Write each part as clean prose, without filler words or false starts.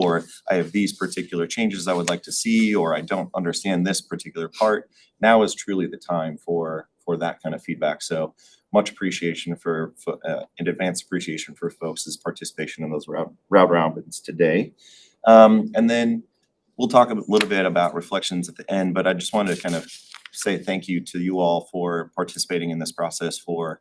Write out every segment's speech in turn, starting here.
or I have these particular changes I would like to see, or I don't understand this particular part. Now is truly the time for that kind of feedback. So much appreciation for in advance appreciation for folks' participation in those round robins today. And then we'll talk a little bit about reflections at the end, but I just wanted to kind of say thank you to you all for participating in this process for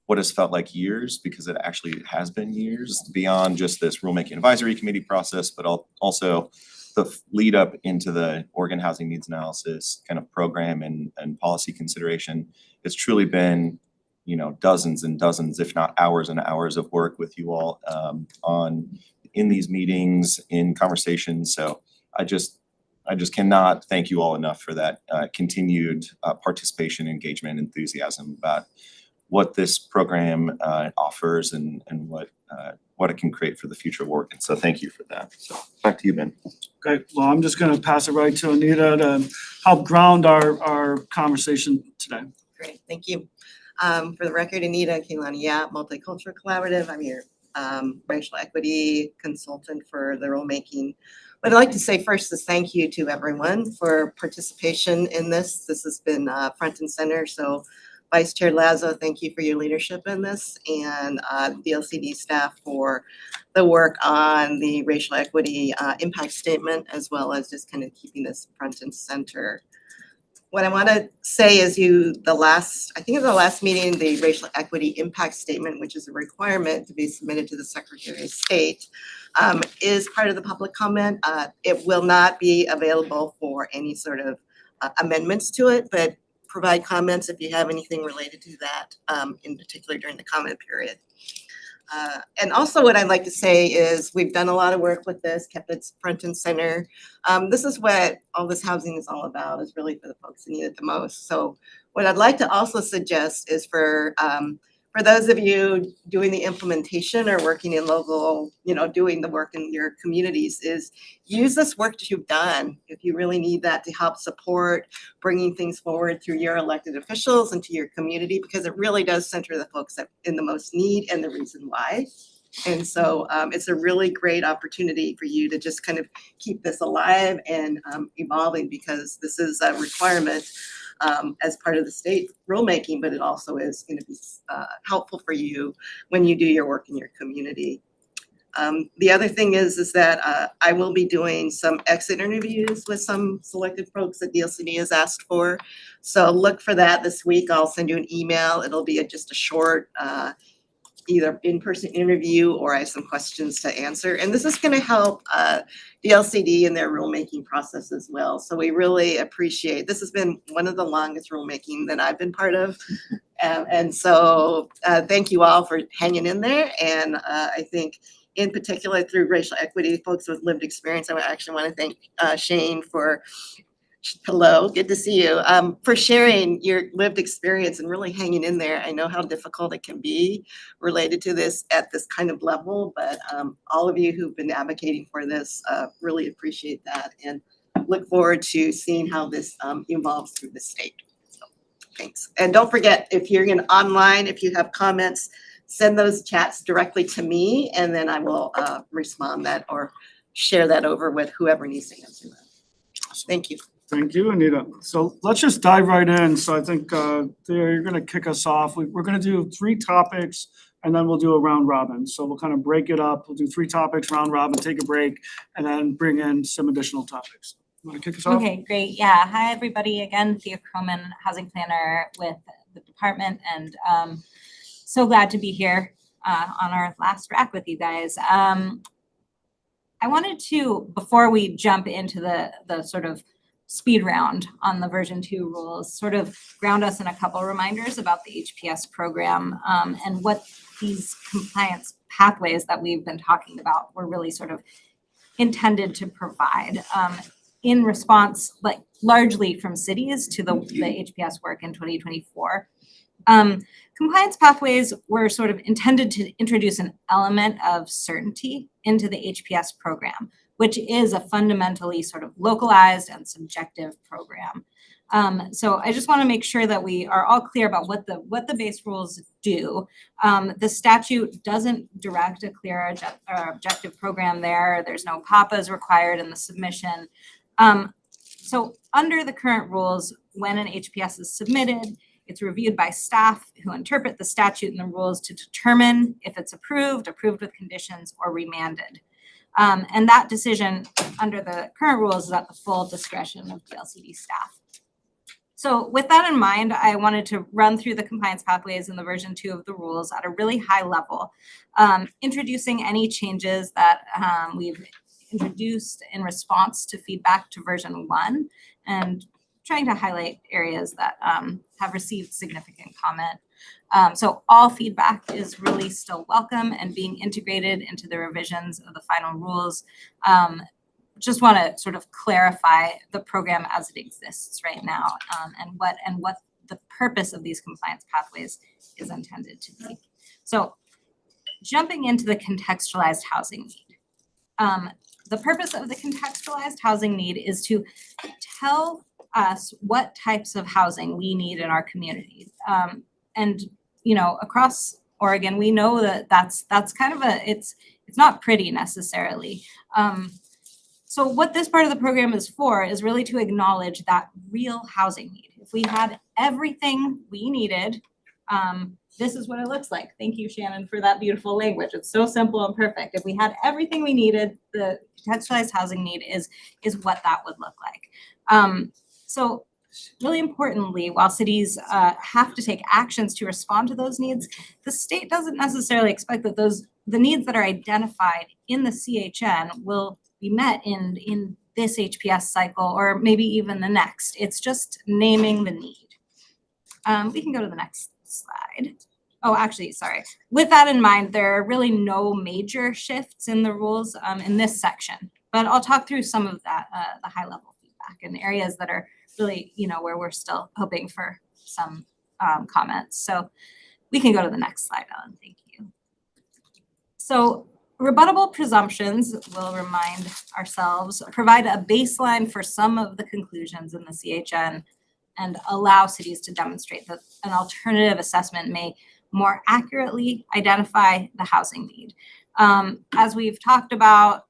what has felt like years, because it actually has been years beyond just this rulemaking advisory committee process, but also the lead up into the Oregon Housing Needs Analysis kind of program and policy consideration. It's truly been, you know, dozens and dozens, if not hours and hours of work with you all in these meetings, in conversations. So I just cannot thank you all enough for that continued participation, engagement, enthusiasm about what this program offers and what it can create for the future of Oregon. So thank you for that. So back to you, Ben. Okay, well, I'm just gonna pass it right to Anita to help ground our conversation today. Great, thank you. For the record, Anita Kehlani Yap, Multicultural Collaborative. I'm your racial equity consultant for the rulemaking. What I'd like to say first is thank you to everyone for participation in this. This has been front and center. So Vice Chair Lazo, thank you for your leadership in this, and the LCD staff for the work on the racial equity impact statement, as well as just kind of keeping this front and center. What I want to say is the last meeting, the racial equity impact statement, which is a requirement to be submitted to the Secretary of State, is part of the public comment. It will not be available for any sort of amendments to it, but provide comments if you have anything related to that, in particular during the comment period. And also what I'd like to say is we've done a lot of work with this, kept it front and center. This is what all this housing is all about, is really for the folks who need it the most. So what I'd like to also suggest is for those of you doing the implementation or working in local, doing the work in your communities, is use this work that you've done if you really need that to help support bringing things forward through your elected officials and to your community, because it really does center the folks that in the most need and the reason why. And so it's a really great opportunity for you to just kind of keep this alive and evolving, because this is a requirement as part of the state rulemaking, but it also is going to be helpful for you when you do your work in your community. The other thing is that I will be doing some exit interviews with some selected folks that DLCD has asked for. So look for that this week. I'll send you an email. It'll be just a short either in-person interview, or I have some questions to answer. And this is going to help DLCD in their rulemaking process as well. So we really appreciate, this has been one of the longest rulemaking that I've been part of. And so thank you all for hanging in there. And I think in particular through racial equity, folks with lived experience, I actually want to thank Shane for, hello, good to see you, for sharing your lived experience and really hanging in there. I know how difficult it can be related to this at this kind of level, but all of you who've been advocating for this, really appreciate that, and look forward to seeing how this evolves through the state. So thanks. And don't forget, if you're online, if you have comments, send those chats directly to me, and then I will respond that or share that over with whoever needs to answer that. Thank you. Thank you, Anita. So let's just dive right in. So I think you're going to kick us off. We're going to do 3 topics, and then we'll do a round robin. So we'll kind of break it up. We'll do 3 topics, round robin, take a break, and then bring in some additional topics. You want to kick us off? Okay, great. Yeah. Hi, everybody. Again, Thea Croman, housing planner with the department, and so glad to be here on our last rack with you guys. I wanted to, before we jump into the sort of speed round on the version 2 rules, sort of ground us in a couple reminders about the HPS program and what these compliance pathways that we've been talking about were really sort of intended to provide in response, like largely from cities to the HPS work in 2024. Compliance pathways were sort of intended to introduce an element of certainty into the HPS program, which is a fundamentally sort of localized and subjective program. So I just want to make sure that we are all clear about what the base rules do. The statute doesn't direct a clear objective program there. There's no PAPAs required in the submission. So under the current rules, when an HPS is submitted, it's reviewed by staff who interpret the statute and the rules to determine if it's approved with conditions, or remanded. And that decision under the current rules is at the full discretion of DLCD staff. So with that in mind, I wanted to run through the compliance pathways in the version 2 of the rules at a really high level, introducing any changes that we've introduced in response to feedback to version 1, and trying to highlight areas that have received significant comment. So all feedback is really still welcome and being integrated into the revisions of the final rules. Just want to sort of clarify the program as it exists right now, and what the purpose of these compliance pathways is intended to be. So jumping into the contextualized housing need. The purpose of the contextualized housing need is to tell us what types of housing we need in our communities. And across Oregon, we know that that's kind of it's not pretty necessarily. So what this part of the program is for is really to acknowledge that real housing need. If we had everything we needed, this is what it looks like. Thank you, Shannon, for that beautiful language. It's so simple and perfect. If we had everything we needed, the contextualized housing need is what that would look like. So really importantly, while cities have to take actions to respond to those needs, the state doesn't necessarily expect that the needs that are identified in the CHN will be met in this HPS cycle, or maybe even the next. It's just naming the need. We can go to the next slide. Oh, actually, sorry. With that in mind, there are really no major shifts in the rules in this section, but I'll talk through some of that, the high level feedback and areas that are really, where we're still hoping for some comments. So we can go to the next slide, Ellen. Thank you. So rebuttable presumptions, we'll remind ourselves, provide a baseline for some of the conclusions in the CHN and allow cities to demonstrate that an alternative assessment may more accurately identify the housing need. As we've talked about,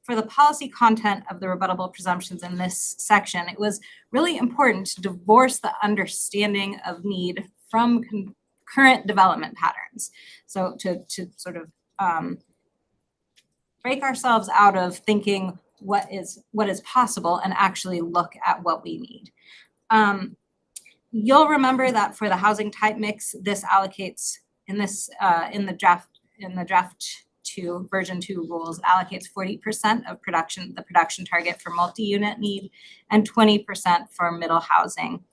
for the policy content of the rebuttable presumptions in this section, it was really important to divorce the understanding of need from current development patterns. So to sort of break ourselves out of thinking what is possible and actually look at what we need. You'll remember that for the housing type mix, this allocates in the draft 2 version 2 rules allocates 40% of the production target for multi-unit need and 20% for middle housing.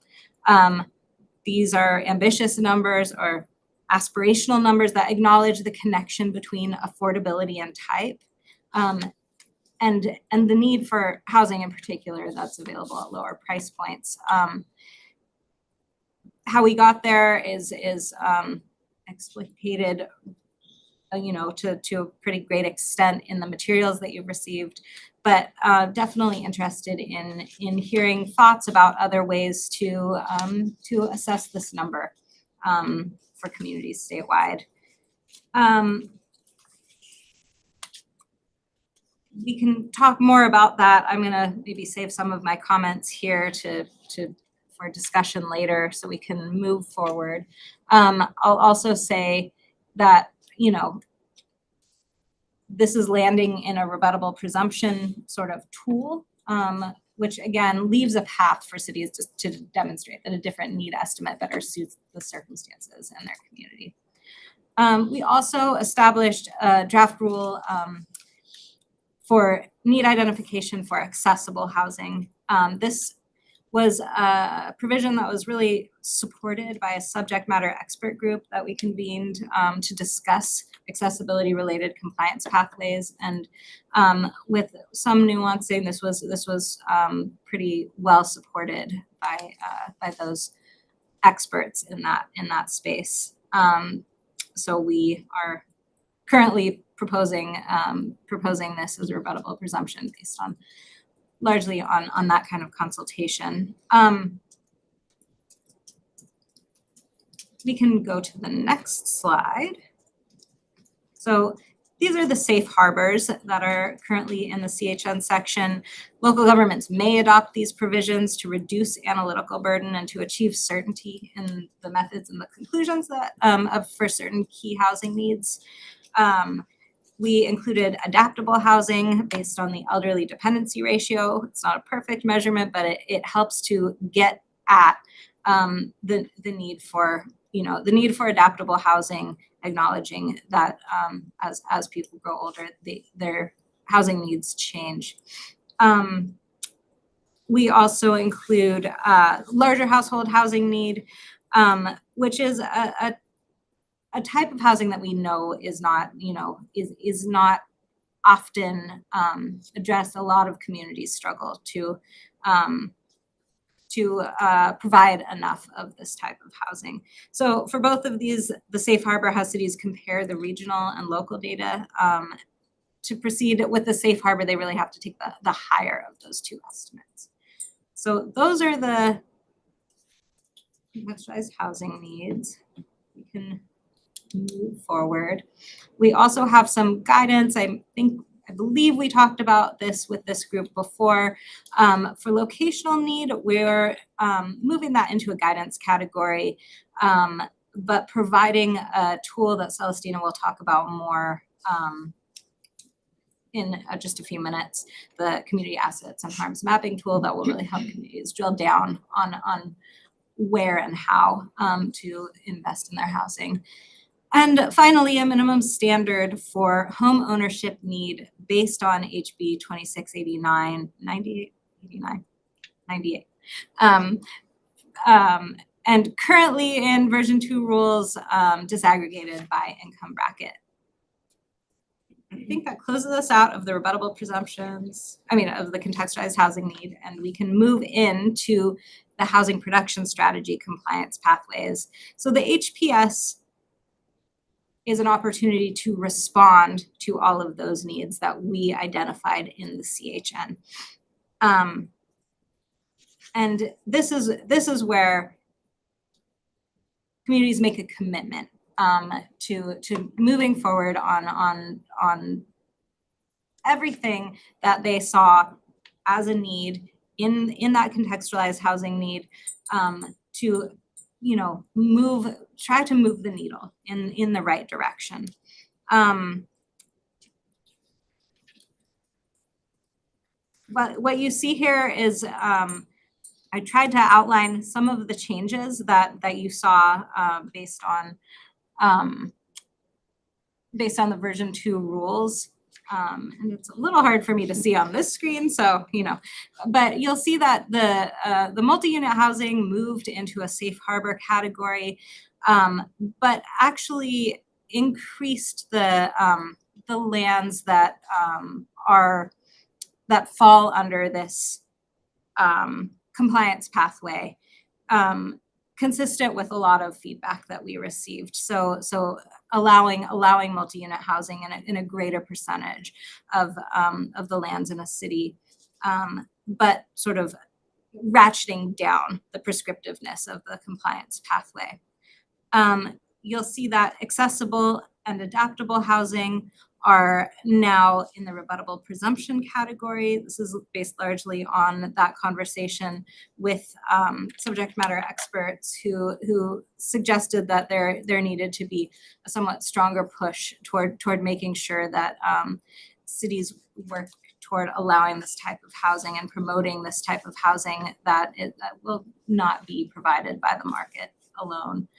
These are ambitious numbers or aspirational numbers that acknowledge the connection between affordability and type, and the need for housing in particular that's available at lower price points. How we got there is explicated, to a pretty great extent in the materials that you've received, but definitely interested in hearing thoughts about other ways to assess this number for communities statewide. We can talk more about that. I'm gonna maybe save some of my comments here for discussion later so we can move forward. I'll also say that, this is landing in a rebuttable presumption sort of tool, which again leaves a path for cities to demonstrate that a different need estimate better suits the circumstances in their community. We also established a draft rule for need identification for accessible housing. This was a provision that was really supported by a subject matter expert group that we convened to discuss accessibility related compliance pathways, and with some nuancing, this was pretty well supported by those experts in that space. So we are currently proposing this as a rebuttable presumption based on largely on that kind of consultation. We can go to the next slide. So these are the safe harbors that are currently in the CHN section. Local governments may adopt these provisions to reduce analytical burden and to achieve certainty in the methods and the conclusions that for certain key housing needs. We included adaptable housing based on the elderly dependency ratio. It's not a perfect measurement, but it helps to get at the need for adaptable housing, acknowledging that as people grow older, their housing needs change. We also include larger household housing need, which is a type of housing that we know is not often addressed. A lot of communities struggle to provide enough of this type of housing. So for both of these, the Safe Harbor has cities compare the regional and local data. To proceed with the Safe Harbor, they really have to take the higher of those two estimates. So those are the contextualized housing needs. We can move forward. We also have some guidance. I believe we talked about this with this group before. For locational need, we're moving that into a guidance category, but providing a tool that Celestina will talk about more in just a few minutes, the community assets and harms mapping tool that will really help communities drill down on where and how to invest in their housing. And finally, a minimum standard for home ownership need based on HB 2689, 98, 89, 98. And currently in version 2 rules, disaggregated by income bracket. I think that closes us out of the rebuttable presumptions, of the contextualized housing need, and we can move into the housing production strategy compliance pathways. So the HPS is an opportunity to respond to all of those needs that we identified in the CHN. And this is where communities make a commitment to moving forward on everything that they saw as a need in that contextualized housing need, to try to move the needle in the right direction. But what you see here is I tried to outline some of the changes that you saw based on the version 2 rules. And it's a little hard for me to see on this screen, so but you'll see that the multi-unit housing moved into a safe harbor category, but actually increased the lands that fall under this compliance pathway, consistent with a lot of feedback that we received. So allowing multi-unit housing in a greater percentage of the lands in a city, but sort of ratcheting down the prescriptiveness of the compliance pathway. You'll see that accessible and adaptable housing are now in the rebuttable presumption category. This is based largely on that conversation with subject matter experts who suggested that there needed to be a somewhat stronger push toward making sure that cities work toward allowing this type of housing and promoting this type of housing that will not be provided by the market alone.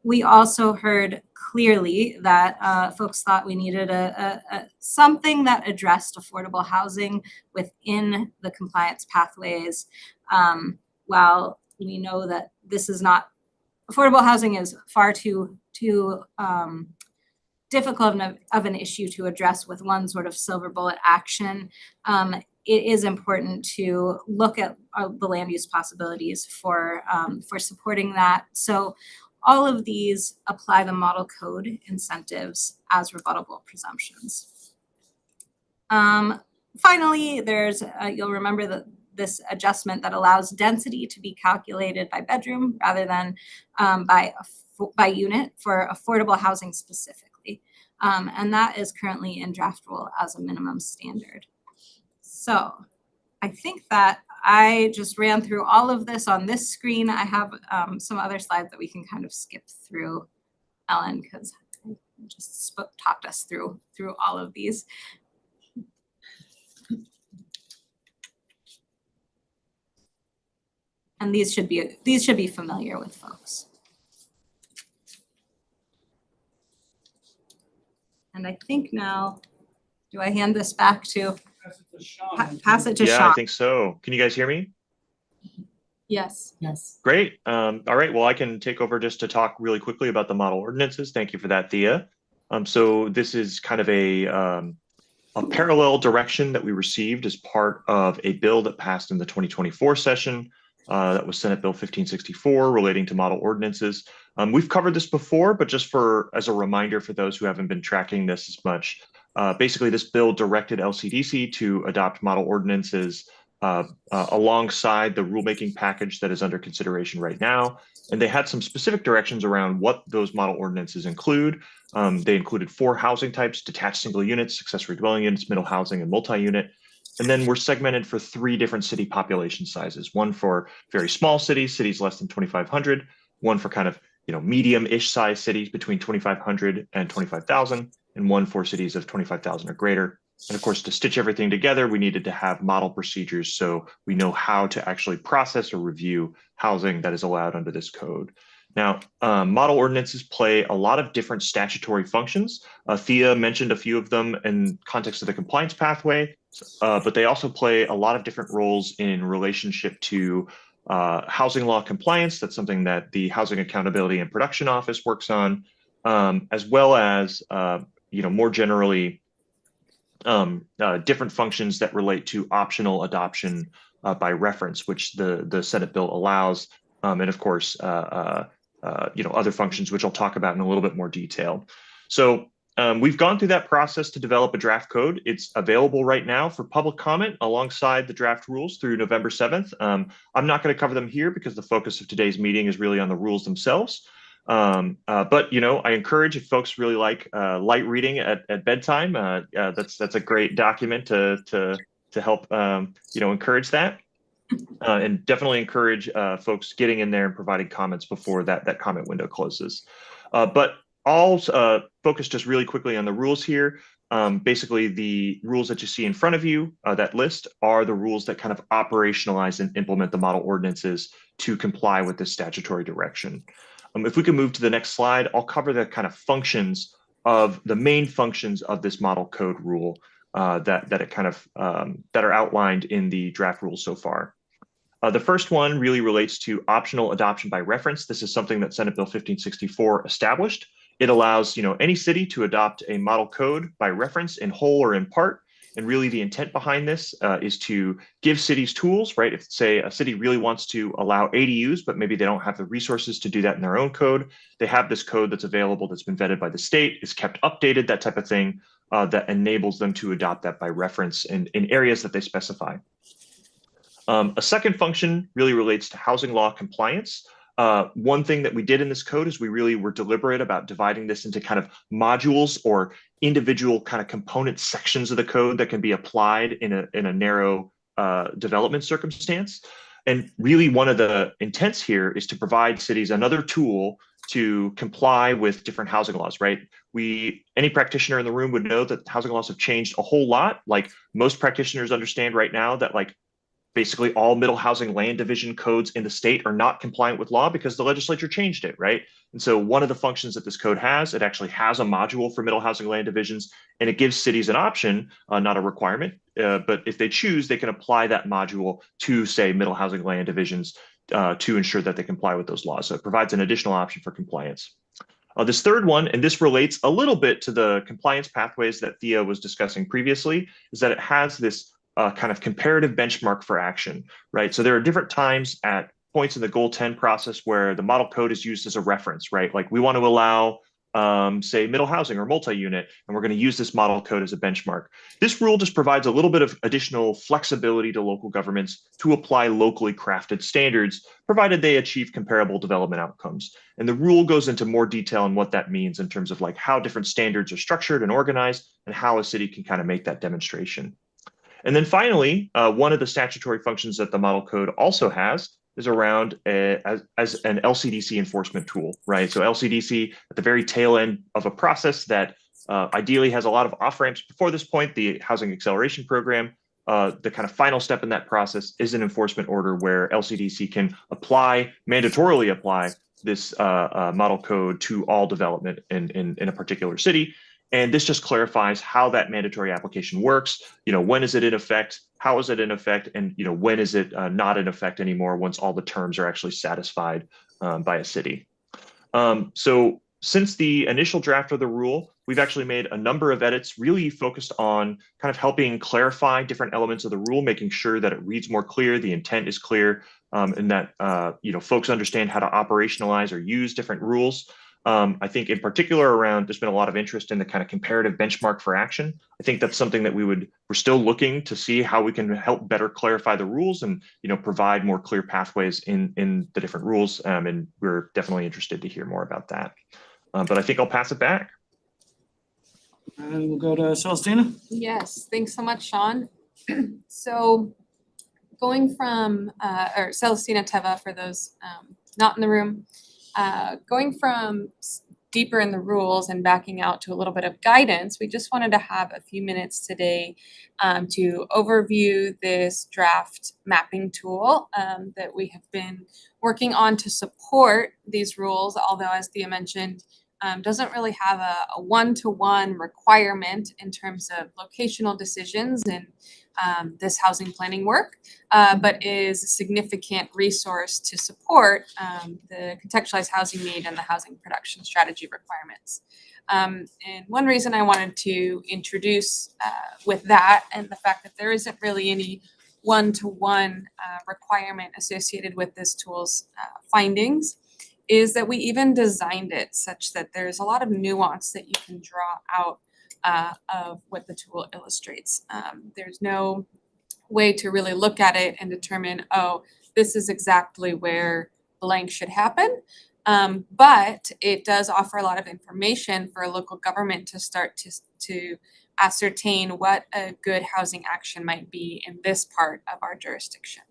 We also heard clearly that folks thought we needed something that addressed affordable housing within the compliance pathways. While we know that this is not, affordable housing is far too difficult of an issue to address with one sort of silver bullet action, it is important to look at the land use possibilities for supporting that. So all of these apply the model code incentives as rebuttable presumptions. finally, there's, you'll remember that this adjustment that allows density to be calculated by bedroom rather than by unit for affordable housing specifically. And that is currently in draft rule as a minimum standard. So I think that I just ran through all of this on this screen. I have some other slides that we can kind of skip through, Ellen, because you just talked us through all of these. And these should be familiar with folks. And I think now, do I hand this back to pass it to Yeah, Sean? I think so. Can you guys hear me? Yes. Yes. Great. All right. Well, I can take over just to talk really quickly about the model ordinances. Thank you for that, Thea. So this is kind of a parallel direction that we received as part of a bill that passed in the 2024 session. That was Senate Bill 1564 relating to model ordinances. We've covered this before, but just as a reminder for those who haven't been tracking this as much, basically this bill directed LCDC to adopt model ordinances alongside the rulemaking package that is under consideration right now. And they had some specific directions around what those model ordinances include. They included 4 housing types: detached single units, accessory dwelling units, middle housing, and multi-unit. And then we're segmented for 3 different city population sizes: one for very small cities less than 2,500, one for kind of medium-ish size cities between 2,500 and 25,000, and one for cities of 25,000 or greater. And of course, to stitch everything together, we needed to have model procedures so we know how to actually process or review housing that is allowed under this code. Now, model ordinances play a lot of different statutory functions. Thea mentioned a few of them in context of the compliance pathway, but they also play a lot of different roles in relationship to housing law compliance. That's something that the Housing Accountability and Production Office works on, as well as more generally different functions that relate to optional adoption by reference, which the Senate bill allows, and of course other functions which I'll talk about in a little bit more detail. So we've gone through that process to develop a draft code. It's available right now for public comment alongside the draft rules through November 7th. I'm not going to cover them here because the focus of today's meeting is really on the rules themselves. But I encourage, if folks really like light reading at bedtime, that's a great document to help encourage that. And definitely encourage folks getting in there and providing comments before that comment window closes. But I'll focus just really quickly on the rules here. Basically, the rules that you see in front of you, that list, are the rules that kind of operationalize and implement the model ordinances to comply with this statutory direction. If we can move to the next slide, I'll cover the kind of functions of the main functions of this model code rule that are outlined in the draft rules so far. The first one really relates to optional adoption by reference. This is something that Senate Bill 1564 established. It allows any city to adopt a model code by reference in whole or in part. And really the intent behind this is to give cities tools, right? If, say, a city really wants to allow ADUs, but maybe they don't have the resources to do that in their own code, they have this code that's available, that's been vetted by the state, is kept updated, that type of thing, that enables them to adopt that by reference in areas that they specify. A second function really relates to housing law compliance. One thing that we did in this code is we really were deliberate about dividing this into kind of modules or individual kind of component sections of the code that can be applied in a narrow development circumstance. And really one of the intents here is to provide cities another tool to comply with different housing laws, right? Any practitioner in the room would know that housing laws have changed a whole lot. Like, most practitioners understand right now that basically all middle housing land division codes in the state are not compliant with law because the legislature changed it, right? And so one of the functions that this code has, it actually has a module for middle housing land divisions, and it gives cities an option, not a requirement, but if they choose, they can apply that module to, say, middle housing land divisions to ensure that they comply with those laws. So it provides an additional option for compliance. This third one, and this relates a little bit to the compliance pathways that Thea was discussing previously, is that it has this kind of comparative benchmark for action, right? So there are different times at points in the Goal 10 process where the model code is used as a reference, right? Like, we want to allow say middle housing or multi-unit, and we're going to use this model code as a benchmark. This rule just provides a little bit of additional flexibility to local governments to apply locally crafted standards, provided they achieve comparable development outcomes. And the rule goes into more detail on what that means in terms of like how different standards are structured and organized, and how a city can kind of make that demonstration. And then finally, one of the statutory functions that the model code also has is around as an LCDC enforcement tool, right? So LCDC at the very tail end of a process that ideally has a lot of off ramps before this point, the Housing Acceleration Program. The kind of final step in that process is an enforcement order where LCDC can mandatorily apply this model code to all development in a particular city. And this just clarifies how that mandatory application works. When is it in effect? How is it in effect? And when is it not in effect anymore once all the terms are actually satisfied by a city? So since the initial draft of the rule, we've actually made a number of edits really focused on kind of helping clarify different elements of the rule, making sure that it reads more clear, the intent is clear, and that folks understand how to operationalize or use different rules. I think in particular there's been a lot of interest in the kind of comparative benchmark for action. I think that's something that we're still looking to see how we can help better clarify the rules and, provide more clear pathways in the different rules. And we're definitely interested to hear more about that. But I think I'll pass it back. And we'll go to Celestina. Yes, thanks so much, Sean. So going from, or Celestina Teva for those not in the room, going from deeper in the rules and backing out to a little bit of guidance, we just wanted to have a few minutes today to overview this draft mapping tool that we have been working on to support these rules, although as Thea mentioned, doesn't really have a one-to-one requirement in terms of locational decisions and this housing planning work, but is a significant resource to support the contextualized housing need and the housing production strategy requirements. And one reason I wanted to introduce with that and the fact that there isn't really any one-to-one requirement associated with this tool's findings is that we even designed it such that there's a lot of nuance that you can draw out of what the tool illustrates. There's no way to really look at it and determine, oh, this is exactly where blank should happen. But it does offer a lot of information for a local government to start to ascertain what a good housing action might be in this part of our jurisdiction.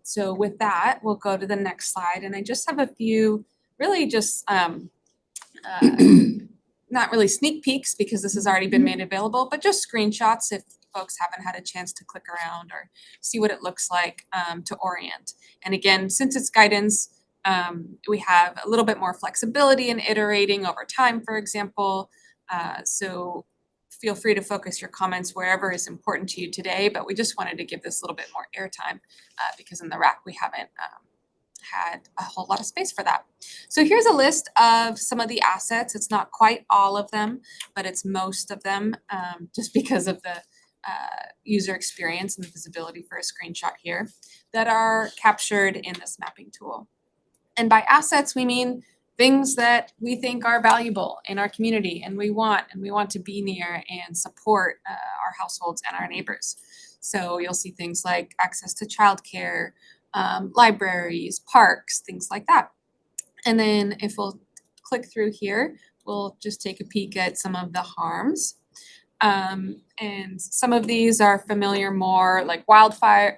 So with that, we'll go to the next slide. And I just have a few really just not really sneak peeks because this has already been made available, but just screenshots if folks haven't had a chance to click around or see what it looks like to orient. And again, since it's guidance, we have a little bit more flexibility in iterating over time, for example. So feel free to focus your comments wherever is important to you today, but we just wanted to give this a little bit more airtime because in the RAC we haven't had a whole lot of space for that. So here's a list of some of the assets. It's not quite all of them, but it's most of them just because of the user experience and the visibility for a screenshot here that are captured in this mapping tool. And by assets, we mean things that we think are valuable in our community and we want to be near and support our households and our neighbors. So you'll see things like access to childcare, libraries, parks, things like that. And then if we'll click through here, we'll just take a peek at some of the harms. And some of these are familiar more like wildfire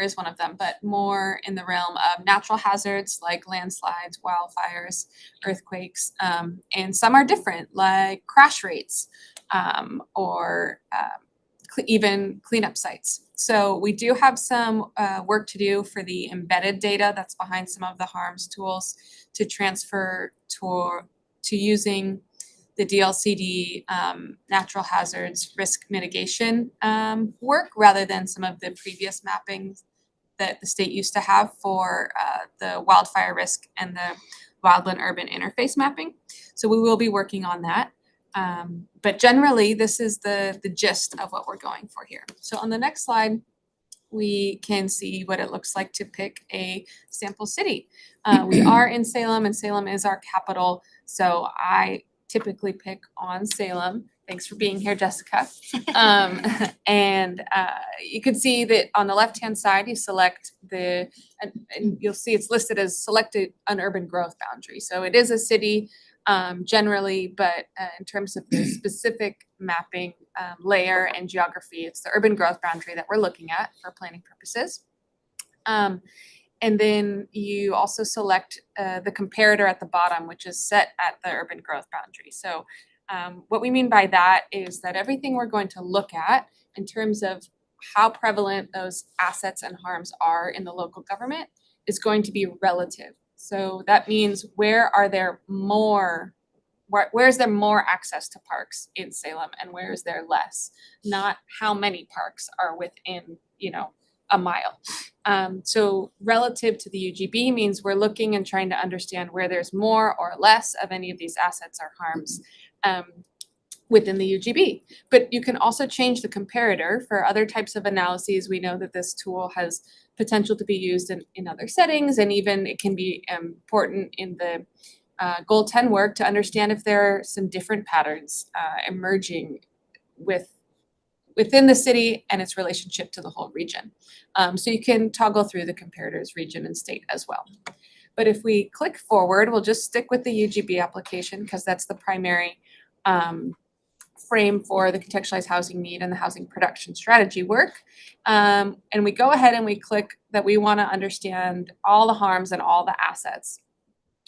is one of them, but more in the realm of natural hazards like landslides, wildfires, earthquakes, and some are different like crash rates or even cleanup sites. So we do have some work to do for the embedded data that's behind some of the harms tools to transfer to using the DLCD natural hazards risk mitigation work rather than some of the previous mappings that the state used to have for the wildfire risk and the wildland urban interface mapping. So we will be working on that. But generally, this is the gist of what we're going for here. So on the next slide, we can see what it looks like to pick a sample city. We are in Salem, and Salem is our capital. So I typically pick on Salem. Thanks for being here, Jessica. And you can see that on the left-hand side, you select and you'll see it's listed as selected an urban growth boundary. So it is a city generally, but in terms of the specific mapping layer and geography, it's the urban growth boundary that we're looking at for planning purposes. And then you also select the comparator at the bottom, which is set at the urban growth boundary. So what we mean by that is that everything we're going to look at in terms of how prevalent those assets and harms are in the local government is going to be relative. So that means where's there more access to parks in Salem and where is there less, not how many parks are within, a mile. So relative to the UGB means we're looking and trying to understand where there's more or less of any of these assets or harms within the UGB. But you can also change the comparator for other types of analyses. We know that this tool has potential to be used in other settings, and even it can be important in the Goal 10 work to understand if there are some different patterns emerging within the city and its relationship to the whole region. So you can toggle through the comparators, region and state as well. But if we click forward, we'll just stick with the UGB application because that's the primary frame for the contextualized housing need and the housing production strategy work. And we go ahead and we click that we want to understand all the harms and all the assets.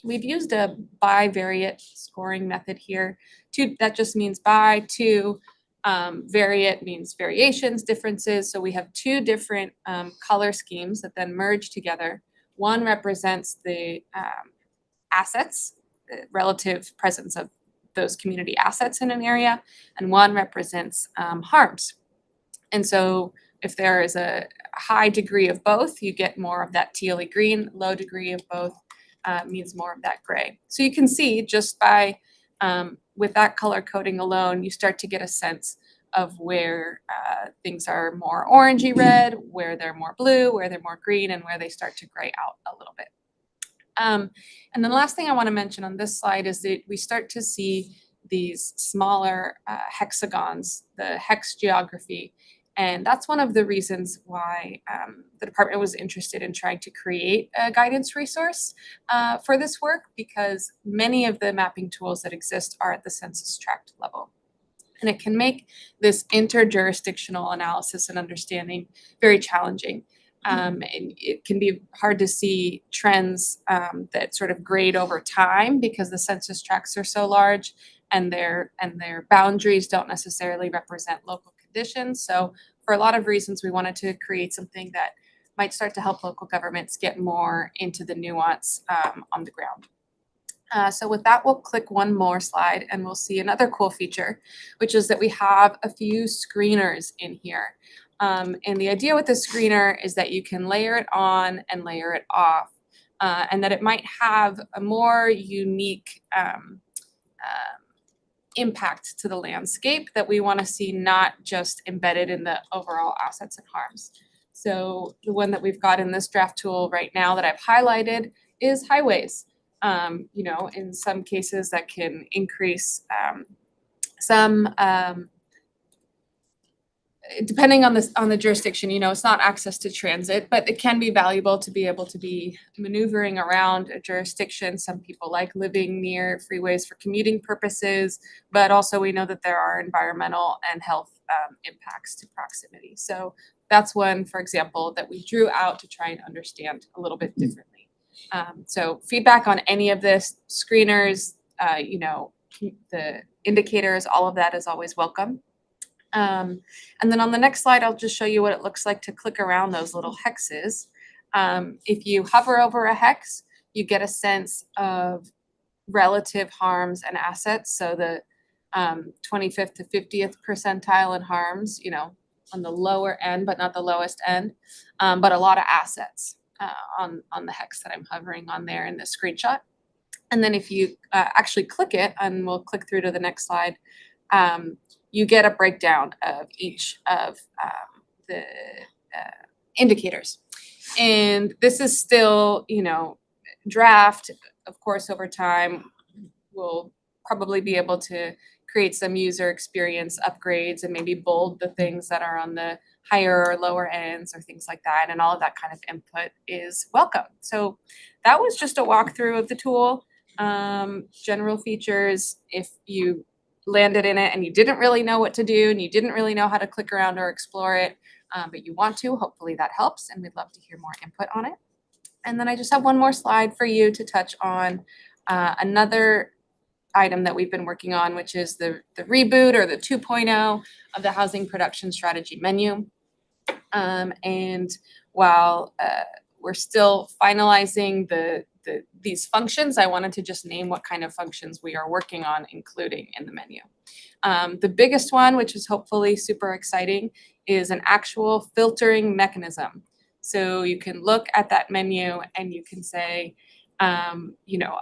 We've used a bivariate scoring method here. That just means by, two, variate means variations, differences. So we have two different color schemes that then merge together. One represents the assets, the relative presence of those community assets in an area, and one represents harms. And so if there is a high degree of both, you get more of that tealy green, low degree of both means more of that gray. So you can see just by, with that color coding alone, you start to get a sense of where things are more orangey red, where they're more blue, where they're more green, and where they start to gray out a little bit. And then the last thing I want to mention on this slide is that we start to see these smaller hexagons, the hex geography. And that's one of the reasons why the department was interested in trying to create a guidance resource for this work, because many of the mapping tools that exist are at the census tract level. And it can make this interjurisdictional analysis and understanding very challenging. And it can be hard to see trends that sort of grade over time because the census tracts are so large and their boundaries don't necessarily represent local conditions. So for a lot of reasons, we wanted to create something that might start to help local governments get more into the nuance on the ground. So with that, we'll click one more slide and we'll see another cool feature, which is that we have a few screeners in here. And the idea with the screener is that you can layer it on and layer it off, and that it might have a more unique impact to the landscape that we want to see not just embedded in the overall assets and harms. So the one that we've got in this draft tool right now that I've highlighted is highways. In some cases that can increase some depending on the jurisdiction, it's not access to transit, but it can be valuable to be able to be maneuvering around a jurisdiction. Some people like living near freeways for commuting purposes, but also we know that there are environmental and health impacts to proximity. So that's one, for example, that we drew out to try and understand a little bit differently. So feedback on any of this, screeners, the indicators, all of that is always welcome. And then on the next slide, I'll just show you what it looks like to click around those little hexes. If you hover over a hex, you get a sense of relative harms and assets. So the 25th to 50th percentile in harms, on the lower end, but not the lowest end, but a lot of assets on the hex that I'm hovering on there in the screenshot. And then if you actually click it, and we'll click through to the next slide, you get a breakdown of each of the indicators. And this is still, draft. Of course, over time, we'll probably be able to create some user experience upgrades and maybe bold the things that are on the higher or lower ends or things like that. And all of that kind of input is welcome. So that was just a walkthrough of the tool. General features, if you landed in it and you didn't really know what to do and you didn't really know how to click around or explore it, but you want to, hopefully that helps, and we'd love to hear more input on it. And then I just have one more slide for you to touch on another item that we've been working on, which is the reboot or the 2.0 of the housing production strategy menu. And while we're still finalizing these functions, I wanted to just name what kind of functions we are working on including in the menu. The biggest one, which is hopefully super exciting, is an actual filtering mechanism. So you can look at that menu and you can say, you know,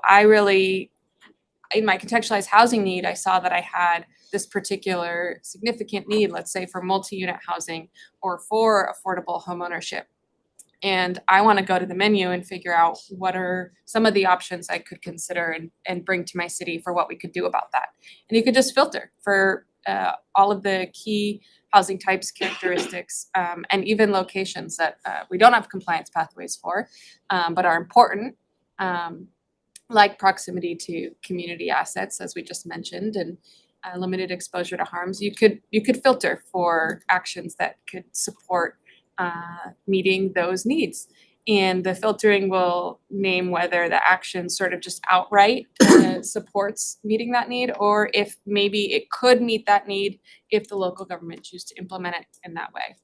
in my contextualized housing need, I saw that I had this particular significant need, let's say for multi-unit housing or for affordable homeownership. And I want to go to the menu and figure out what are some of the options I could consider and bring to my city for what we could do about that. And you could just filter for all of the key housing types, characteristics, and even locations that we don't have compliance pathways for, but are important, like proximity to community assets, as we just mentioned, and limited exposure to harms. You could filter for actions that could support meeting those needs. And the filtering will name whether the action sort of just outright supports meeting that need, or if maybe it could meet that need if the local government choose to implement it in that way.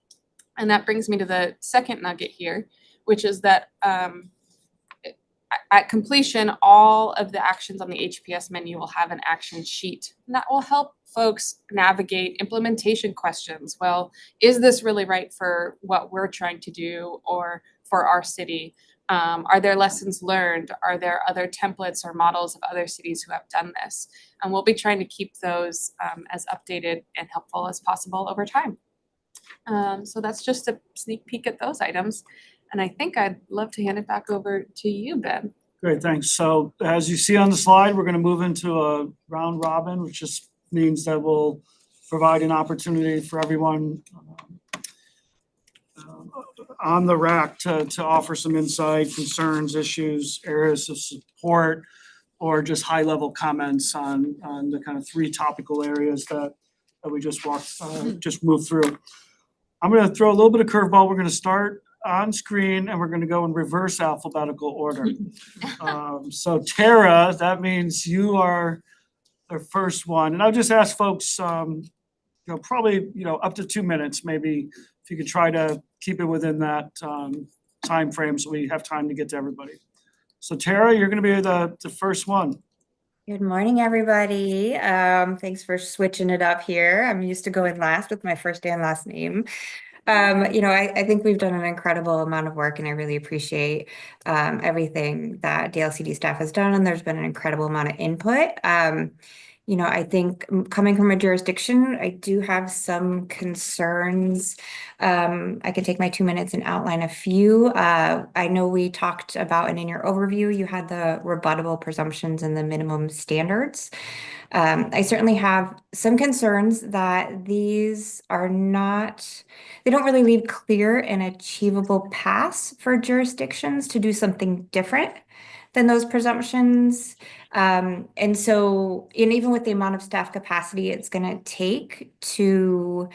And that brings me to the second nugget here, which is that at completion, all of the actions on the HPS menu will have an action sheet. And that will help folks navigate implementation questions. Well, is this really right for what we're trying to do or for our city? Are there lessons learned? Are there other templates or models of other cities who have done this? And we'll be trying to keep those as updated and helpful as possible over time. So that's just a sneak peek at those items. And I think I'd love to hand it back over to you, Ben. Great, thanks. So as you see on the slide, we're going to move into a round robin, which just means that we'll provide an opportunity for everyone on the rack to offer some insight, concerns, issues, areas of support, or just high-level comments on the kind of three topical areas that we just moved through. I'm going to throw a little bit of curveball. We're going to start on screen and we're going to go in reverse alphabetical order. So Tara, that means you are the first one. And I'll just ask folks, probably, up to 2 minutes, maybe if you could try to keep it within that time frame so we have time to get to everybody. So Tara, you're going to be the first one. Good morning, everybody. Thanks for switching it up here. I'm used to going last with my first and last name. I think we've done an incredible amount of work and I really appreciate everything that DLCD staff has done, and there's been an incredible amount of input. I think coming from a jurisdiction, I do have some concerns. I can take my 2 minutes and outline a few. I know we talked about, and in your overview, you had the rebuttable presumptions and the minimum standards. I certainly have some concerns that these are they don't really leave clear and achievable paths for jurisdictions to do something different than those presumptions. And even with the amount of staff capacity it's going to take to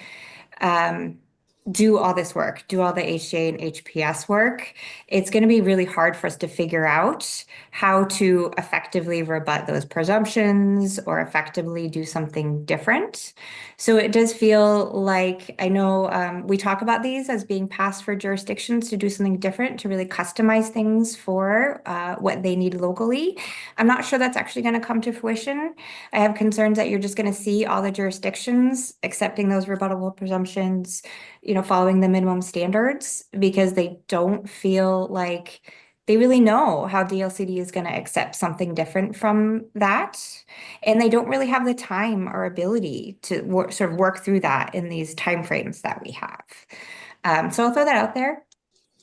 do all this work, do all the HJ and HPS work, it's going to be really hard for us to figure out how to effectively rebut those presumptions or effectively do something different. So it does feel like, I know we talk about these as being passed for jurisdictions to do something different, to really customize things for what they need locally. I'm not sure that's actually going to come to fruition. I have concerns that you're just going to see all the jurisdictions accepting those rebuttable presumptions, following the minimum standards, because they don't feel like they really know how DLCD is going to accept something different from that. And they don't really have the time or ability to work through that in these timeframes that we have. So I'll throw that out there.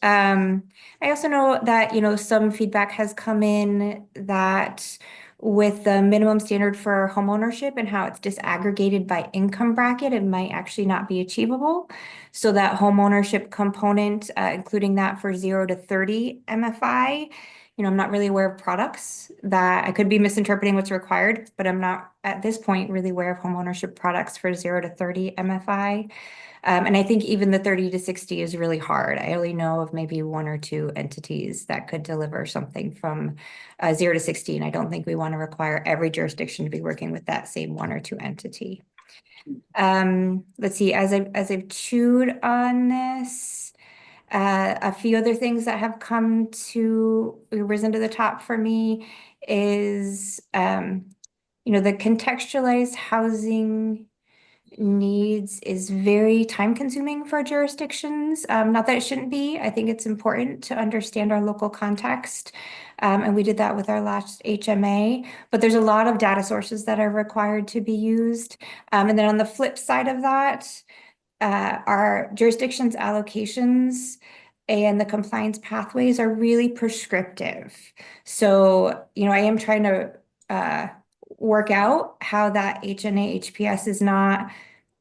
I also know that, some feedback has come in that with the minimum standard for homeownership and how it's disaggregated by income bracket, it might actually not be achievable. So that homeownership component, including that for 0 to 30 MFI, I'm not really aware of products that I could be misinterpreting what's required, but I'm not at this point really aware of homeownership products for 0 to 30 MFI. And I think even the 30 to 60 is really hard. I only know of maybe 1 or 2 entities that could deliver something from 0 to 60. And I don't think we want to require every jurisdiction to be working with that same 1 or 2 entity. Let's see, as I've chewed on this, a few other things that have risen to the top for me is, the contextualized housing needs is very time consuming for jurisdictions. Not that it shouldn't be. I think it's important to understand our local context. And we did that with our last HMA, but there's a lot of data sources that are required to be used. And then on the flip side of that, our jurisdictions allocations and the compliance pathways are really prescriptive. So, I am trying to work out how that HNA HPS is not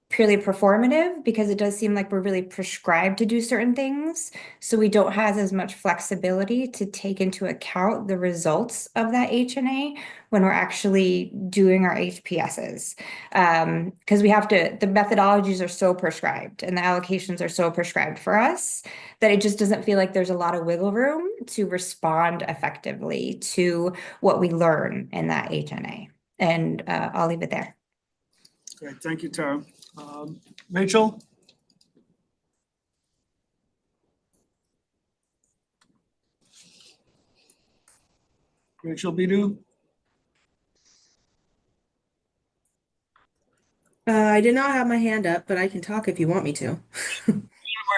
purely performative, because it does seem like we're really prescribed to do certain things. So we don't have as much flexibility to take into account the results of that HNA when we're actually doing our HPSs. Because the methodologies are so prescribed and the allocations are so prescribed for us that it just doesn't feel like there's a lot of wiggle room to respond effectively to what we learn in that HNA. And I'll leave it there. Great, thank you, Tara. Rachel? Rachel Bidu? I did not have my hand up, but I can talk if you want me to. We're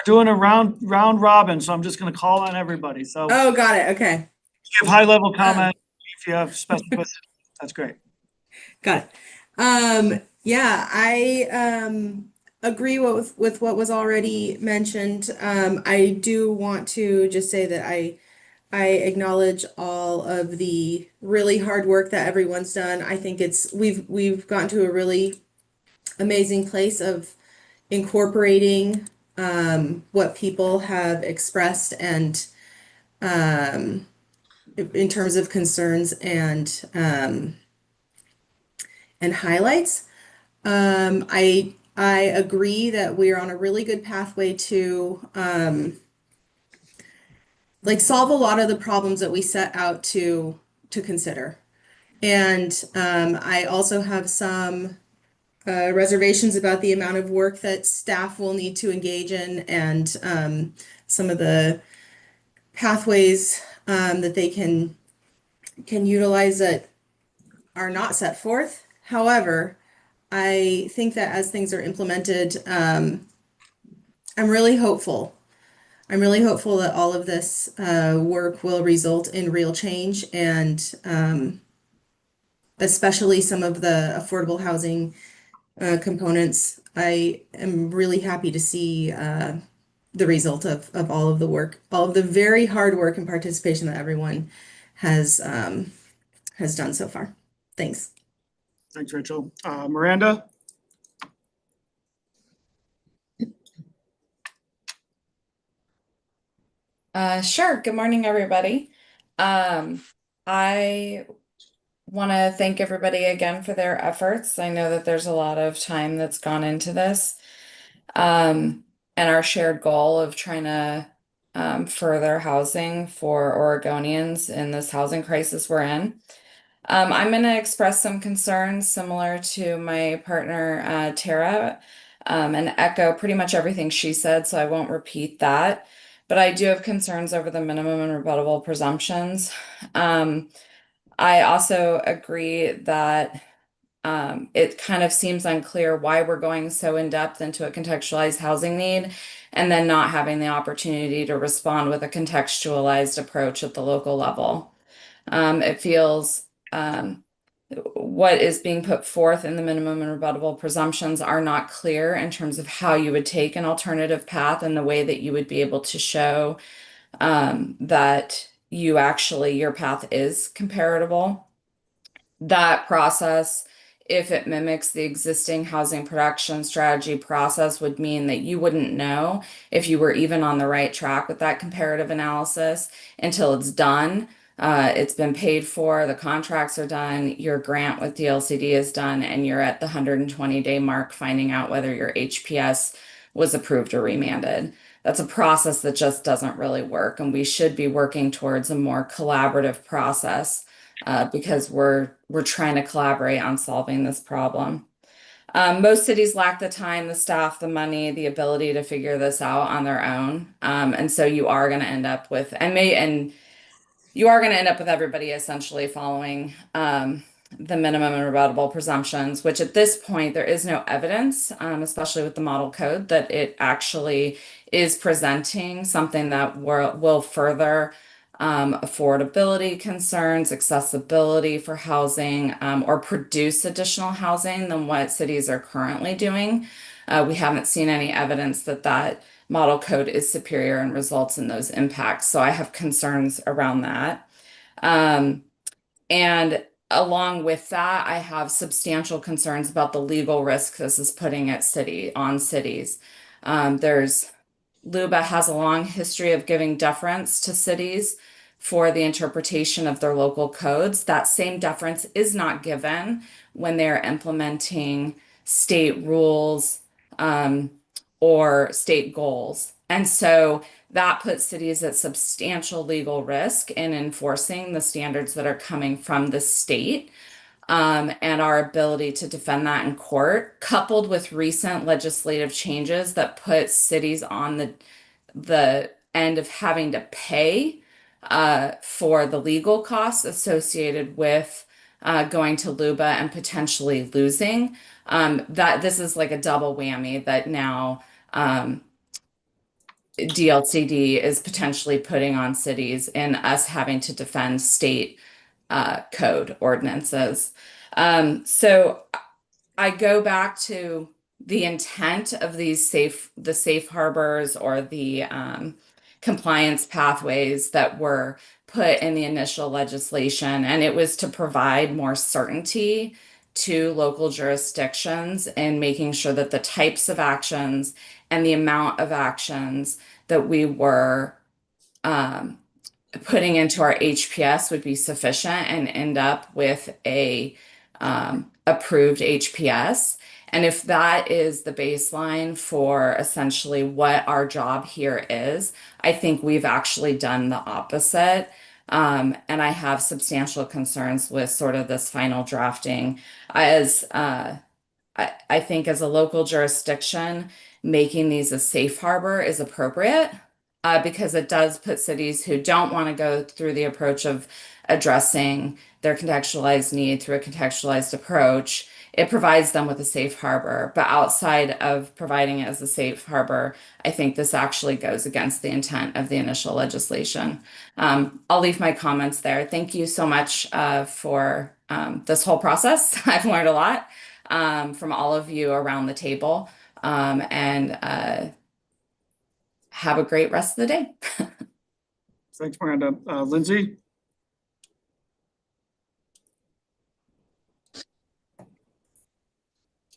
doing a round robin, so I'm just gonna call on everybody. So Oh, got it. Okay. if you have high-level comment, if you have specificity, that's great. Got it. Yeah, I agree with what was already mentioned. I do want to just say that I acknowledge all of the really hard work that everyone's done. I think we've gotten to a really amazing place of incorporating what people have expressed and in terms of concerns and highlights. I agree that we're on a really good pathway to solve a lot of the problems that we set out to consider. And I also have some reservations about the amount of work that staff will need to engage in and some of the pathways that they can utilize that are not set forth. However, I think that as things are implemented, I'm really hopeful. I'm really hopeful that all of this work will result in real change and especially some of the affordable housing components. I am really happy to see the result of all of the work, all of the very hard work and participation that everyone has done so far. Thanks. Thanks, Rachel. Miranda? Sure. Good morning, everybody. I want to thank everybody again for their efforts. I know that there's a lot of time that's gone into this, and our shared goal of trying to further housing for Oregonians in this housing crisis we're in. I'm going to express some concerns similar to my partner, Tara, and echo pretty much everything she said, so I won't repeat that. But I do have concerns over the minimum and rebuttable presumptions. I also agree that it kind of seems unclear why we're going so in depth into a contextualized housing need and then not having the opportunity to respond with a contextualized approach at the local level. It feels what is being put forth in the minimum and rebuttable presumptions are not clear in terms of how you would take an alternative path and the way that you would be able to show that your path is comparable. That process, if it mimics the existing housing production strategy process, would mean that you wouldn't know if you were even on the right track with that comparative analysis until it's done. It's been paid for, the contracts are done, your grant with DLCD is done, and you're at the 120-day mark finding out whether your HPS was approved or remanded. That's a process that just doesn't really work, and we should be working towards a more collaborative process because we're trying to collaborate on solving this problem. Most cities lack the time, the staff, the money, the ability to figure this out on their own. And so you are going to end up with, you are going to end up with everybody essentially following the minimum and rebuttable presumptions, which at this point there is no evidence, especially with the model code, that it actually is presenting something that will further affordability concerns, accessibility for housing, or produce additional housing than what cities are currently doing. We haven't seen any evidence that that model code is superior and results in those impacts. So I have concerns around that. And along with that, I have substantial concerns about the legal risk this is putting on cities. LUBA has a long history of giving deference to cities for the interpretation of their local codes. That same deference is not given when they're implementing state rules or state goals. And so that puts cities at substantial legal risk in enforcing the standards that are coming from the state. And our ability to defend that in court, coupled with recent legislative changes that put cities on the end of having to pay for the legal costs associated with going to LUBA and potentially losing. That this is like a double whammy that now DLCD is potentially putting on cities and us having to defend state code ordinances. So I go back to the intent of the safe harbors or the compliance pathways that were put in the initial legislation, and it was to provide more certainty to local jurisdictions and making sure that the types of actions and the amount of actions that we were putting into our HPS would be sufficient and end up with a approved HPS. And if that is the baseline for essentially what our job here is, I think we've actually done the opposite. And I have substantial concerns with sort of this final drafting. As I think as a local jurisdiction, making these a safe harbor is appropriate because it does put cities who don't want to go through the approach of addressing their contextualized need through a contextualized approach. It provides them with a safe harbor. But outside of providing it as a safe harbor, I think this actually goes against the intent of the initial legislation. I'll leave my comments there. Thank you so much for this whole process. I've learned a lot from all of you around the table. And have a great rest of the day. Thanks, Miranda. Lindsay?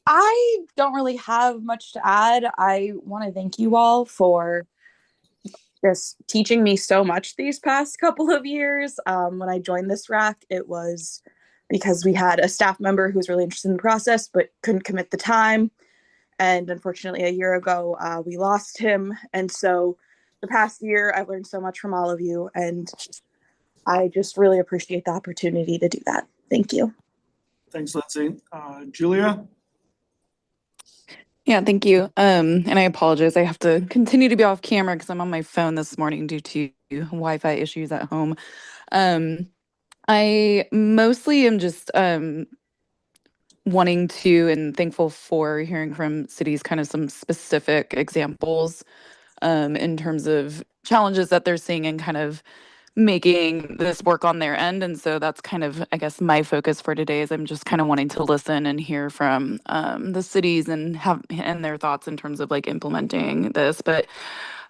I don't really have much to add. I want to thank you all for just teaching me so much these past couple of years. When I joined this RAC, it was because we had a staff member who was really interested in the process but couldn't commit the time. And unfortunately, a year ago, we lost him. And so the past year, I've learned so much from all of you. And I just really appreciate the opportunity to do that. Thank you. Thanks, Lindsay. Julia? Yeah, thank you. And I apologize. I have to continue to be off camera because I'm on my phone this morning due to Wi-Fi issues at home. I mostly am just wanting to and thankful for hearing from cities kind of some specific examples in terms of challenges that they're seeing and kind of making this work on their end. And so that's kind of, I guess, my focus for today is I'm just kind of wanting to listen and hear from the cities and their thoughts in terms of like implementing this. But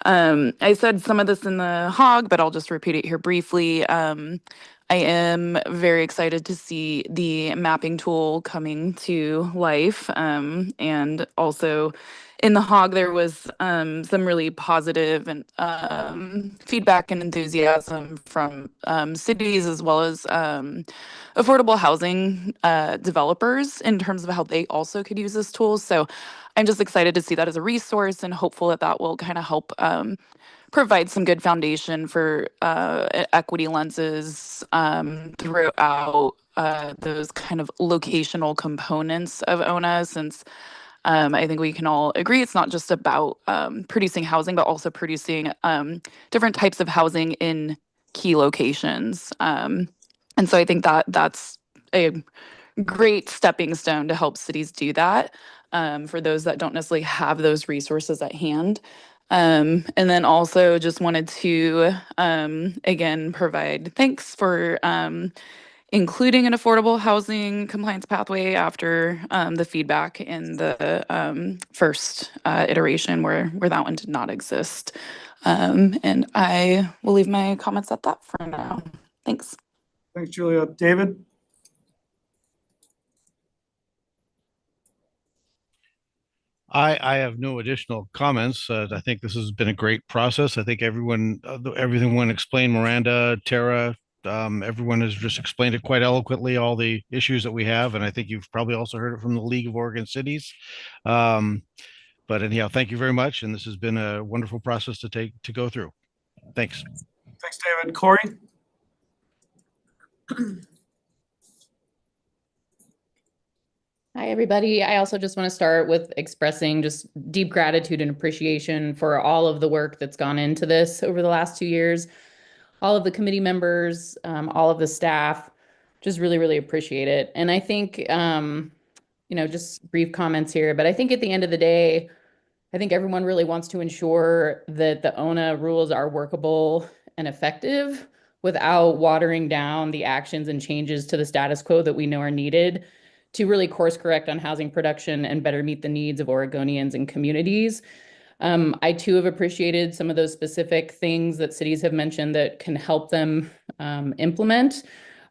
I said some of this in the HOG, but I'll just repeat it here briefly. I am very excited to see the mapping tool coming to life. And also in the HOG, there was some really positive and feedback and enthusiasm from cities as well as affordable housing developers in terms of how they also could use this tool. So I'm just excited to see that as a resource and hopeful that that will kind of help provide some good foundation for equity lenses throughout those kind of locational components of ONA, since I think we can all agree it's not just about producing housing, but also producing different types of housing in key locations. And so I think that that's a great stepping stone to help cities do that for those that don't necessarily have those resources at hand. And then also just wanted to again provide thanks for including an affordable housing compliance pathway after the feedback in the first iteration where that one did not exist. And I will leave my comments at that for now. Thanks. Thanks, Julia. David? I have no additional comments. I think this has been a great process. I think everyone explained, Miranda, Tara, everyone has just explained it quite eloquently, all the issues that we have. And I think you've probably also heard it from the League of Oregon Cities. But anyhow, thank you very much. And this has been a wonderful process to go through. Thanks. Thanks, David. Corey? Hi, everybody. I also just want to start with expressing just deep gratitude and appreciation for all of the work that's gone into this over the last 2 years. All of the committee members, all of the staff, just really, really appreciate it. And I think, just brief comments here, but I think at the end of the day, I think everyone really wants to ensure that the ONA rules are workable and effective without watering down the actions and changes to the status quo that we know are needed to really course correct on housing production and better meet the needs of Oregonians and communities. I too have appreciated some of those specific things that cities have mentioned that can help them implement.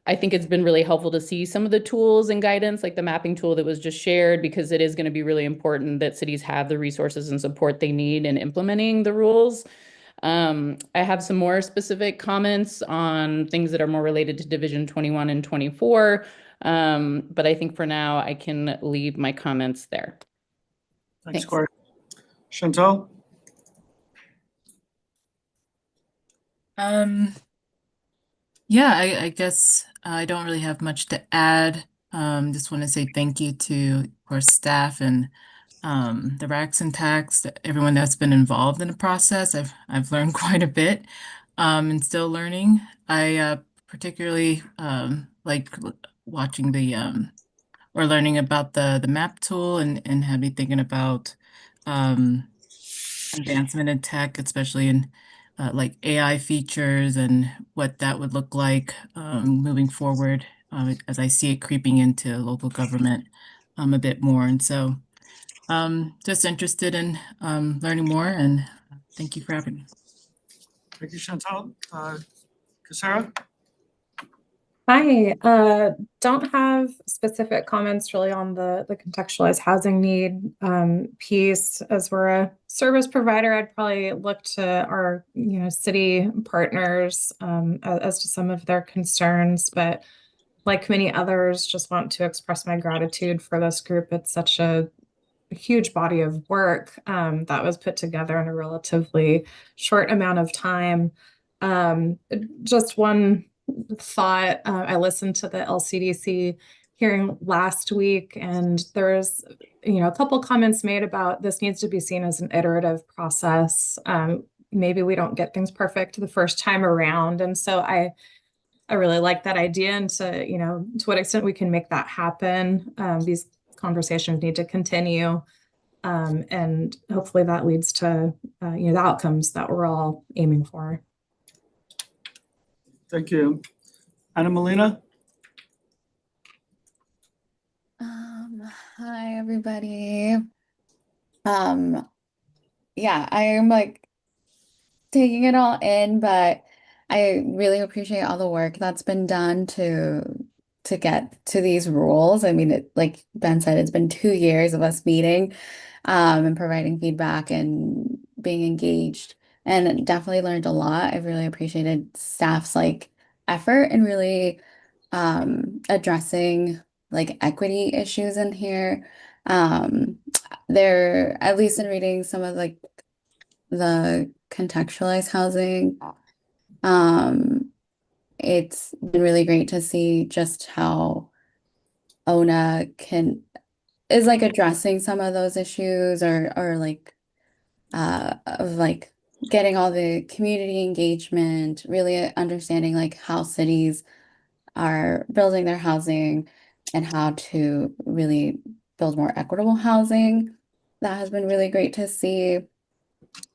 I think it's been really helpful to see some of the tools and guidance, like the mapping tool that was just shared, because it is going to be really important that cities have the resources and support they need in implementing the rules. I have some more specific comments on things that are more related to Division 21 and 24, but I think for now I can leave my comments there. Thanks, Corey. Chantal? Yeah, I guess I don't really have much to add. Just want to say thank you to, of course, staff and the RACs and tax, everyone that's been involved in the process. I've learned quite a bit and still learning. I particularly like watching or learning about the map tool and have me thinking about advancement in tech, especially in like AI features and what that would look like moving forward as I see it creeping into local government a bit more. And so just interested in learning more, and thank you for having me. Thank you, Chantal. Cassara? Hi, don't have specific comments really on the contextualized housing need piece. As we're a service provider, I'd probably look to our city partners as to some of their concerns, but like many others, just want to express my gratitude for this group. It's such a huge body of work that was put together in a relatively short amount of time. Just one thought, I listened to the LCDC hearing last week, and there's a couple comments made about this needs to be seen as an iterative process. Maybe we don't get things perfect the first time around, and so I really like that idea, and to what extent we can make that happen. These conversations need to continue, and hopefully that leads to the outcomes that we're all aiming for. Thank you. Anna Molina? Hi, everybody. Yeah, I am like taking it all in, but I really appreciate all the work that's been done to get to these rules. I mean, like Ben said, it's been 2 years of us meeting and providing feedback and being engaged, and definitely learned a lot. I've really appreciated staff's like effort and really addressing like equity issues in here. Um, there, at least in reading some of like the contextualized housing. Um, it's been really great to see just how ONA is like addressing some of those issues or like of like getting all the community engagement, really understanding like how cities are building their housing and how to really build more equitable housing. That has been really great to see.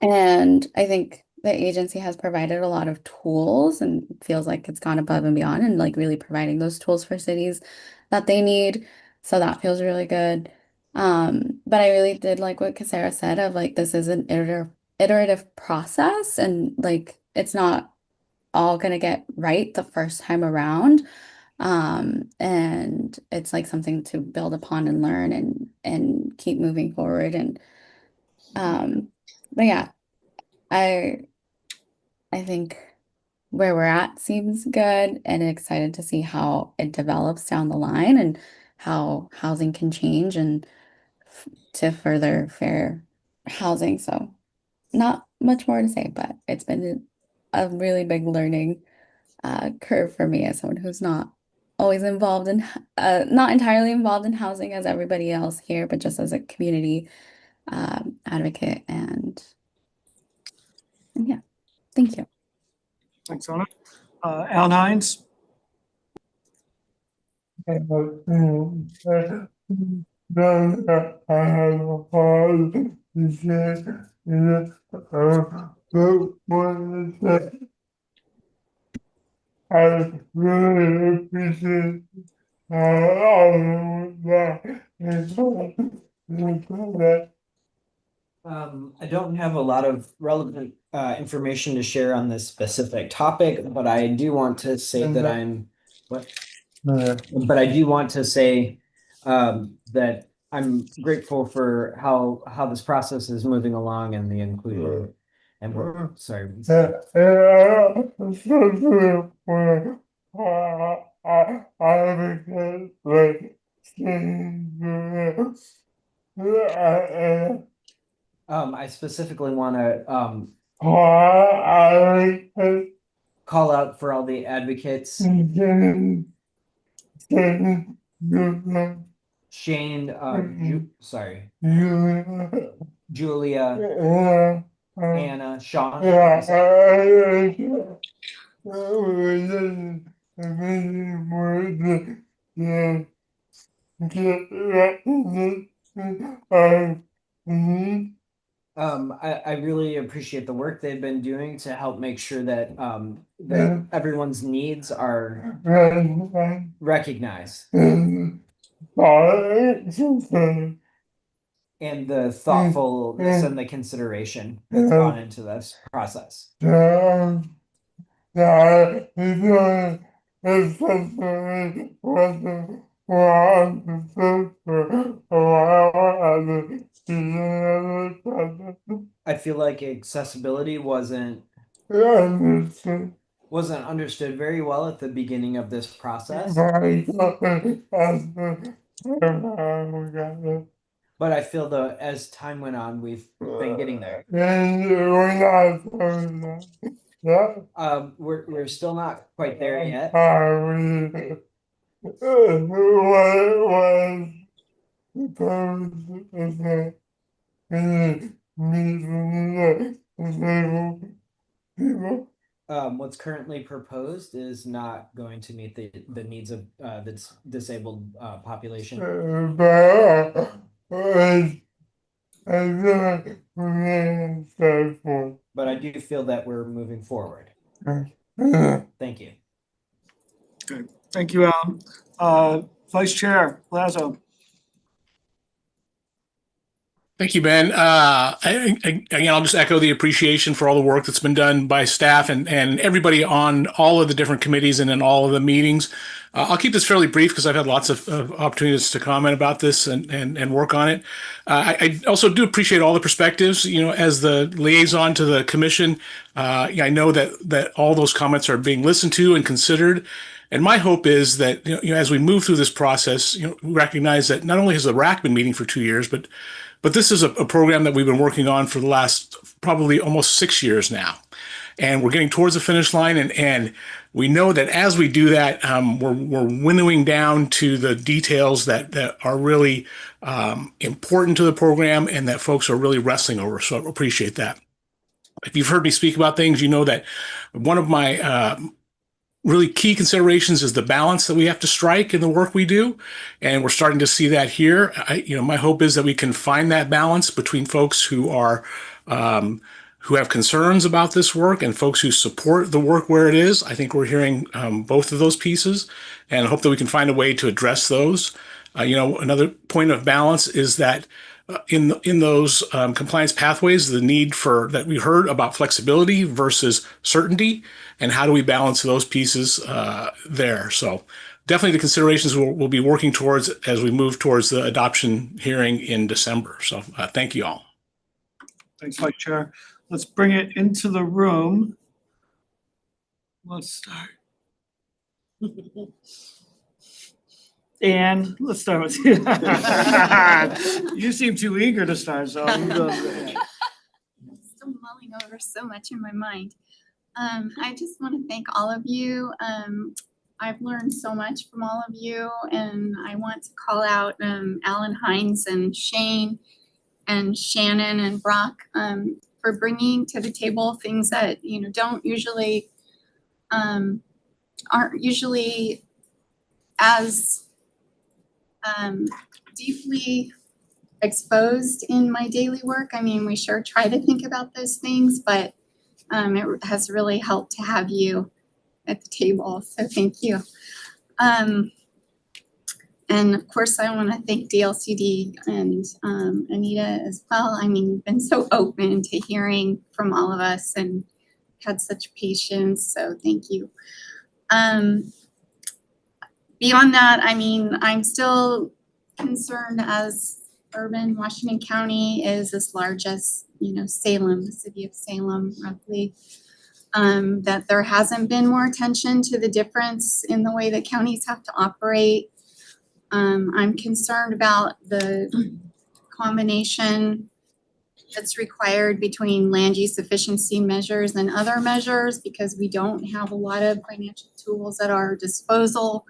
And I think the agency has provided a lot of tools and feels like it's gone above and beyond and like really providing those tools for cities that they need. So that feels really good. But I really did like what Kasara said of like this is an iterative process and like it's not all gonna get right the first time around. And it's like something to build upon and learn and keep moving forward. And but yeah. I I think where we're at seems good and excited to see how it develops down the line and how housing can change and to further fair housing. So not much more to say, but it's been a really big learning curve for me as someone who's not always involved in not entirely involved in housing as everybody else here, but just as a community advocate and yeah, thank you. Thanks, Anna. Alan Hines? I really appreciate all of that. I don't have a lot of relevant information to share on this specific topic, but I do want to say that but I do want to say that I'm grateful for how this process is moving along and the inclusion. And we're sorry. I specifically want to call out for all the advocates. Shane, sorry. Julia, Anna, Sean. I really appreciate the work they've been doing to help make sure that that everyone's needs are recognized. And the thoughtfulness and the consideration that's gone into this process. I feel like accessibility wasn't understood very well at the beginning of this process. But I feel that as time went on, we've been getting there. We're still not quite there yet. What's currently proposed is not going to meet the needs of the disabled population. But I do feel that we're moving forward. Thank you. Good. Thank you, Alan. Vice Chair Lazo. Thank you, Ben. Again, I'll just echo the appreciation for all the work that's been done by staff and everybody on all of the different committees and in all of the meetings. I'll keep this fairly brief because I've had lots of opportunities to comment about this and work on it. I also do appreciate all the perspectives. You know, as the liaison to the commission, I know that all those comments are being listened to and considered. And my hope is that, as we move through this process, we recognize that not only has the RAC been meeting for 2 years, but this is a program that we've been working on for the last probably almost 6 years now. And we're getting towards the finish line. And we know that as we do that, we're winnowing down to the details that are really important to the program and that folks are really wrestling over. So I appreciate that. If you've heard me speak about things, you know that one of my really key considerations is the balance that we have to strike in the work we do. And we're starting to see that here. My hope is that we can find that balance between folks who are, who have concerns about this work and folks who support the work where it is. I think we're hearing both of those pieces, and I hope that we can find a way to address those. Another point of balance is that in those compliance pathways, the need for that we heard about flexibility versus certainty, and how do we balance those pieces there. So definitely the considerations we'll be working towards as we move towards the adoption hearing in December. So thank you all. Thanks, Vice Chair. Let's bring it into the room. Let's start. And let's start with you. You seem too eager to start, so I'm going. Still mulling over so much in my mind. I just want to thank all of you. I've learned so much from all of you, and I want to call out Alan Hines and Shane and Shannon and Brock for bringing to the table things that don't usually aren't usually as deeply exposed in my daily work. I mean, we sure try to think about those things, but it has really helped to have you at the table. So thank you. And of course, I want to thank DLCD and Anita as well. I mean, you've been so open to hearing from all of us and had such patience. So thank you. Beyond that, I mean, I'm still concerned as urban Washington County is as large as, Salem, the city of Salem, roughly, that there hasn't been more attention to the difference in the way that counties have to operate. I'm concerned about the combination that's required between land use efficiency measures and other measures because we don't have a lot of financial tools at our disposal.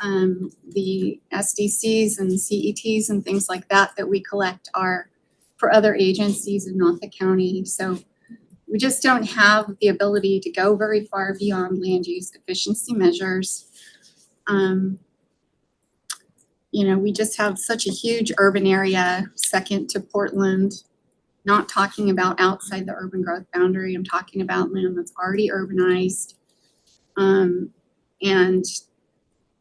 The SDCs and CETs and things like that we collect are for other agencies and not the county. So we just don't have the ability to go very far beyond land use efficiency measures. We just have such a huge urban area, second to Portland, not talking about outside the urban growth boundary. I'm talking about land that's already urbanized. And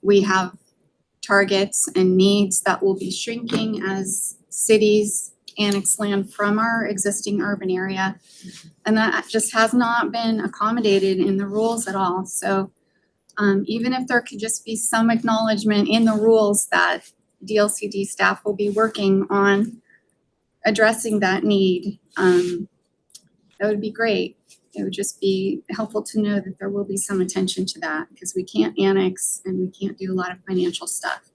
we have targets and needs that will be shrinking as cities annex land from our existing urban area. And that just has not been accommodated in the rules at all. So even if there could just be some acknowledgement in the rules that DLCD staff will be working on addressing that need, that would be great. It would just be helpful to know that there will be some attention to that because we can't annex and we can't do a lot of financial stuff.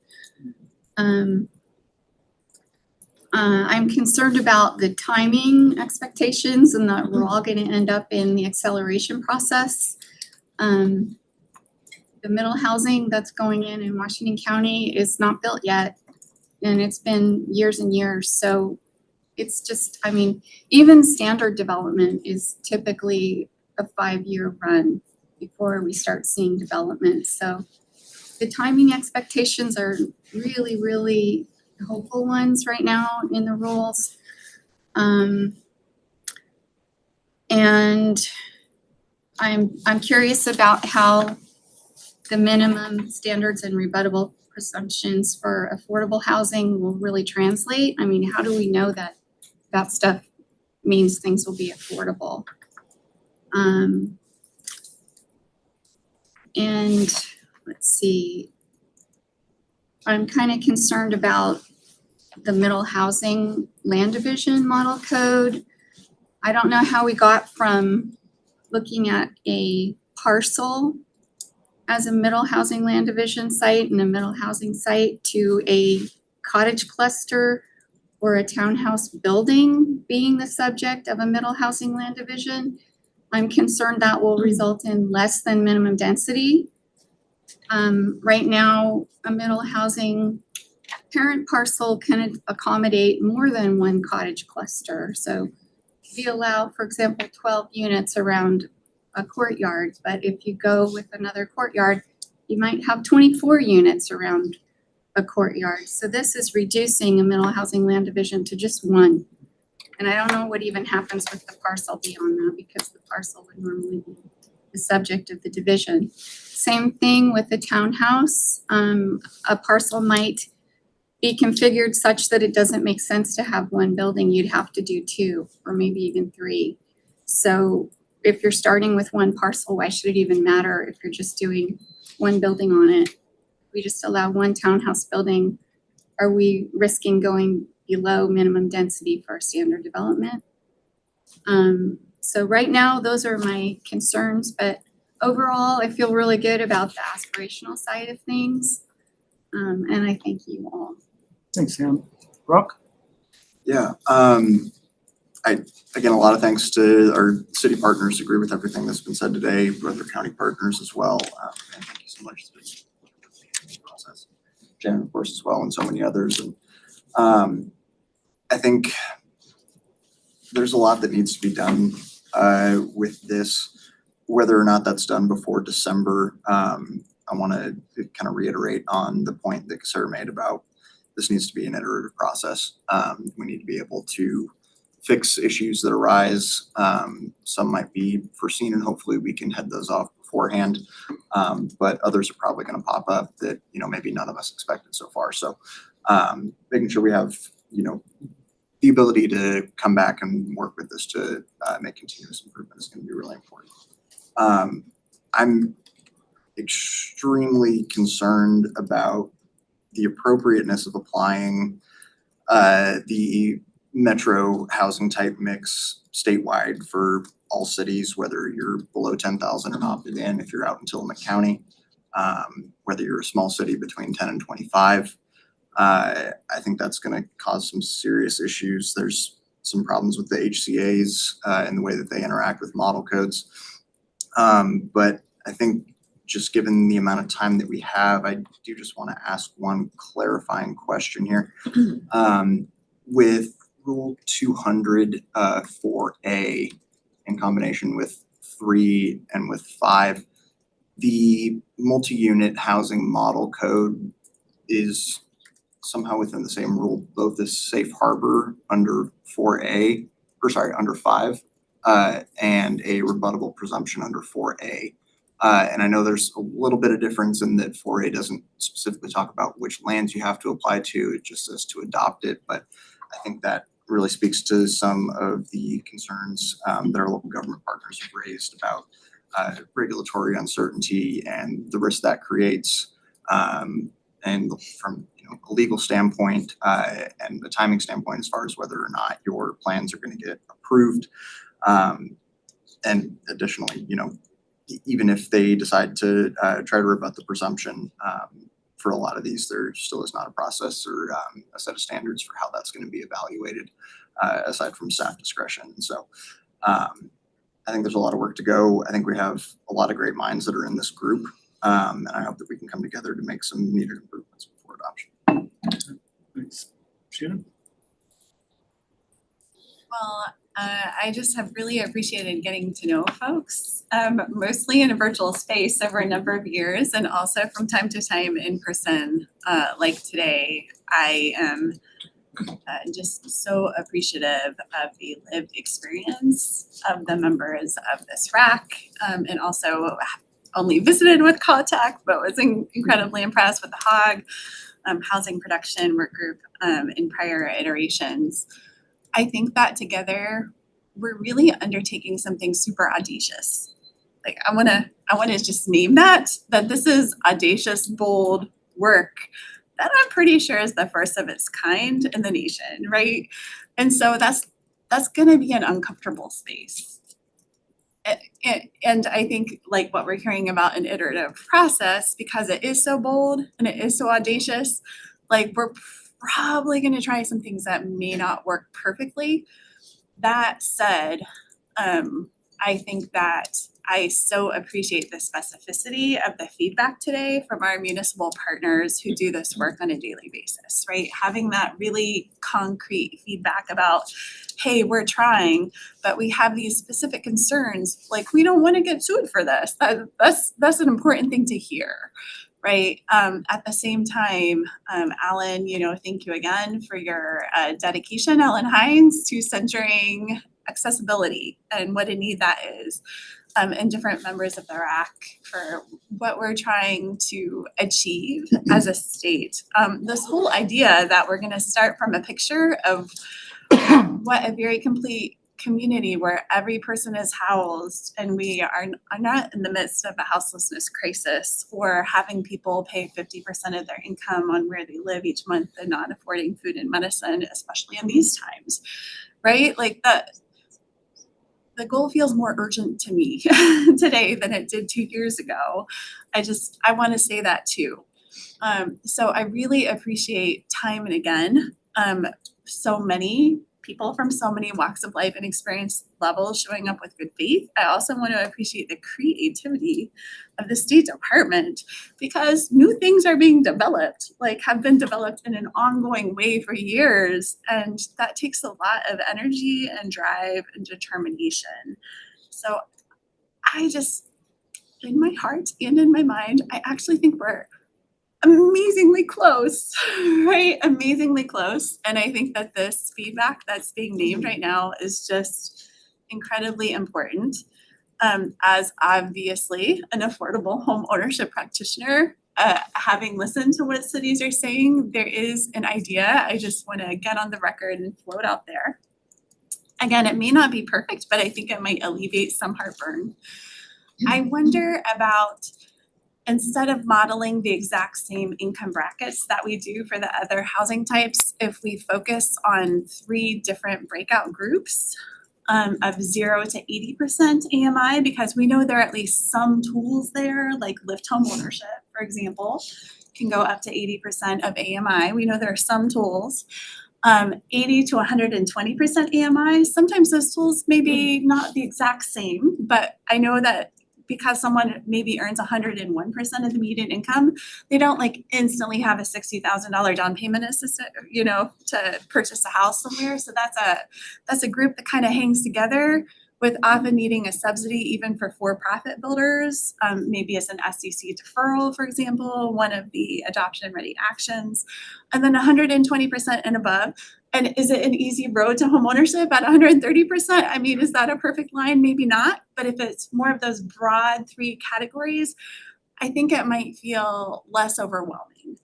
I'm concerned about the timing expectations and that we're all going to end up in the acceleration process. The middle housing that's going in Washington County is not built yet, and it's been years and years. So it's just, I mean, even standard development is typically a 5-year run before we start seeing development. So the timing expectations are really, really hopeful ones right now in the rules. And I'm curious about how the minimum standards and rebuttable presumptions for affordable housing will really translate. I mean, how do we know that that stuff means things will be affordable. And let's see, I'm kind of concerned about the middle housing land division model code. I don't know how we got from looking at a parcel as a middle housing land division site and a middle housing site to a cottage cluster or a townhouse building being the subject of a middle housing land division. I'm concerned that will result in less than minimum density. Right now, a middle housing parent parcel can accommodate more than one cottage cluster. So we allow, for example, 12 units around a courtyard, but if you go with another courtyard, you might have 24 units around a courtyard. So this is reducing a middle housing land division to just one. And I don't know what even happens with the parcel beyond that, because the parcel would normally be the subject of the division. Same thing with the townhouse. A parcel might be configured such that it doesn't make sense to have one building. You'd have to do two or maybe even three. So if you're starting with one parcel, why should it even matter if you're just doing one building on it? We just allow one townhouse building. Are we risking going below minimum density for standard development? So right now, those are my concerns, but overall, I feel really good about the aspirational side of things. And I thank you all. Thanks, Sam. Brooke? Yeah, again, a lot of thanks to our city partners. Agree with everything that's been said today, with our county partners as well. And thank you so much for this process. Jen, of course, as well, and so many others. And I think there's a lot that needs to be done with this, whether or not that's done before December. I want to kind of reiterate on the point that Sarah made about this needs to be an iterative process. We need to be able to fix issues that arise. Some might be foreseen, and hopefully we can head those off beforehand. But others are probably going to pop up that, you know, maybe none of us expected so far. So making sure we have, you know, the ability to come back and work with this to make continuous improvement is going to be really important. I'm extremely concerned about the appropriateness of applying the metro housing type mix statewide for all cities, whether you're below 10,000 and opted in, if you're out in Tillamook County, whether you're a small city between 10 and 25. I think that's going to cause some serious issues. There's some problems with the HCAs and the way that they interact with model codes. But I think just given the amount of time that we have, I do just want to ask one clarifying question here. With Rule 200 4A in combination with 3 and with 5, the multi-unit housing model code is somehow within the same rule, both this safe harbor under 4A, or sorry, under 5, and a rebuttable presumption under 4A. And I know there's a little bit of difference in that 4A doesn't specifically talk about which lands you have to apply to, it just says to adopt it. But I think that really speaks to some of the concerns that our local government partners have raised about regulatory uncertainty and the risk that creates. And from a legal standpoint and the timing standpoint, as far as whether or not your plans are going to get approved. And additionally, even if they decide to try to rebut the presumption, for a lot of these, there still is not a process or a set of standards for how that's going to be evaluated, aside from staff discretion. And so I think there's a lot of work to go. I think we have a lot of great minds that are in this group. And I hope that we can come together to make some needed improvements before adoption. Thanks. Shannon? Well, I just have really appreciated getting to know folks, mostly in a virtual space over a number of years, and also from time to time in person, like today. I am just so appreciative of the lived experience of the members of this RAC, and also only visited with COTAC, but was incredibly impressed with the HOG, Housing Production Work Group in prior iterations. I think that together, we're really undertaking something super audacious. Like I wanna just name that this is audacious, bold work that I'm pretty sure is the first of its kind in the nation, right? And so that's gonna be an uncomfortable space. And I think like what we're hearing about an iterative process, because it is so bold and it is so audacious, like we're probably gonna try some things that may not work perfectly. That said, I think that I so appreciate the specificity of the feedback today from our municipal partners who do this work on a daily basis, right? Having that really concrete feedback about, hey, we're trying, but we have these specific concerns, like we don't want to get sued for this. That's an important thing to hear, right? At the same time, Alan, thank you again for your dedication, Alan Hines, to centering accessibility and what a need that is, and different members of the RAC for what we're trying to achieve as a state. This whole idea that we're going to start from a picture of what a very complete community where every person is housed and we are not in the midst of a houselessness crisis or having people pay 50% of their income on where they live each month and not affording food and medicine, especially in these times, right? Like the goal feels more urgent to me today than it did 2 years ago. I want to say that too. So I really appreciate time and again, so many people from so many walks of life and experience levels showing up with good faith. I also want to appreciate the creativity of the State Department because new things are being developed, like have been developed in an ongoing way for years. And that takes a lot of energy and drive and determination. So I just, in my heart and in my mind, I actually think we're amazingly close, right? Amazingly close. And I think that this feedback that's being named right now is just incredibly important. As obviously an affordable home ownership practitioner, having listened to what cities are saying, there is an idea. I just want to get on the record and float out there. Again, it may not be perfect, but I think it might alleviate some heartburn. I wonder about, instead of modeling the exact same income brackets that we do for the other housing types, if we focus on 3 different breakout groups of 0 to 80% AMI, because we know there are at least some tools there, like Lyft Home Ownership, for example, can go up to 80% of AMI. We know there are some tools. 80 to 120% AMI, sometimes those tools may be not the exact same, but I know that because someone maybe earns 101% of the median income, they don't like instantly have a $60,000 down payment assistant, to purchase a house somewhere. So that's a group that kind of hangs together with often needing a subsidy even for for-profit builders. Maybe as an SDC deferral, for example, one of the adoption ready actions, and then 120% and above. And is it an easy road to homeownership at 130%? I mean, is that a perfect line? Maybe not. But if it's more of those broad 3 categories, I think it might feel less overwhelming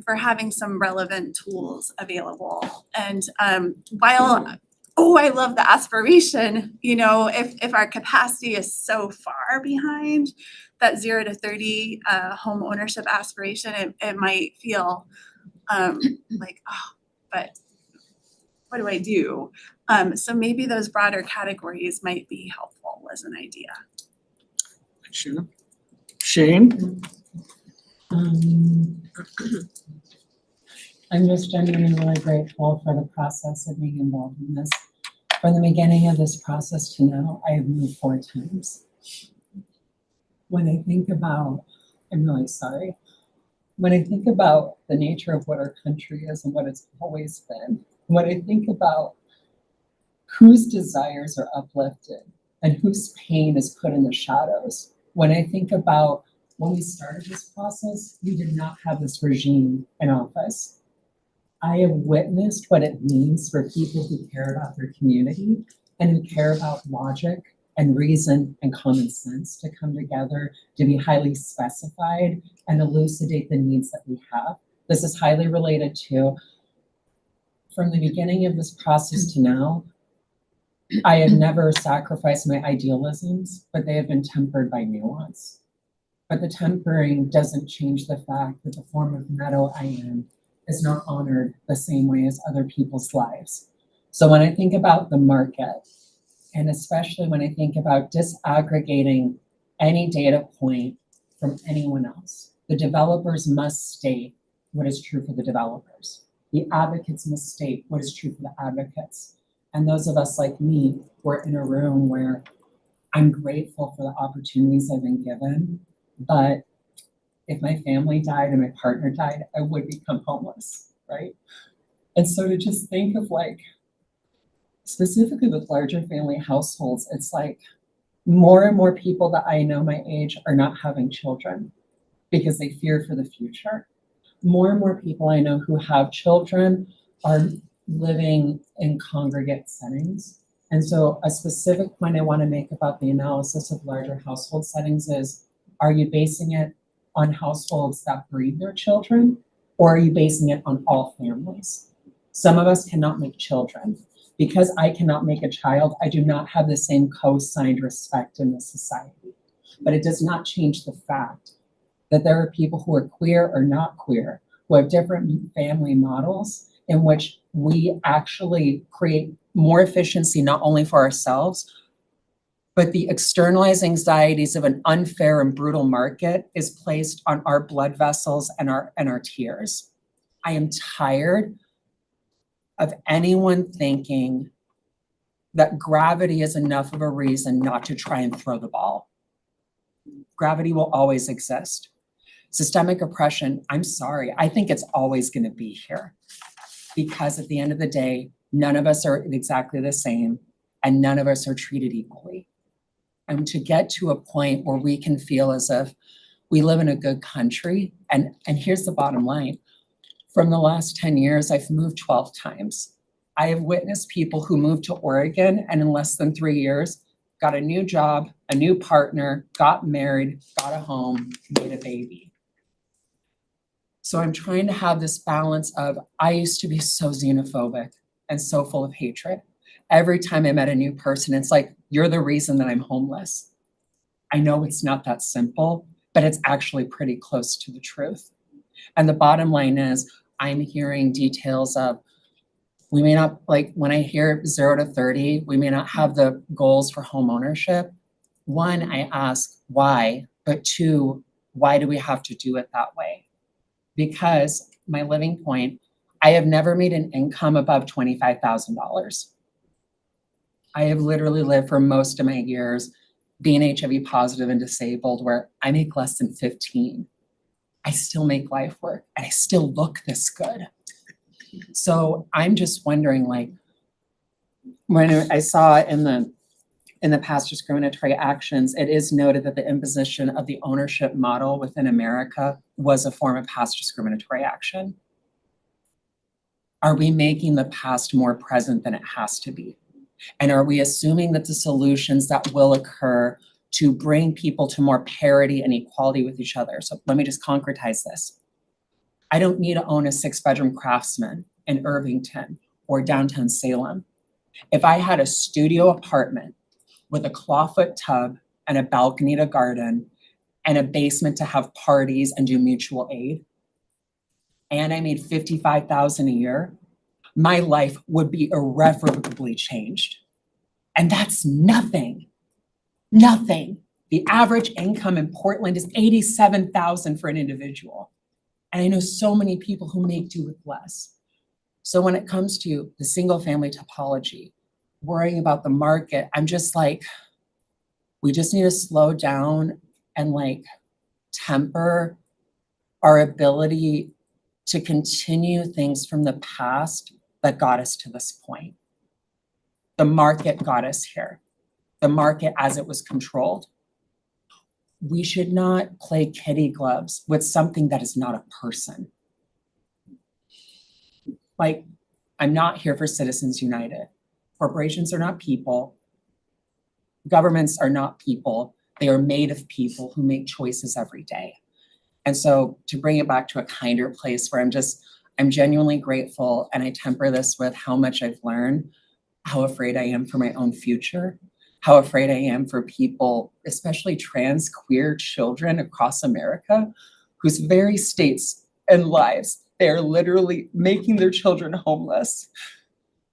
for having some relevant tools available. And while, I love the aspiration, if our capacity is so far behind that 0 to 30 home ownership aspiration, it might feel like, but what do I do? So maybe those broader categories might be helpful as an idea. Shane? I'm just genuinely really grateful for the process of being involved in this. From the beginning of this process to now, I have moved 4 times. When I think about, I'm really sorry. When I think about the nature of what our country is and what it's always been, when I think about whose desires are uplifted and whose pain is put in the shadows, when I think about when we started this process, we did not have this regime in office. I have witnessed what it means for people who care about their community and who care about logic and reason and common sense to come together to be highly specified and elucidate the needs that we have. This is highly related to from the beginning of this process to now, I have never sacrificed my idealisms, but they have been tempered by nuance. But the tempering doesn't change the fact that the form of meadow I am is not honored the same way as other people's lives. So when I think about the market, and especially when I think about disaggregating any data point from anyone else, the developers must state what is true for the developers. The advocates must state what is true for the advocates. And those of us like me, we're in a room where I'm grateful for the opportunities I've been given, but if my family died and my partner died, I would become homeless, right? And so to just think of like, specifically with larger family households, it's like more and more people that I know my age are not having children because they fear for the future. More and more people I know who have children are living in congregate settings. And so a specific point I want to make about the analysis of larger household settings is, are you basing it on households that breed their children, or are you basing it on all families? Some of us cannot make children. Because I cannot make a child, I do not have the same co-signed respect in this society. But it does not change the fact that there are people who are queer or not queer, who have different family models in which we actually create more efficiency, not only for ourselves, but the externalized anxieties of an unfair and brutal market is placed on our blood vessels and our tears. I am tired of anyone thinking that gravity is enough of a reason not to try and throw the ball. Gravity will always exist. Systemic oppression, I'm sorry, I think it's always going to be here. Because at the end of the day, none of us are exactly the same, and none of us are treated equally. And to get to a point where we can feel as if we live in a good country, and here's the bottom line. From the last 10 years, I've moved 12 times. I have witnessed people who moved to Oregon and in less than 3 years, got a new job, a new partner, got married, got a home, made a baby. So I'm trying to have this balance of, I used to be so xenophobic and so full of hatred. Every time I met a new person, it's like, you're the reason that I'm homeless. I know it's not that simple, but it's actually pretty close to the truth. And the bottom line is, I'm hearing details of, we may not, like when I hear 0 to 30, we may not have the goals for home ownership. One, I ask why, but two, why do we have to do it that way? Because my living point, I have never made an income above $25,000. I have literally lived for most of my years being HIV positive and disabled where I make less than 15. I still make life work and I still look this good. So I'm just wondering, like, when I saw in the past discriminatory actions, it is noted that the imposition of the ownership model within America was a form of past discriminatory action. Are we making the past more present than it has to be? And are we assuming that the solutions that will occur to bring people to more parity and equality with each other? So let me just concretize this. I don't need to own a 6-bedroom Craftsman in Irvington or downtown Salem. If I had a studio apartment with a clawfoot tub and a balcony to garden and a basement to have parties and do mutual aid, and I made $55,000 a year, my life would be irrevocably changed. And that's nothing, nothing. The average income in Portland is $87,000 for an individual. And I know so many people who make do with less. So when it comes to the single family topology, worrying about the market, I'm just like, we just need to slow down and like temper our ability to continue things from the past that got us to this point. The market got us here. The market as it was controlled. We should not play kitty gloves with something that is not a person. Like, I'm not here for Citizens United. Corporations are not people. Governments are not people. They are made of people who make choices every day. And so to bring it back to a kinder place where I'm genuinely grateful, and I temper this with how much I've learned, how afraid I am for my own future, how afraid I am for people, especially trans queer children across America, whose very states and lives, they're literally making their children homeless.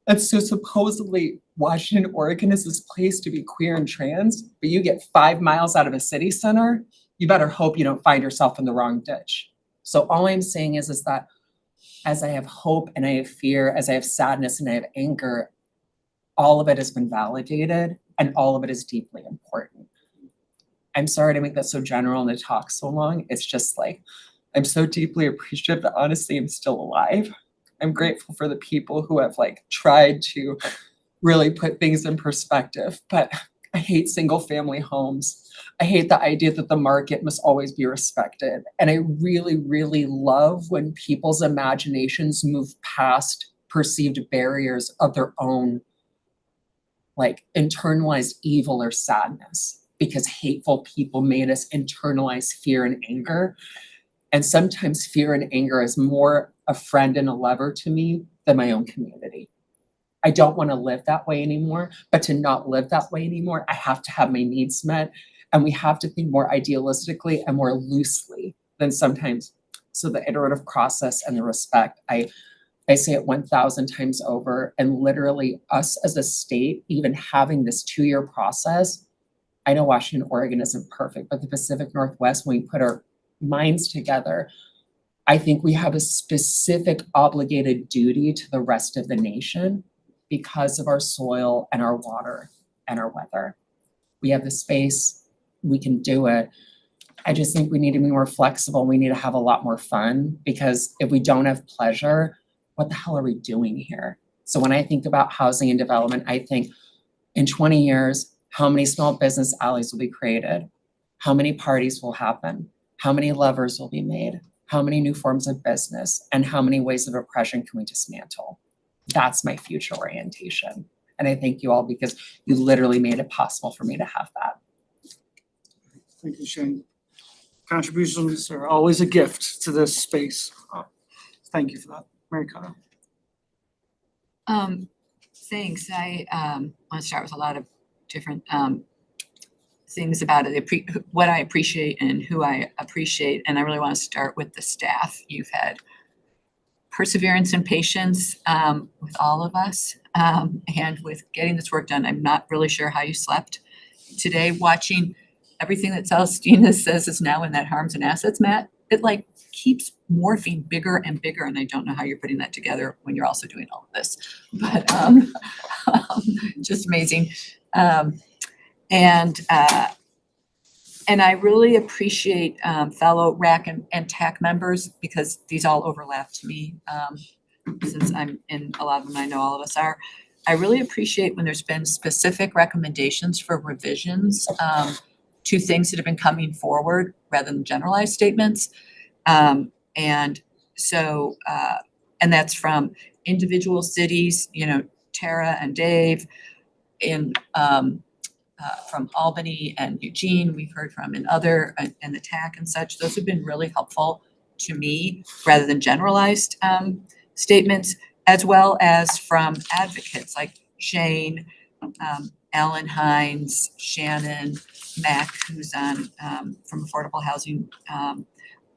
And so supposedly Washington, Oregon is this place to be queer and trans, but you get 5 miles out of a city center, you better hope you don't find yourself in the wrong ditch. So all I'm saying is that as I have hope and I have fear, as I have sadness and I have anger, all of it has been validated and all of it is deeply important. I'm sorry to make that so general and to talk so long. It's just like, I'm so deeply appreciative that honestly I'm still alive. I'm grateful for the people who have like tried to really put things in perspective, but I hate single family homes. I hate the idea that the market must always be respected. And I really, really love when people's imaginations move past perceived barriers of their own, like internalized evil or sadness, because hateful people made us internalize fear and anger. And sometimes fear and anger is more a friend and a lover to me than my own community. I don't want to live that way anymore, but to not live that way anymore, I have to have my needs met. And we have to think more idealistically and more loosely than sometimes. So the iterative process and the respect, I say it 1,000 times over, and literally us as a state, even having this 2-year process, I know Washington, Oregon isn't perfect, but the Pacific Northwest, when we put our minds together, I think we have a specific obligated duty to the rest of the nation because of our soil and our water and our weather. We have the space, we can do it. I just think we need to be more flexible. We need to have a lot more fun, because if we don't have pleasure, what the hell are we doing here? So when I think about housing and development, I think in 20 years, how many small business alleys will be created? How many parties will happen? How many lovers will be made? How many new forms of business? And how many ways of oppression can we dismantle? That's my future orientation. And I thank you all because you literally made it possible for me to have that. Thank you, Shane. Contributions are always a gift to this space. Thank you for that. Mary Cotto. Thanks. I want to start with a lot of different things about it, what I appreciate and who I appreciate. And I really want to start with the staff. You've had perseverance and patience with all of us and with getting this work done. I'm not really sure how you slept today watching everything that Celestina says is now in that harms and assets mat. It like keeps morphing bigger and bigger, and I don't know how you're putting that together when you're also doing all of this, but just amazing. And I really appreciate fellow RAC and TAC members, because these all overlap to me. Since I'm in a lot of them, I know all of us are. I really appreciate when there's been specific recommendations for revisions to things that have been coming forward rather than generalized statements. And so, and that's from individual cities, you know, Tara and Dave, from Albany and Eugene, we've heard from, and other, and the TAC and such. Those have been really helpful to me rather than generalized statements, as well as from advocates like Shane, Alan Hines, Shannon, Mac, who's on from Affordable Housing.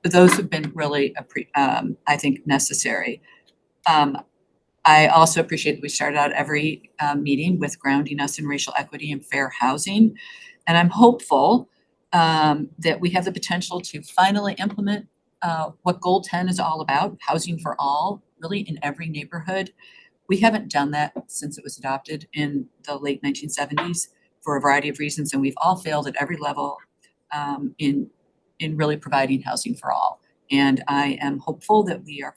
But those have been really, I think, necessary. I also appreciate that we started out every meeting with grounding us in racial equity and fair housing. And I'm hopeful that we have the potential to finally implement what Goal 10 is all about, housing for all, really in every neighborhood. We haven't done that since it was adopted in the late 1970s for a variety of reasons, and we've all failed at every level in really providing housing for all. And I am hopeful that we are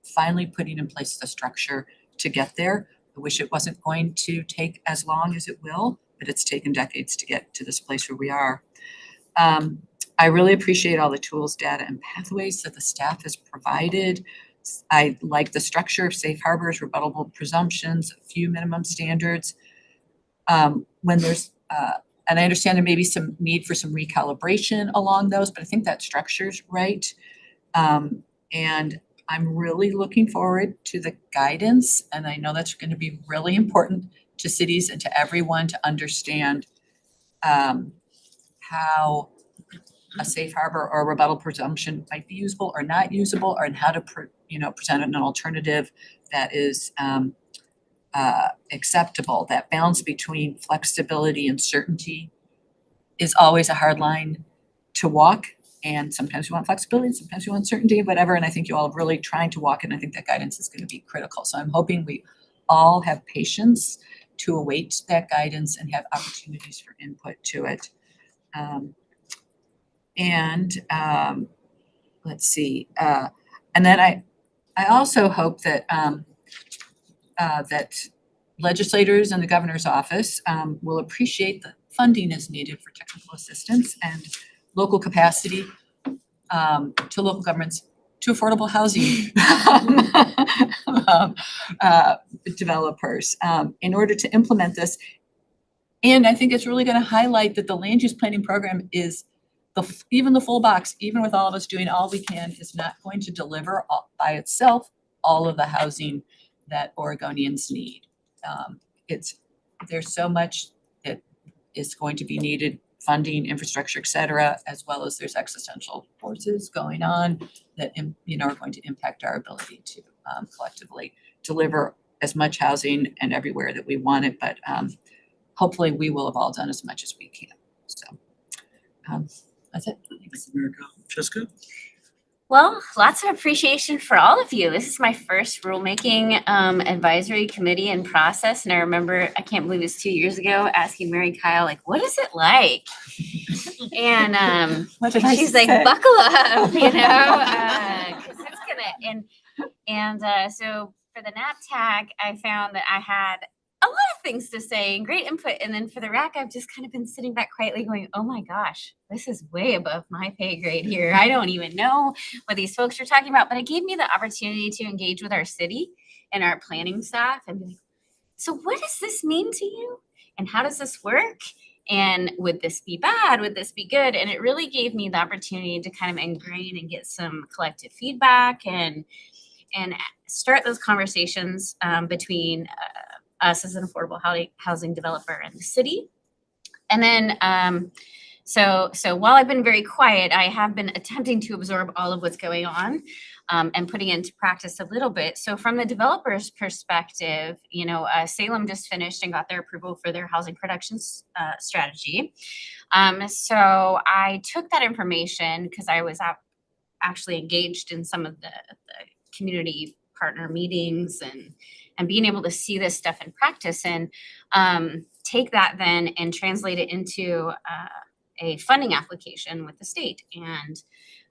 finally putting in place the structure to get there. I wish it wasn't going to take as long as it will, but it's taken decades to get to this place where we are. I really appreciate all the tools, data, and pathways that the staff has provided. I like the structure of safe harbors, rebuttable presumptions, a few minimum standards. When there's, and I understand there may be some need for some recalibration along those, but I think that structure's right. And I'm really looking forward to the guidance, and I know that's going to be really important to cities and to everyone to understand how a safe harbor or rebuttal presumption might be usable or not usable, or in how to present an alternative that is acceptable. That balance between flexibility and certainty is always a hard line to walk. And sometimes you want flexibility, and sometimes you want certainty, whatever. And I think you all are really trying to walk, and I think that guidance is going to be critical. So I'm hoping we all have patience to await that guidance and have opportunities for input to it. Let's see. And then I also hope that that legislators and the governor's office will appreciate the funding is needed for technical assistance and local capacity to local governments to affordable housing developers in order to implement this. And I think it's really going to highlight that the land use planning program is even the full box, even with all of us doing all we can, is not going to deliver by itself all of the housing that Oregonians need. There's so much that is going to be needed, funding, infrastructure, et cetera, as well as there's existential forces going on that are going to impact our ability to collectively deliver as much housing and everywhere that we want it. But hopefully we will have all done as much as we can. So that's it. Thanks. Jessica? Well, lots of appreciation for all of you. This is my first rulemaking advisory committee and process. And I remember, I can't believe it's 2 years ago, asking Mary Kyle, like, what is it like? And she's like, buckle up, because it's gonna, so for the NAPTAG, I found that I had a lot of things to say and great input. And then for the RAC, I've just kind of been sitting back quietly going, oh my gosh, this is way above my pay grade here. I don't even know what these folks are talking about, but it gave me the opportunity to engage with our city and our planning staff and be like, so what does this mean to you? And how does this work? And would this be bad? Would this be good? And it really gave me the opportunity to kind of ingrain and get some collective feedback and start those conversations between us as an affordable housing developer in the city. And then, so while I've been very quiet, I have been attempting to absorb all of what's going on and putting it into practice a little bit. So from the developer's perspective, Salem just finished and got their approval for their housing production strategy. So I took that information because I was actually engaged in some of the community partner meetings and being able to see this stuff in practice and take that then and translate it into a funding application with the state. And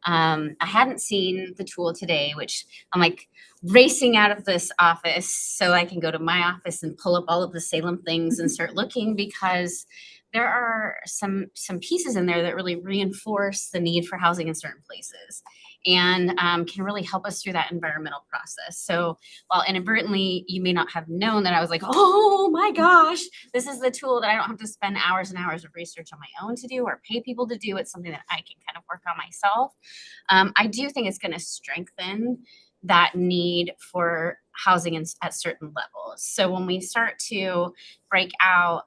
I hadn't seen the tool today, which I'm like racing out of this office so I can go to my office and pull up all of the Salem things and start looking, because there are some pieces in there that really reinforce the need for housing in certain places and can really help us through that environmental process. So while inadvertently you may not have known that I was like, oh my gosh, this is the tool that I don't have to spend hours and hours of research on my own to do or pay people to do. It's something that I can kind of work on myself. I do think it's going to strengthen that need for housing at certain levels. So when we start to break out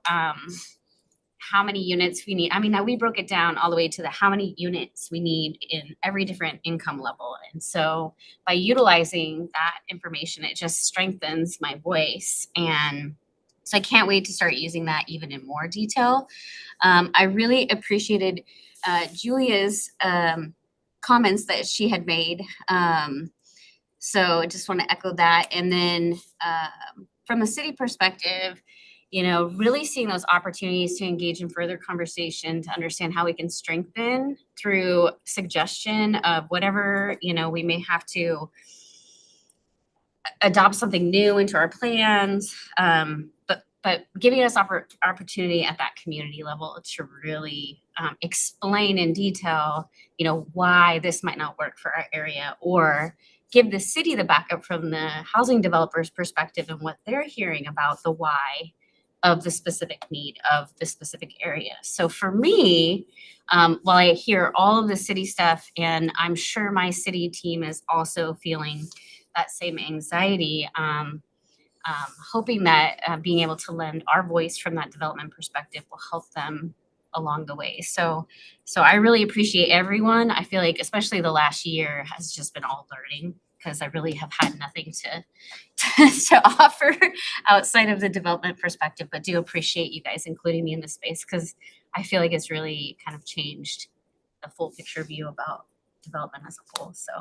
how many units we need. I mean, now we broke it down all the way to how many units we need in every different income level. And so by utilizing that information, it just strengthens my voice. And so I can't wait to start using that even in more detail. I really appreciated Julia's comments that she had made. So I just want to echo that. And then from a city perspective, really seeing those opportunities to engage in further conversation, to understand how we can strengthen through suggestion of whatever, we may have to adopt something new into our plans. But giving us opportunity at that community level to really explain in detail, why this might not work for our area, or give the city the backup from the housing developer's perspective and what they're hearing about the why of the specific need of the specific area. So for me, while I hear all of the city stuff, and I'm sure my city team is also feeling that same anxiety, hoping that being able to lend our voice from that development perspective will help them along the way. So I really appreciate everyone. I feel like especially the last year has just been all learning because I really have had nothing to offer outside of the development perspective, but do appreciate you guys including me in this space because I feel like it's really kind of changed the full picture view about development as a whole. So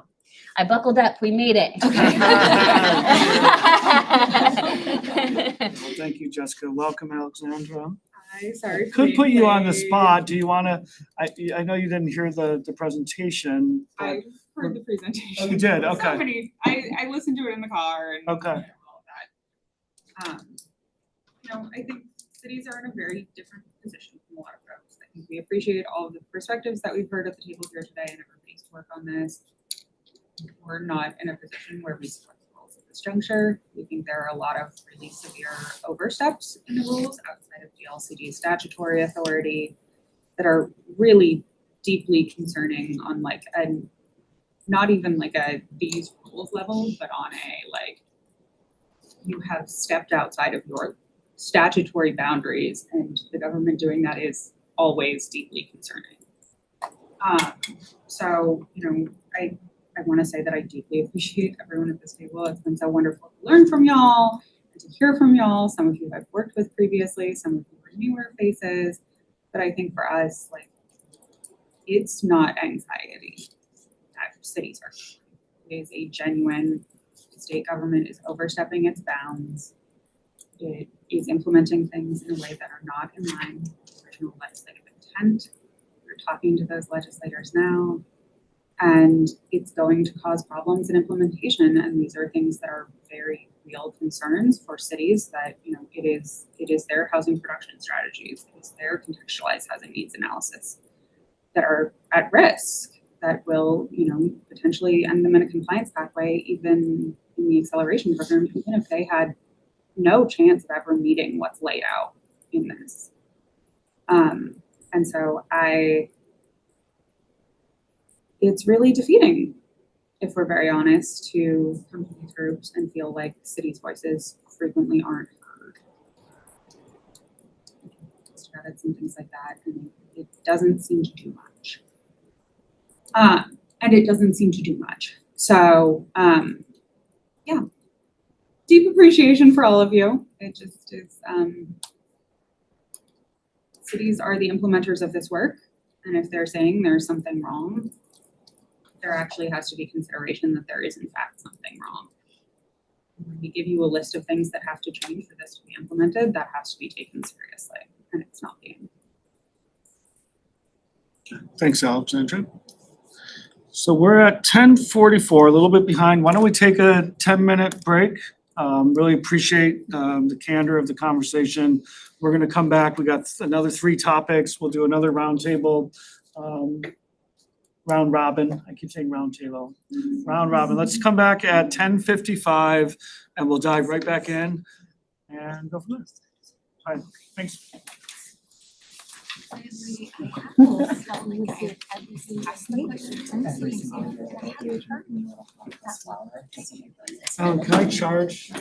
I buckled up. We made it. Well, thank you, Jessica. Welcome, Alexandra. Hi, sorry. Could put you on the spot. Do you wanna, I know you didn't hear the presentation, but. I heard the presentation. Oh, you did? So Okay. many, I listened to it in the car and Okay. all of that. I think cities are in a very different position from a lot of folks. I think we appreciate all of the perspectives that we've heard at the table here today and everybody's work on this. We're not in a position where we support the rules at this juncture. We think there are a lot of really severe oversteps in the rules outside of DLCD's statutory authority that are really deeply concerning on like a, not even like a these rules level, but on a like you have stepped outside of your statutory boundaries and the government doing that is always deeply concerning. So, I want to say that I deeply appreciate everyone at this table. It's been so wonderful to learn from y'all and to hear from y'all. Some of you I've worked with previously, some of you are newer faces. But I think for us, like, it's not anxiety that cities are feeling. It is a genuine, the state government is overstepping its bounds. It is implementing things in a way that are not in line with the original legislative intent. We're talking to those legislators now. And it's going to cause problems in implementation. And these are things that are very real concerns for cities that, it is their housing production strategies, it's their contextualized housing needs analysis that are at risk, that will, potentially end them in a compliance pathway, even in the acceleration program, even if they had no chance of ever meeting what's laid out in this. And so it's really defeating, if we're very honest, to come to these groups and feel like cities' voices frequently aren't heard. Credits and things like that, and it doesn't seem to do much. So, yeah, deep appreciation for all of you. It just is, cities are the implementers of this work, and if they're saying there's something wrong, there actually has to be consideration that there is in fact something wrong. When we give you a list of things that have to change for this to be implemented, that has to be taken seriously, and it's not being. Thanks, Alexandra. So we're at 10:44, a little bit behind. Why don't we take a 10-minute break? Really appreciate the candor of the conversation. We're gonna come back. We got another 3 topics. We'll do another roundtable. Round robin. I keep saying round table. Round robin. Let's come back at 10:55 and we'll dive right back in and go from there. All right, thanks. Can I charge?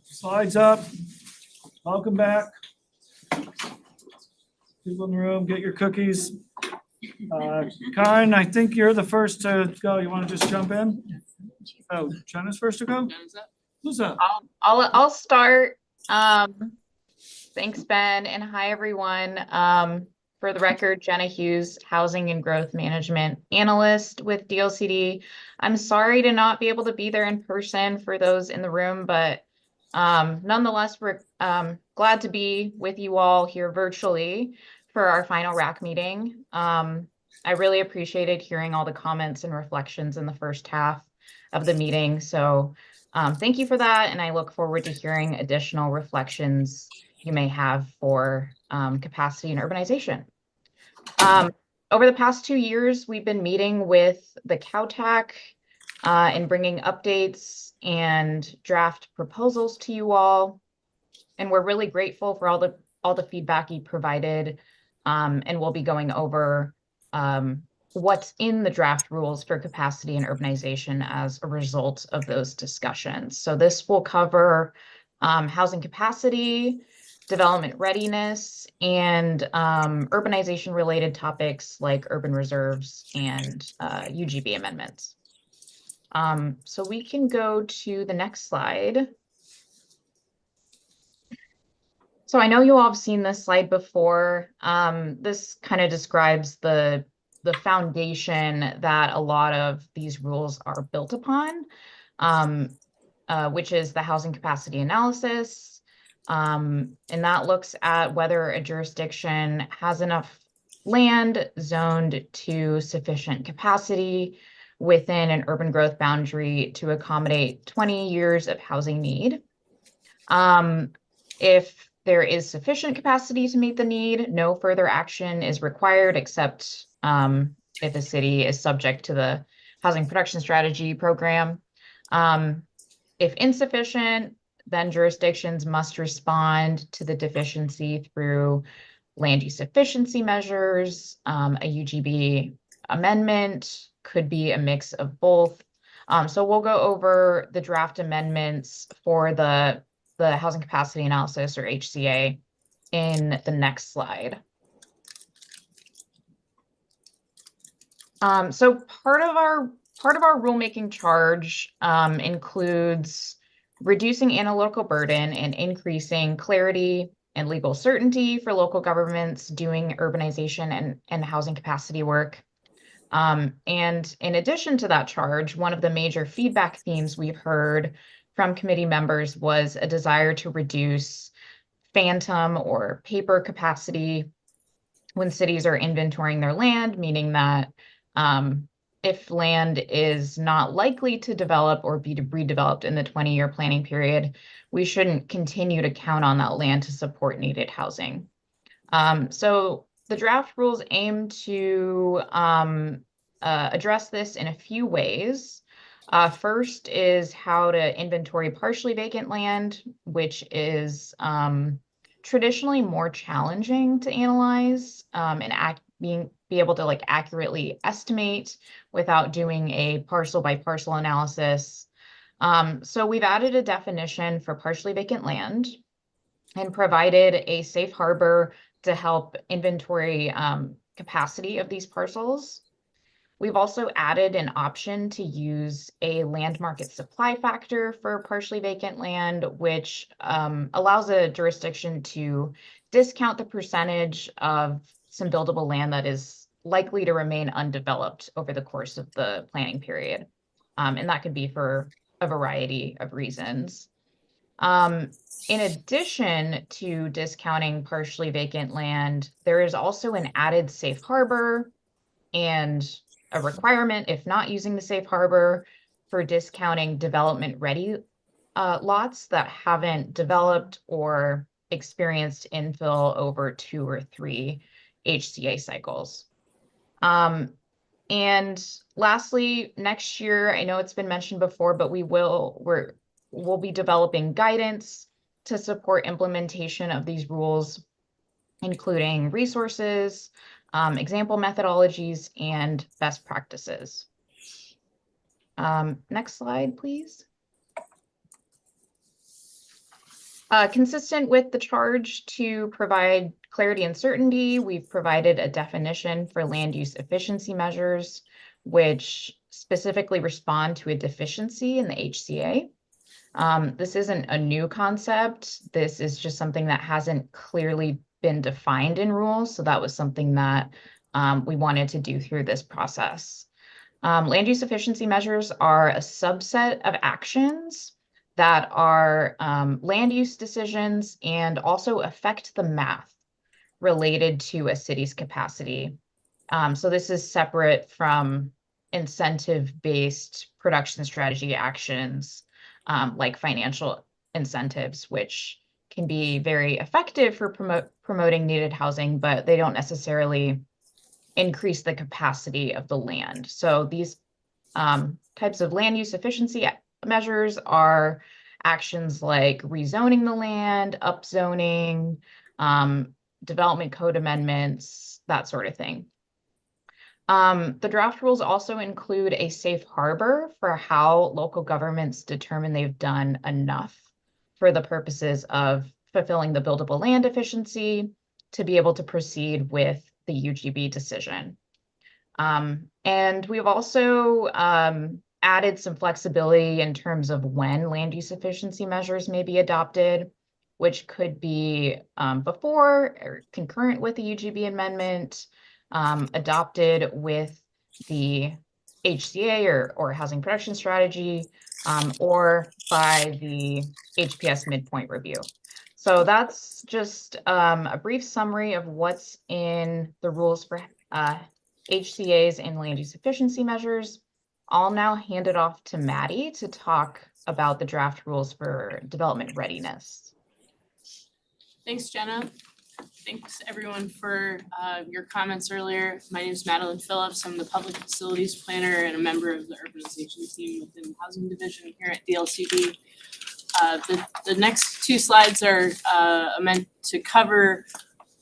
Slides up. Welcome back. People in the room, get your cookies. Karen, I think you're the first to go. You want to just jump in? Oh, Jenna's first to go? Who's up? I'll start. Thanks, Ben, and hi, everyone. For the record, Jenna Hughes, Housing and Growth Management Analyst with DLCD. I'm sorry to not be able to be there in person for those in the room, but nonetheless, we're glad to be with you all here virtually for our final RAC meeting. I really appreciated hearing all the comments and reflections in the first half of the meeting. So thank you for that, and I look forward to hearing additional reflections you may have for capacity and urbanization. Over the past 2 years, we've been meeting with the CowTAC and bringing updates and draft proposals to you all. And we're really grateful for all the feedback you provided. And we'll be going over what's in the draft rules for capacity and urbanization as a result of those discussions. So this will cover housing capacity, development readiness, and urbanization related topics like urban reserves and UGB amendments. So we can go to the next slide. So I know you all have seen this slide before. This kind of describes the foundation that a lot of these rules are built upon, which is the housing capacity analysis. And that looks at whether a jurisdiction has enough land zoned to sufficient capacity within an urban growth boundary to accommodate 20 years of housing need. If there is sufficient capacity to meet the need, no further action is required except if a city is subject to the Housing Production Strategy program. If insufficient, then jurisdictions must respond to the deficiency through land use efficiency measures. A UGB amendment could be a mix of both. So we'll go over the draft amendments for the housing capacity analysis, or HCA, in the next slide. So part of our rulemaking charge includes reducing analytical burden and increasing clarity and legal certainty for local governments doing urbanization and housing capacity work. And in addition to that charge, one of the major feedback themes we've heard from committee members was a desire to reduce phantom or paper capacity when cities are inventorying their land, meaning that if land is not likely to develop or be redeveloped in the 20-year planning period, we shouldn't continue to count on that land to support needed housing. So the draft rules aim to address this in a few ways. First is how to inventory partially vacant land, which is traditionally more challenging to analyze and be able to accurately estimate without doing a parcel by parcel analysis. So we've added a definition for partially vacant land and provided a safe harbor to help inventory capacity of these parcels. We've also added an option to use a land market supply factor for partially vacant land, which allows a jurisdiction to discount the percentage of some buildable land that is likely to remain undeveloped over the course of the planning period. And that could be for a variety of reasons. In addition to discounting partially vacant land, there is also an added safe harbor and a requirement, if not using the safe harbor, for discounting development ready lots that haven't developed or experienced infill over 2 or 3 HCA cycles. And lastly, next year, I know it's been mentioned before, but we'll be developing guidance to support implementation of these rules, including resources, example methodologies, and best practices. Next slide, please. Consistent with the charge to provide clarity and certainty, we've provided a definition for land use efficiency measures, which specifically respond to a deficiency in the HCA. This isn't a new concept. This is just something that hasn't clearly been defined in rules. So that was something that we wanted to do through this process. Land use efficiency measures are a subset of actions that are land use decisions and also affect the math related to a city's capacity. So this is separate from incentive-based production strategy actions like financial incentives, which can be very effective for promoting needed housing, but they don't necessarily increase the capacity of the land. So these types of land use efficiency measures are actions like rezoning the land, upzoning, development code amendments, that sort of thing. The draft rules also include a safe harbor for how local governments determine they've done enough for the purposes of fulfilling the buildable land efficiency to be able to proceed with the UGB decision. And we've also added some flexibility in terms of when land use efficiency measures may be adopted, which could be before or concurrent with the UGB amendment, adopted with the HCA or housing production strategy, or by the HPS midpoint review. So that's just a brief summary of what's in the rules for HCAs and land use efficiency measures. I'll now hand it off to Maddie to talk about the draft rules for development readiness. Thanks, Jenna. Thanks everyone for your comments earlier. My name is Madeline Phillips. I'm the Public Facilities Planner and a member of the Urbanization team within the Housing Division here at DLCD. The next two slides are meant to cover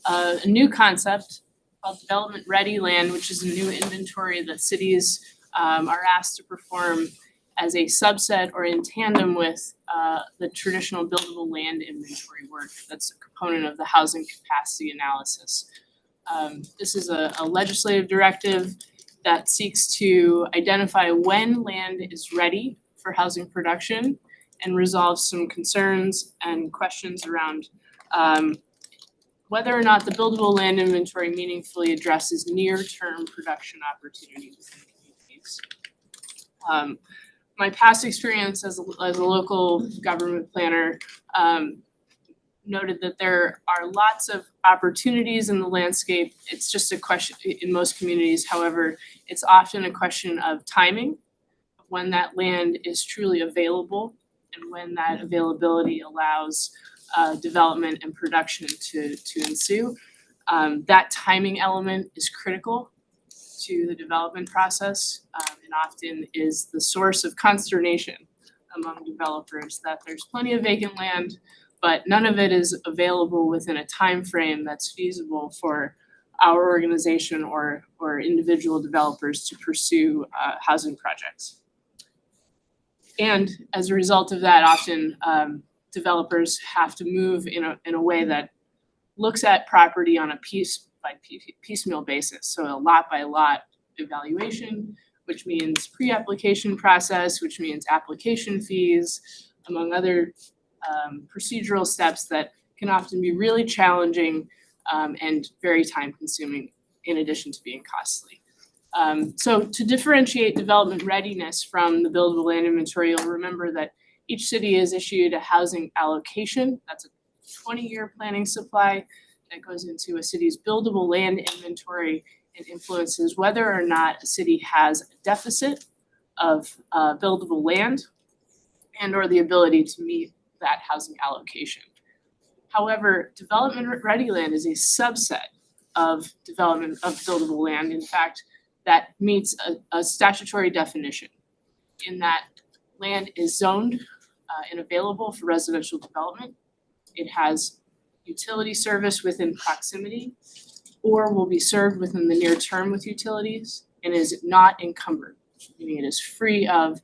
a new concept called Development Ready Land, which is a new inventory that cities are asked to perform as a subset or in tandem with the traditional buildable land inventory work that's a component of the housing capacity analysis. This is a legislative directive that seeks to identify when land is ready for housing production and resolve some concerns and questions around whether or not the buildable land inventory meaningfully addresses near-term production opportunities within communities. My past experience as a local government planner noted that there are lots of opportunities in the landscape. It's just a question in most communities. However, it's often a question of timing, of when that land is truly available and when that availability allows development and production to ensue. That timing element is critical to the development process and often is the source of consternation among developers that there's plenty of vacant land, but none of it is available within a time frame that's feasible for our organization or individual developers to pursue housing projects. And as a result of that, often developers have to move in a way that looks at property on a piecemeal basis. So a lot by lot evaluation, which means pre-application process, which means application fees, among other procedural steps that can often be really challenging and very time consuming in addition to being costly. So to differentiate development readiness from the buildable land inventory, you'll remember that each city is issued a housing allocation. That's a 20-year planning supply that goes into a city's buildable land inventory and influences whether or not a city has a deficit of buildable land and or the ability to meet that housing allocation. However, development ready land is a subset of development of buildable land. In fact, that meets a statutory definition in that land is zoned and available for residential development. It has utility service within proximity or will be served within the near term with utilities and is not encumbered, meaning it is free of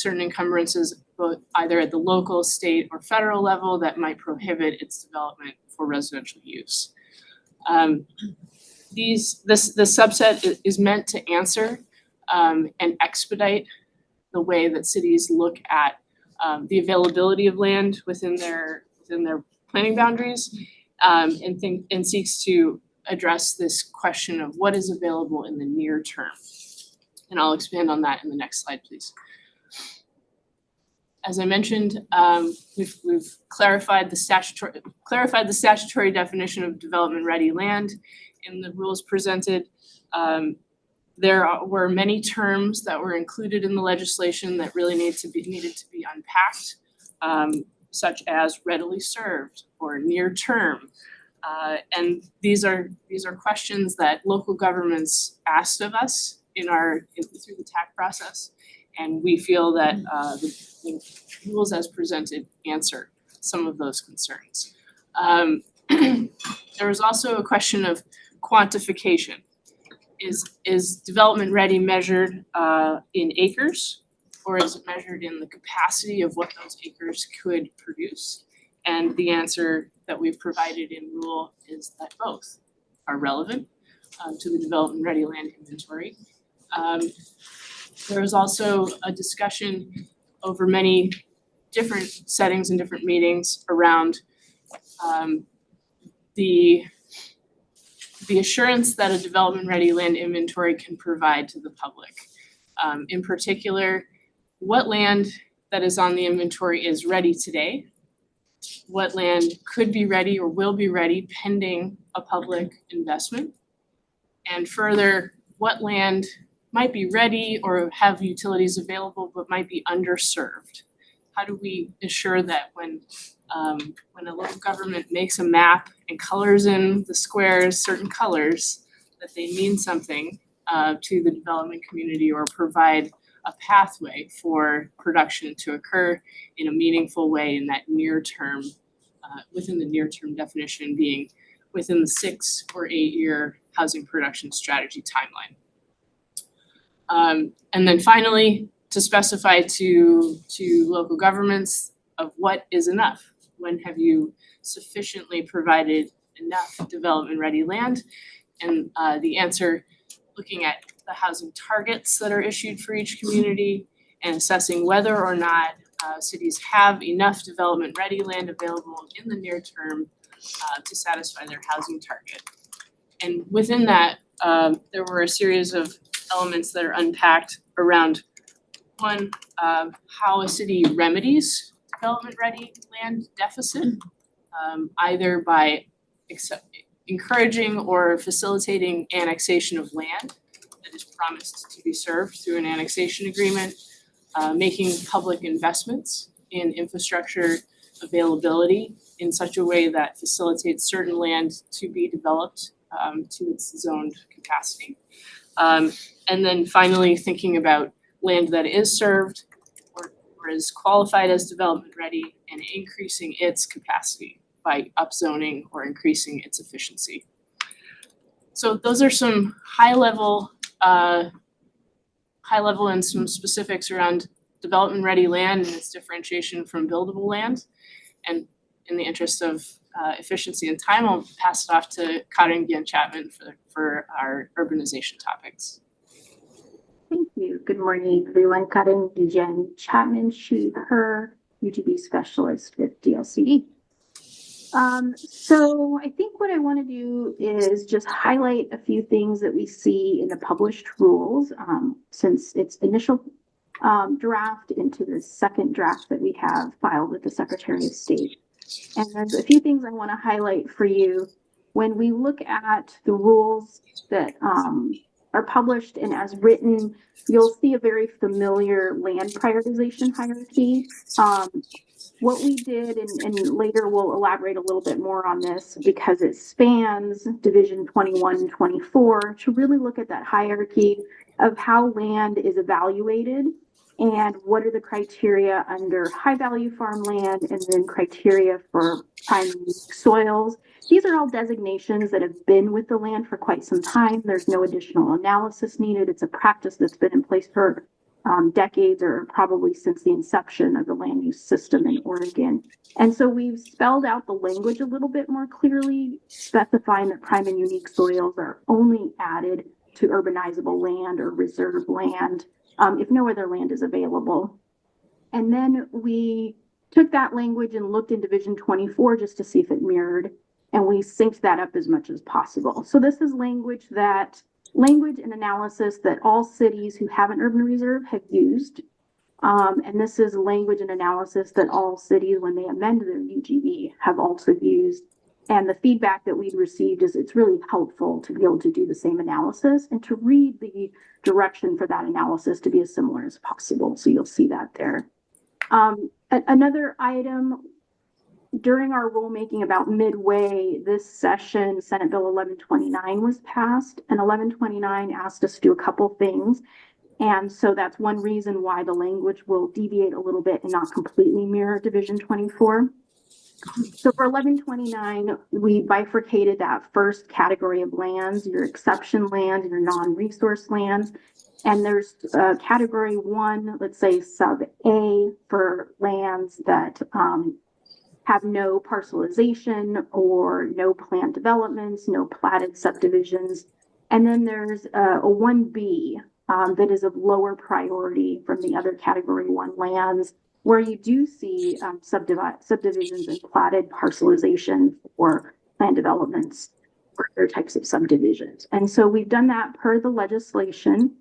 certain encumbrances, both either at the local, state, or federal level that might prohibit its development for residential use. The subset is meant to answer and expedite the way that cities look at the availability of land within their planning boundaries, and seeks to address this question of what is available in the near term. And I'll expand on that in the next slide, please. As I mentioned, we've clarified the statutory definition of development-ready land in the rules presented. There were many terms that were included in the legislation that really needed to be unpacked, such as readily served or near term. And these are questions that local governments asked of us through the TAC process, and we feel that the rules as presented answer some of those concerns. There was also a question of quantification. Is development ready measured in acres, or is it measured in the capacity of what those acres could produce? And the answer that we've provided in rule is that both are relevant to the development ready land inventory. There was also a discussion over many different settings and different meetings around the assurance that a development-ready land inventory can provide to the public. In particular, what land that is on the inventory is ready today, what land could be ready or will be ready pending a public investment, and further, what land might be ready or have utilities available but might be underserved. How do we assure that when a local government makes a map and colors in the squares certain colors, that they mean something to the development community or provide a pathway for production to occur in a meaningful way in that near term, within the near term definition being within the 6 or 8 year housing production strategy timeline. And then finally, to specify to local governments of what is enough. When have you sufficiently provided enough development-ready land? And the answer, looking at the housing targets that are issued for each community and assessing whether or not cities have enough development-ready land available in the near term to satisfy their housing target. And within that, there were a series of elements that are unpacked around one, how a city remedies development-ready land deficit, either by encouraging or facilitating annexation of land that is promised to be served through an annexation agreement, making public investments in infrastructure availability in such a way that facilitates certain land to be developed to its zoned capacity. And then finally, thinking about land that is served or is qualified as development ready and increasing its capacity by upzoning or increasing its efficiency. So those are some high level and some specifics around development ready land and its differentiation from buildable land. And in the interest of efficiency and time, I'll pass it off to Karen Gian-Chapman for our urbanization topics. Thank you. Good morning, everyone. Karen Gian-Chapman, she, her, UGB specialist with DLCE. So I think what I want to do is just highlight a few things that we see in the published rules since its initial draft into the second draft that we have filed with the Secretary of State. And there's a few things I want to highlight for you. When we look at the rules that are published and as written, you'll see a very familiar land prioritization hierarchy. What we did, and later we'll elaborate a little bit more on this because it spans Division 21 and 24 to really look at that hierarchy of how land is evaluated and what are the criteria under high value farmland and then criteria for prime soils. These are all designations that have been with the land for quite some time. There's no additional analysis needed. It's a practice that's been in place for decades or probably since the inception of the land use system in Oregon. And so we've spelled out the language a little bit more clearly, specifying that prime and unique soils are only added to urbanizable land or reserve land if no other land is available. And then we took that language and looked in Division 24 just to see if it mirrored, and we synced that up as much as possible. So this is language and analysis that all cities who have an urban reserve have used. And this is language and analysis that all cities, when they amend their UGB, have also used. And the feedback that we've received is it's really helpful to be able to do the same analysis and to read the direction for that analysis to be as similar as possible. So you'll see that there. Another item during our rulemaking about midway this session, Senate Bill 1129 was passed, and 1129 asked us to do a couple things. And so that's one reason why the language will deviate a little bit and not completely mirror Division 24. So for 1129, we bifurcated that first category of lands, your exception land and your non-resource lands. And there's category 1, let's say sub A, for lands that have no parcelization or no planned developments, no platted subdivisions. And then there's a 1B that is of lower priority from the other category 1 lands, where you do see subdivisions and platted parcelization for planned developments or other types of subdivisions. And so we've done that per the legislation.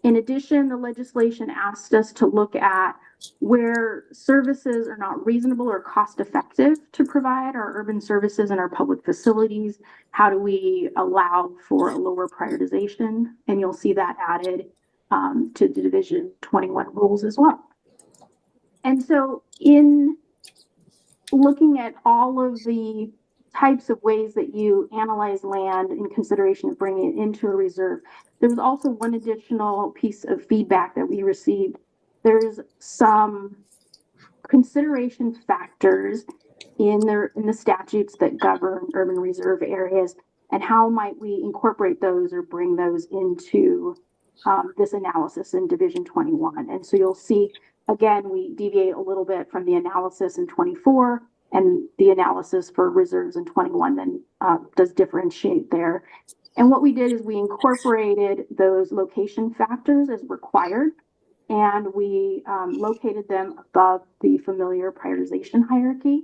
In addition, the legislation asked us to look at where services are not reasonable or cost effective to provide our urban services and our public facilities. How do we allow for a lower prioritization? And you'll see that added to the Division 21 rules as well. And so in looking at all of the types of ways that you analyze land in consideration of bringing it into a reserve, there was also one additional piece of feedback that we received. There's some consideration factors in the statutes that govern urban reserve areas, and how might we incorporate those or bring those into this analysis in Division 21. And so you'll see, again, we deviate a little bit from the analysis in 24, and the analysis for reserves in 21 then does differentiate there. And what we did is we incorporated those location factors as required, and we located them above the familiar prioritization hierarchy.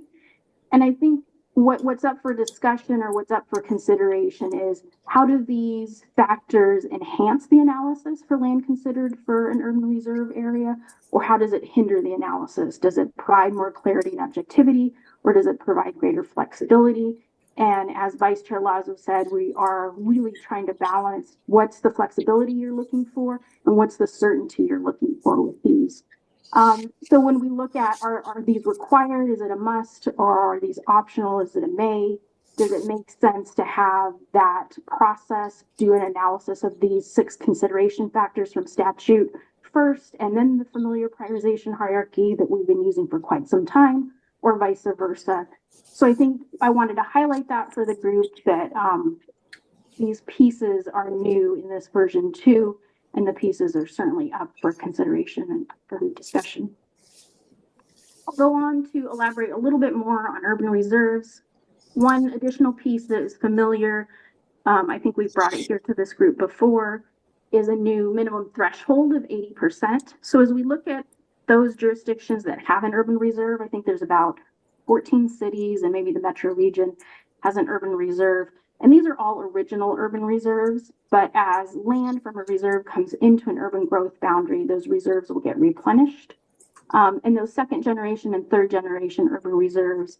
And I think what's up for discussion or what's up for consideration is, how do these factors enhance the analysis for land considered for an urban reserve area, or how does it hinder the analysis? Does it provide more clarity and objectivity, or does it provide greater flexibility? And as Vice Chair Lazo said, we are really trying to balance what's the flexibility you're looking for and what's the certainty you're looking for with these. So when we look at, are these required? Is it a must, or are these optional? Is it a may? Does it make sense to have that process do an analysis of these 6 consideration factors from statute first, and then the familiar prioritization hierarchy that we've been using for quite some time, or vice versa? So I think I wanted to highlight that for the group, that these pieces are new in this version 2, and the pieces are certainly up for consideration and for discussion. I'll go on to elaborate a little bit more on urban reserves. One additional piece that is familiar, I think we've brought it here to this group before, is a new minimum threshold of 80%. So as we look at those jurisdictions that have an urban reserve, I think there's about 14 cities, and maybe the metro region has an urban reserve. And these are all original urban reserves, but as land from a reserve comes into an urban growth boundary, those reserves will get replenished. And those 2nd generation and 3rd generation urban reserves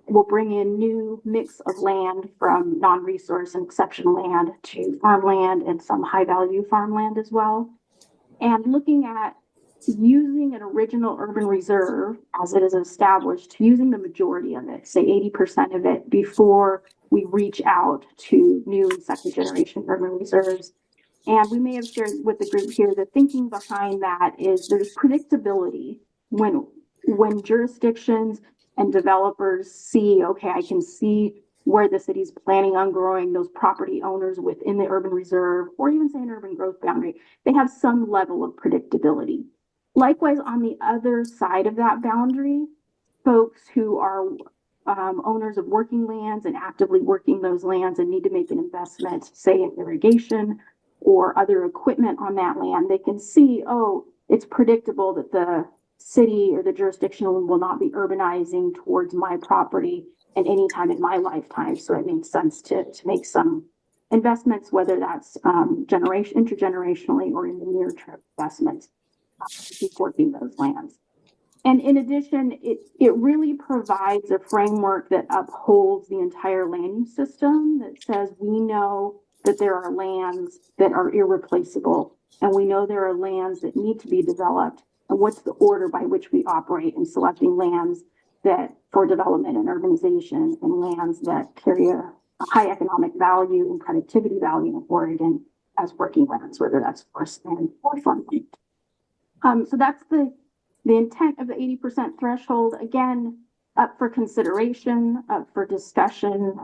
will bring in new mix of land from non-resource and exception land to farmland and some high value farmland as well. And looking at using an original urban reserve as it is established, using the majority of it, say 80% of it, before we reach out to new and 2nd generation urban reserves. And we may have shared with the group here, the thinking behind that is there's predictability when jurisdictions and developers see, okay, I can see where the city's planning on growing, those property owners within the urban reserve, or even say an urban growth boundary, they have some level of predictability. Likewise, on the other side of that boundary, folks who are owners of working lands and actively working those lands and need to make an investment, say in irrigation or other equipment on that land, they can see, oh, it's predictable that the city or the jurisdiction will not be urbanizing towards my property at any time in my lifetime. So it makes sense to make some investments, whether that's intergenerationally or in the near term investments to keep working those lands. And in addition, it really provides a framework that upholds the entire land use system that says we know that there are lands that are irreplaceable, and we know there are lands that need to be developed, and what's the order by which we operate in selecting lands that for development and urbanization, and lands that carry a high economic value and productivity value in Oregon as working lands, whether that's forest land or farmland. So that's the intent of the 80% threshold. Again, up for consideration, up for discussion.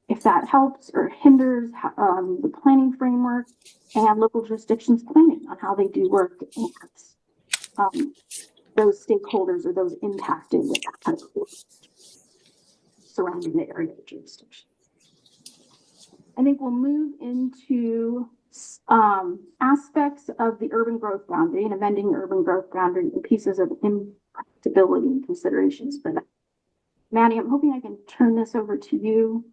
If that helps or hinders the planning framework and local jurisdictions planning on how they do work and those stakeholders or those impacted with that kind of work surrounding the area of jurisdiction. I think we'll move into aspects of the urban growth boundary and amending the urban growth boundary and pieces of impracticability and considerations for that. Maddie, I'm hoping I can turn this over to you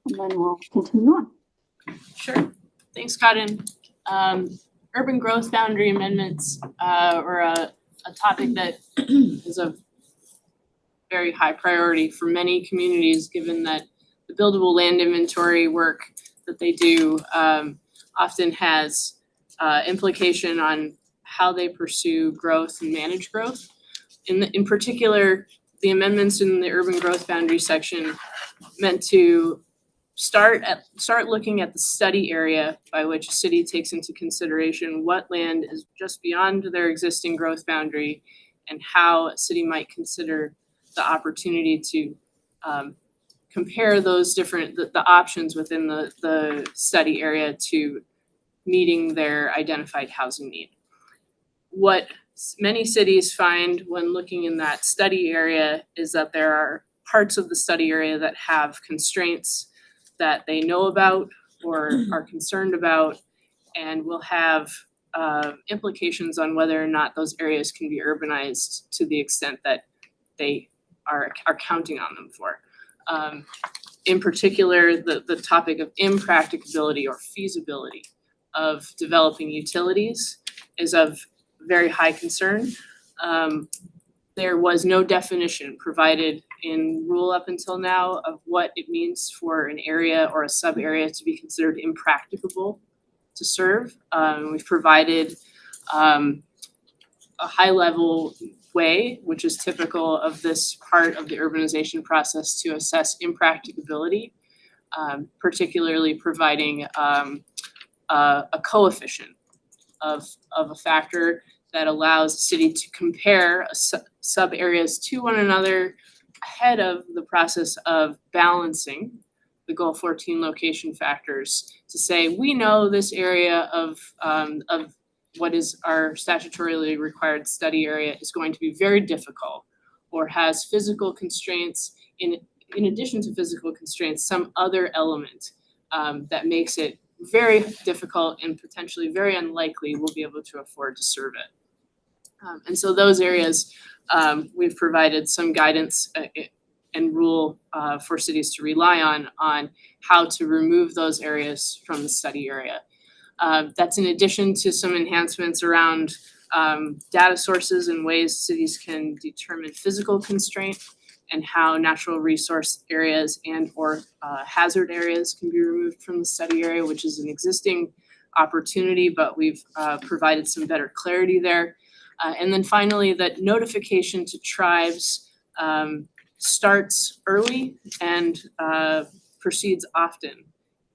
and then we'll continue on. Sure. Thanks, Cotton. Urban growth boundary amendments are a topic that is of very high priority for many communities, given that the buildable land inventory work that they do often has implication on how they pursue growth and manage growth. In particular, the amendments in the urban growth boundary section meant to start looking at the study area by which a city takes into consideration what land is just beyond their existing growth boundary and how a city might consider the opportunity to compare those different the options within the study area to meeting their identified housing need. What many cities find when looking in that study area is that there are parts of the study area that have constraints that they know about or are concerned about and will have implications on whether or not those areas can be urbanized to the extent that they are counting on them for. In particular, the topic of impracticability or feasibility of developing utilities is of very high concern. There was no definition provided in rule up until now of what it means for an area or a sub area to be considered impracticable to serve. We've provided a high level way, which is typical of this part of the urbanization process to assess impracticability, particularly providing a coefficient of a factor that allows the city to compare sub areas to one another ahead of the process of balancing the goal 14 location factors to say, we know this area of what is our statutorily required study area is going to be very difficult or has physical constraints in addition to physical constraints, some other element that makes it very difficult and potentially very unlikely we'll be able to afford to serve it. And so those areas, we've provided some guidance and rule for cities to rely on how to remove those areas from the study area. That's in addition to some enhancements around data sources and ways cities can determine physical constraint and how natural resource areas and or hazard areas can be removed from the study area, which is an existing opportunity, but we've provided some better clarity there. And then finally, that notification to tribes starts early and proceeds often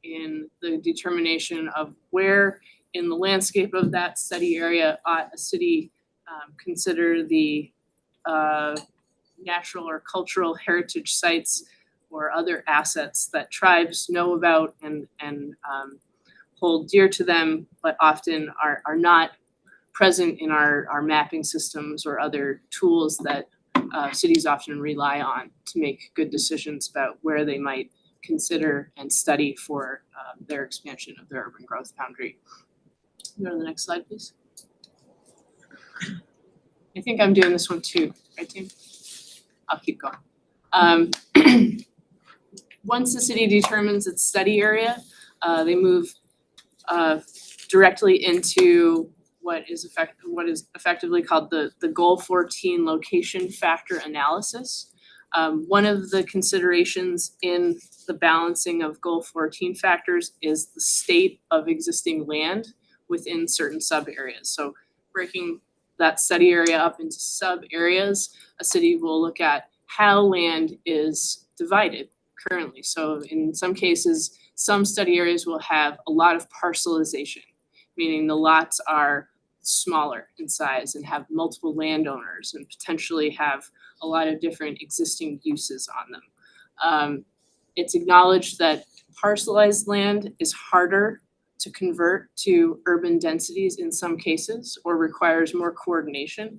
in the determination of where in the landscape of that study area ought a city consider the natural or cultural heritage sites or other assets that tribes know about and hold dear to them, but often are not present in our mapping systems or other tools that cities often rely on to make good decisions about where they might consider and study for their expansion of their urban growth boundary. Go to the next slide, please. I think I'm doing this one too, right, team? I'll keep going. Once the city determines its study area, they move directly into what is effectively called the Goal 14 location factor analysis. One of the considerations in the balancing of Goal 14 factors is the state of existing land within certain sub areas. So breaking that study area up into sub areas, a city will look at how land is divided currently. So in some cases, some study areas will have a lot of parcelization, meaning the lots are smaller in size and have multiple landowners and potentially have a lot of different existing uses on them. It's acknowledged that parcelized land is harder to convert to urban densities in some cases or requires more coordination.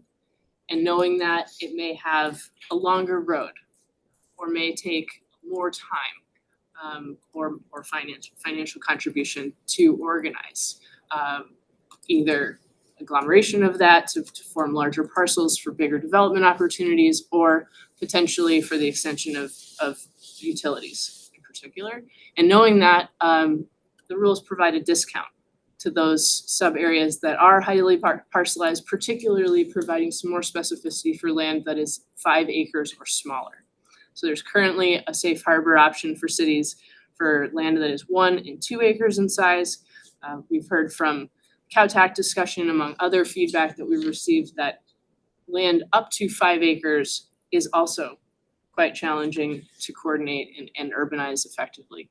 And knowing that, it may have a longer road or may take more time or financial contribution to organize. Either agglomeration of that to form larger parcels for bigger development opportunities, or potentially for the extension of utilities in particular. And knowing that, the rules provide a discount to those sub areas that are highly parcelized, particularly providing some more specificity for land that is 5 acres or smaller. So there's currently a safe harbor option for cities for land that is 1 and 2 acres in size. We've heard from CowTac discussion, among other feedback that we've received, that land up to 5 acres is also quite challenging to coordinate and urbanize effectively.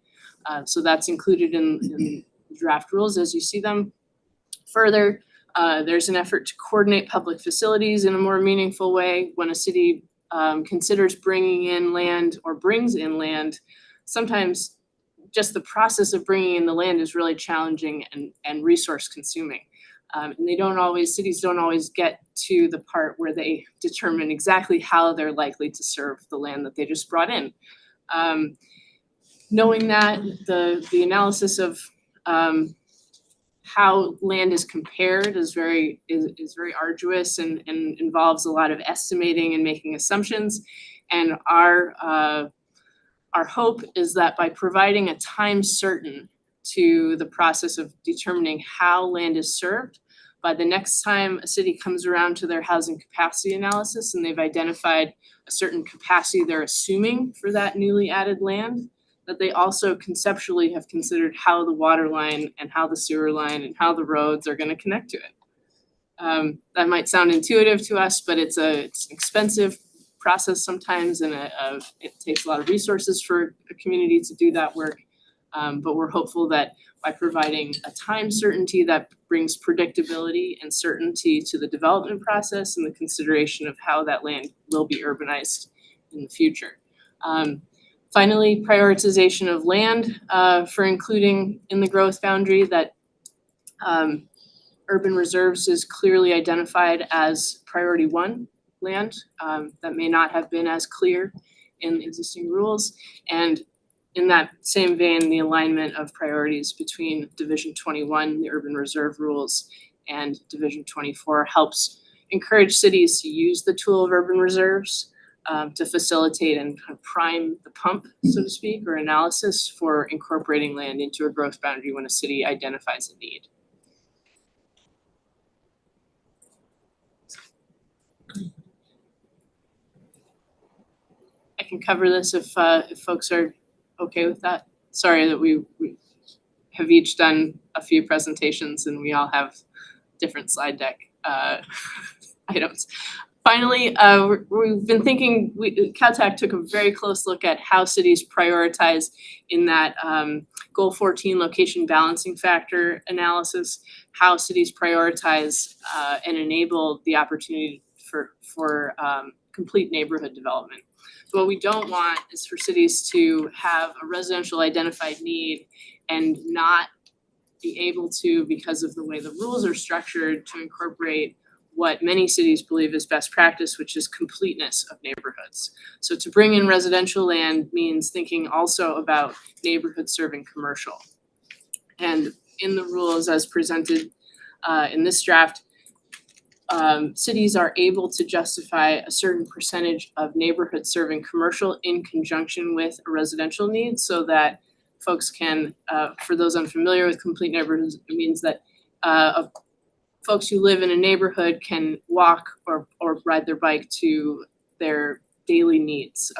So that's included in the draft rules as you see them. Further, there's an effort to coordinate public facilities in a more meaningful way. When a city considers bringing in land or brings in land, sometimes just the process of bringing in the land is really challenging and resource consuming. And cities don't always get to the part where they determine exactly how they're likely to serve the land that they just brought in. Knowing that, the analysis of how land is compared is very arduous and involves a lot of estimating and making assumptions. And our hope is that by providing a time certain to the process of determining how land is served, by the next time a city comes around to their housing capacity analysis and they've identified a certain capacity they're assuming for that newly added land, that they also conceptually have considered how the water line and how the sewer line and how the roads are going to connect to it. That might sound intuitive to us, but it's an expensive process sometimes, and it takes a lot of resources for a community to do that work. But we're hopeful that by providing a time certainty that brings predictability and certainty to the development process and the consideration of how that land will be urbanized in the future. Finally, prioritization of land for including in the growth boundary, that urban reserves is clearly identified as priority 1 land. That may not have been as clear in existing rules. And in that same vein, the alignment of priorities between Division 21, the urban reserve rules, and Division 24 helps encourage cities to use the tool of urban reserves to facilitate and kind of prime the pump, so to speak, or analysis for incorporating land into a growth boundary when a city identifies a need. I can cover this if folks are okay with that. Sorry that we have each done a few presentations and we all have different slide deck items. Finally, we've been thinking, CowTac took a very close look at how cities prioritize in that Goal 14 location balancing factor analysis, how cities prioritize and enable the opportunity for complete neighborhood development. What we don't want is for cities to have a residential identified need and not be able to, because of the way the rules are structured, to incorporate what many cities believe is best practice, which is completeness of neighborhoods. So to bring in residential land means thinking also about neighborhood serving commercial. And in the rules as presented in this draft, cities are able to justify a certain percentage of neighborhood serving commercial in conjunction with a residential need, so that folks can, for those unfamiliar with complete neighborhoods, it means that folks who live in a neighborhood can walk or ride their bike to their daily needs,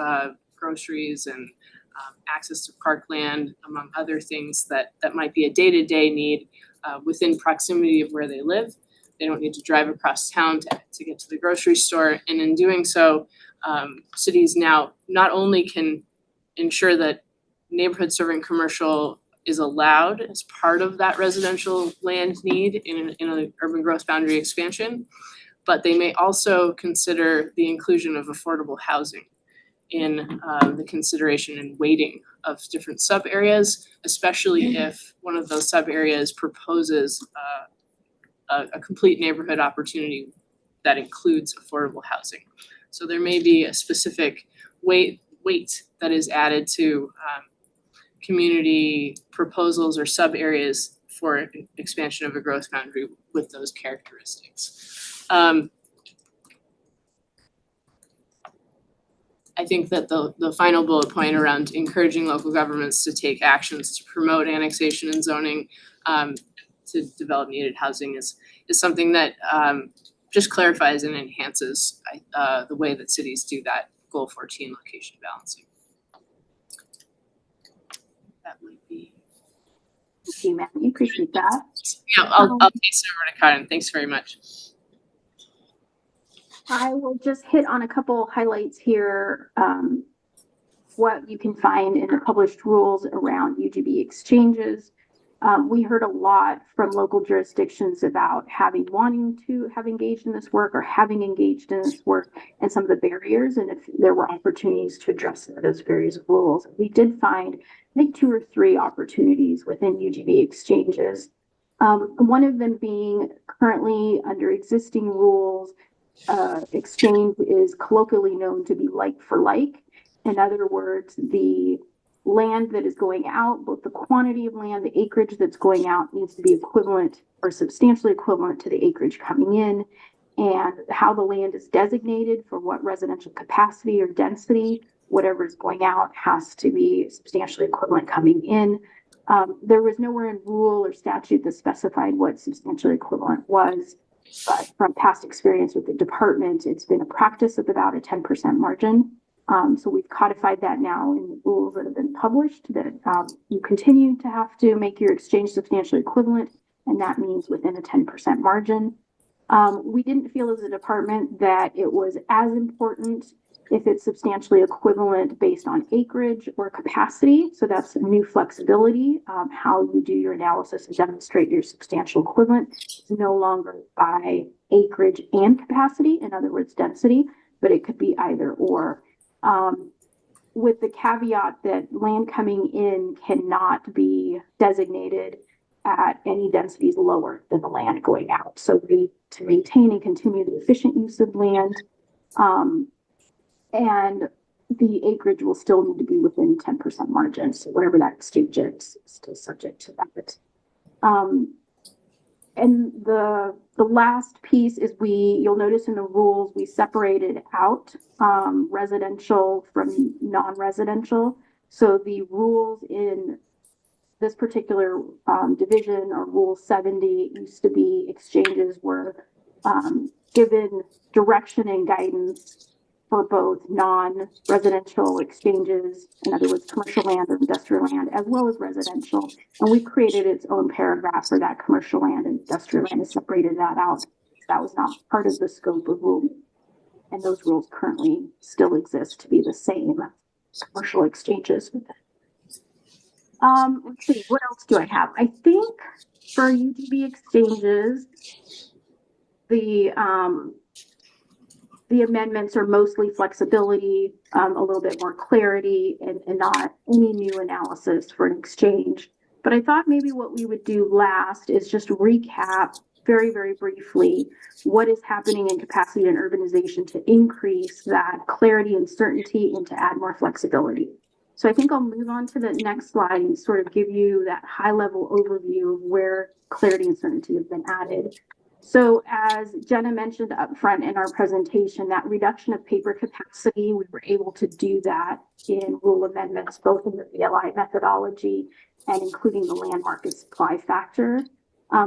groceries and access to parkland, among other things that might be a day-to-day need within proximity of where they live. They don't need to drive across town to get to the grocery store. And in doing so, cities now not only can ensure that neighborhood serving commercial is allowed as part of that residential land need in an urban growth boundary expansion, but they may also consider the inclusion of affordable housing in the consideration and weighting of different sub areas, especially if one of those sub areas proposes a complete neighborhood opportunity that includes affordable housing. So there may be a specific weight that is added to community proposals or sub areas for expansion of a growth boundary with those characteristics. I think that the final bullet point around encouraging local governments to take actions to promote annexation and zoning to develop needed housing is something that just clarifies and enhances the way that cities do that goal 14 location balancing. That might be. Okay, Matt, we appreciate that. Yeah, I'll pass it over to Karen. Thanks very much. I will just hit on a couple highlights here. What you can find in the published rules around UGB exchanges. We heard a lot from local jurisdictions about wanting to have engaged in this work or having engaged in this work and some of the barriers, and if there were opportunities to address those various rules. We did find, I think, 2 or 3 opportunities within UGB exchanges. One of them being currently under existing rules, exchange is colloquially known to be like for like. In other words, the land that is going out, both the quantity of land, the acreage that's going out needs to be equivalent or substantially equivalent to the acreage coming in, and how the land is designated for what residential capacity or density, whatever is going out has to be substantially equivalent coming in. There was nowhere in rule or statute that specified what substantially equivalent was, but from past experience with the department, it's been a practice of about a 10% margin. So we've codified that now in the rules that have been published, that you continue to have to make your exchange substantially equivalent, and that means within a 10% margin. We didn't feel as a department that it was as important if it's substantially equivalent based on acreage or capacity. So that's a new flexibility. How you do your analysis and demonstrate your substantial equivalent is no longer by acreage and capacity, in other words, density, but it could be either or. With the caveat that land coming in cannot be designated at any densities lower than the land going out. So to maintain and continue the efficient use of land, and the acreage will still need to be within 10% margin. So whatever that exchange is still subject to that. And the last piece is you'll notice in the rules, we separated out residential from non-residential. So the rules in this particular division, or Rule 70, used to be exchanges were given direction and guidance for both non-residential exchanges, in other words, commercial land or industrial land, as well as residential. And we created its own paragraph for that commercial land and industrial land and separated that out. That was not part of the scope of rule. And those rules currently still exist to be the same commercial exchanges. Let's see, what else do I have? I think for UGB exchanges, the the amendments are mostly flexibility, a little bit more clarity, and not any new analysis for an exchange. But I thought maybe what we would do last is just recap very, very briefly what is happening in capacity and urbanization to increase that clarity and certainty and to add more flexibility. So I think I'll move on to the next slide and sort of give you that high level overview of where clarity and certainty have been added. So as Jenna mentioned up front in our presentation, that reduction of paper capacity, we were able to do that in rule amendments, both in the VLI methodology and including the land market supply factor.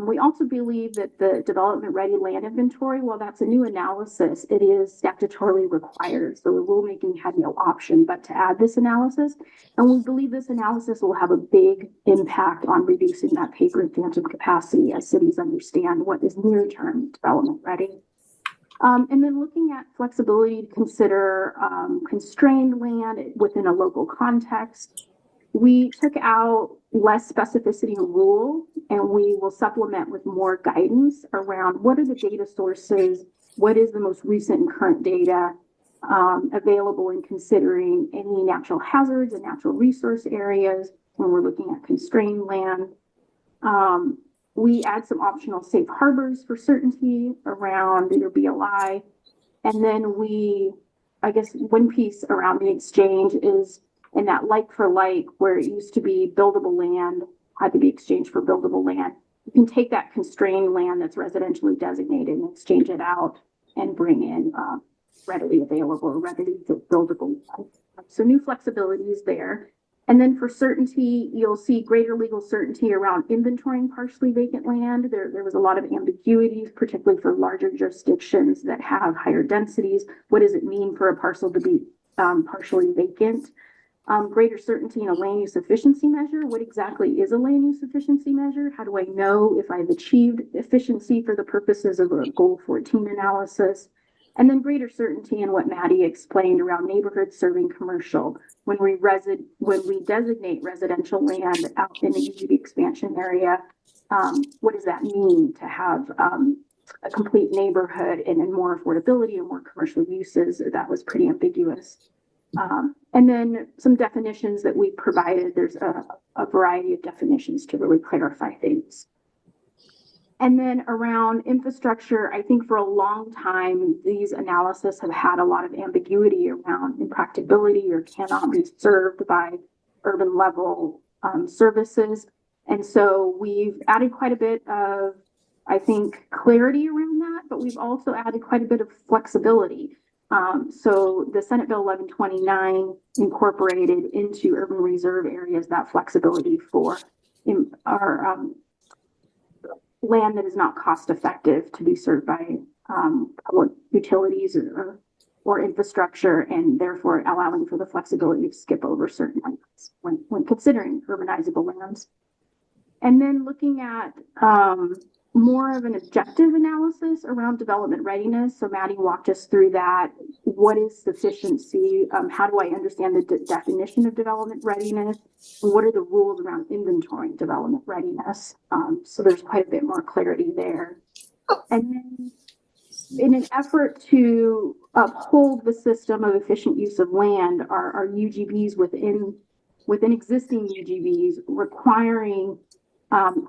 We also believe that the development ready land inventory, while that's a new analysis, it is statutorily required. So the rulemaking had no option but to add this analysis. And we believe this analysis will have a big impact on reducing that paper and phantom capacity as cities understand what is near term development ready. And then looking at flexibility to consider constrained land within a local context. We took out less specificity in rule, and we will supplement with more guidance around what are the data sources, what is the most recent and current data available in considering any natural hazards and natural resource areas when we're looking at constrained land. We add some optional safe harbors for certainty around your BLI. And then I guess one piece around the exchange is in that like for like, where it used to be buildable land had to be exchanged for buildable land. You can take that constrained land that's residentially designated and exchange it out and bring in readily available or readily buildable land. So new flexibilities there. And then for certainty, you'll see greater legal certainty around inventorying partially vacant land. There was a lot of ambiguities, particularly for larger jurisdictions that have higher densities. What does it mean for a parcel to be partially vacant? Greater certainty in a land use efficiency measure. What exactly is a land use efficiency measure? How do I know if I've achieved efficiency for the purposes of a goal 14 analysis? And then greater certainty in what Maddie explained around neighborhoods serving commercial. When we designate residential land out in the UGB expansion area, what does that mean to have a complete neighborhood and then more affordability and more commercial uses? That was pretty ambiguous. And then some definitions that we provided. There's a variety of definitions to really clarify things. And then around infrastructure, I think for a long time, these analyses have had a lot of ambiguity around impracticability or cannot be served by urban level services. And so we've added quite a bit of, I think, clarity around that, but we've also added quite a bit of flexibility. So the Senate Bill 1129 incorporated into urban reserve areas that flexibility for our land that is not cost effective to be served by public utilities or infrastructure, and therefore allowing for the flexibility to skip over certain lands when considering urbanizable lands. And then looking at more of an objective analysis around development readiness. So Maddie walked us through that. What is sufficiency? How do I understand the definition of development readiness? And what are the rules around inventorying development readiness? So there's quite a bit more clarity there. And then in an effort to uphold the system of efficient use of land, our UGBs within existing UGBs requiring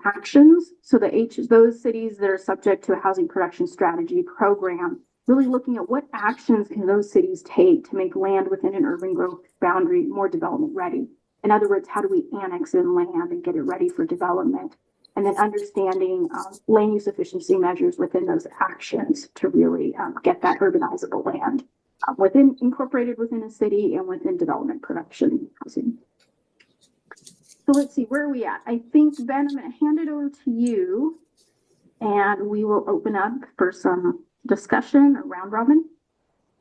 actions. So those cities that are subject to a housing production strategy program, really looking at what actions can those cities take to make land within an urban growth boundary more development ready. In other words, how do we annex in land and get it ready for development? And then understanding land use efficiency measures within those actions to really get that urbanizable land incorporated within a city and within development production housing. So let's see, where are we at? I think, Ben, I'm going to hand it over to you and we will open up for some discussion around Robin.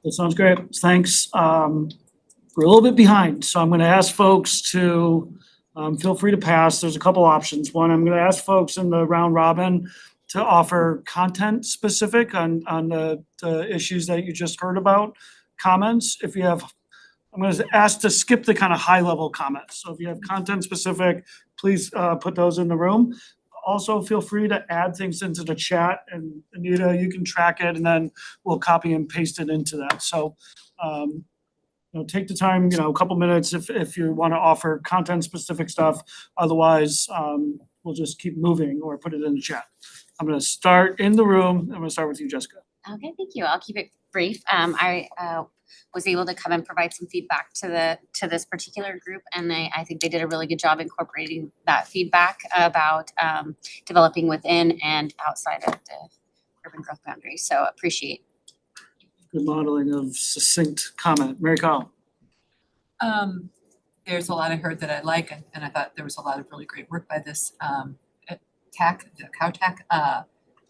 That sounds great. Thanks. We're a little bit behind, so I'm going to ask folks to feel free to pass. There's a couple options. One, I'm going to ask folks in the round robin to offer content specific on the issues that you just heard about, comments. If you have, I'm going to ask to skip the kind of high level comments. So if you have content specific, please put those in the room. Also, feel free to add things into the chat, and Anita, you can track it, and then we'll copy and paste it into that. So, take the time, a couple minutes if you want to offer content-specific stuff. Otherwise, we'll just keep moving or put it in the chat. I'm going to start in the room. I'm going to start with you, Jessica. Okay, thank you. I'll keep it brief. I was able to come and provide some feedback to this particular group, and I think they did a really good job incorporating that feedback about developing within and outside of the urban growth boundaries. So appreciate. Good modeling of succinct comment. Mary Kyle. There's a lot I heard that I like, and I thought there was a lot of really great work by this TAC, the cow TAC,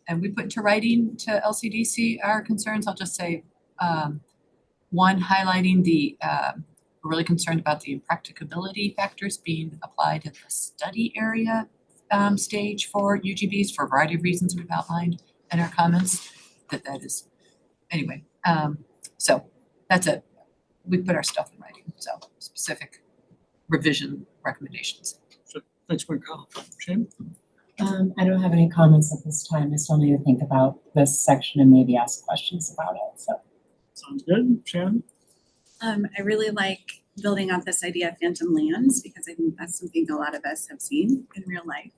and we put into writing to LCDC our concerns. I'll just say, one, highlighting we're really concerned about the impracticability factors being applied at the study area stage for UGBs for a variety of reasons we've outlined in our comments. That is, anyway, so that's it. We put our stuff in writing, so specific revision recommendations. So, thanks, Mary Kyle. Shane? I don't have any comments at this time. I still need to think about this section and maybe ask questions about it. So sounds good. Shannon? I really like building off this idea of phantom lands because I think that's something a lot of us have seen in real life.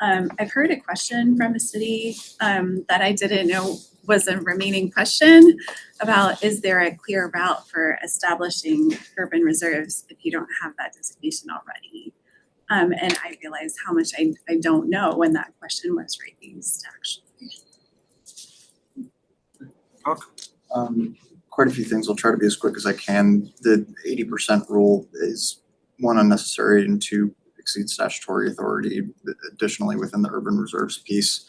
I've heard a question from a city that I didn't know was a remaining question about, is there a clear route for establishing urban reserves if you don't have that designation already? And I realized how much I don't know when that question was raised, actually. Quite a few things. I'll try to be as quick as I can. The 80% rule is one, unnecessary, and two, exceeds statutory authority. Additionally, within the urban reserves piece,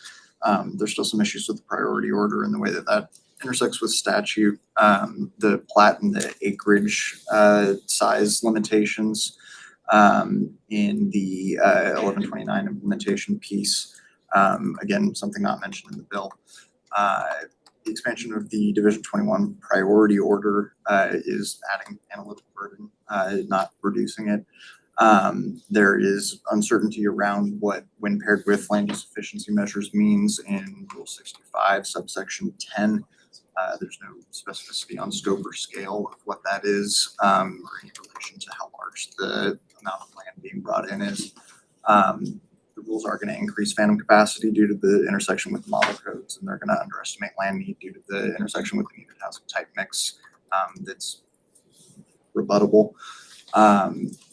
there's still some issues with the priority order and the way that intersects with statute. The plat and the acreage size limitations in the 1129 implementation piece. Again, something not mentioned in the bill. The expansion of the Division 21 priority order is adding analytical burden, not reducing it. There is uncertainty around what, when paired with land use efficiency measures, means in Rule 65, subsection 10. There's no specificity on scope or scale of what that is, or any relation to how large the amount of land being brought in is. The rules are going to increase phantom capacity due to the intersection with model codes, and they're going to underestimate land need due to the intersection with the needed housing type mix. That's rebuttable.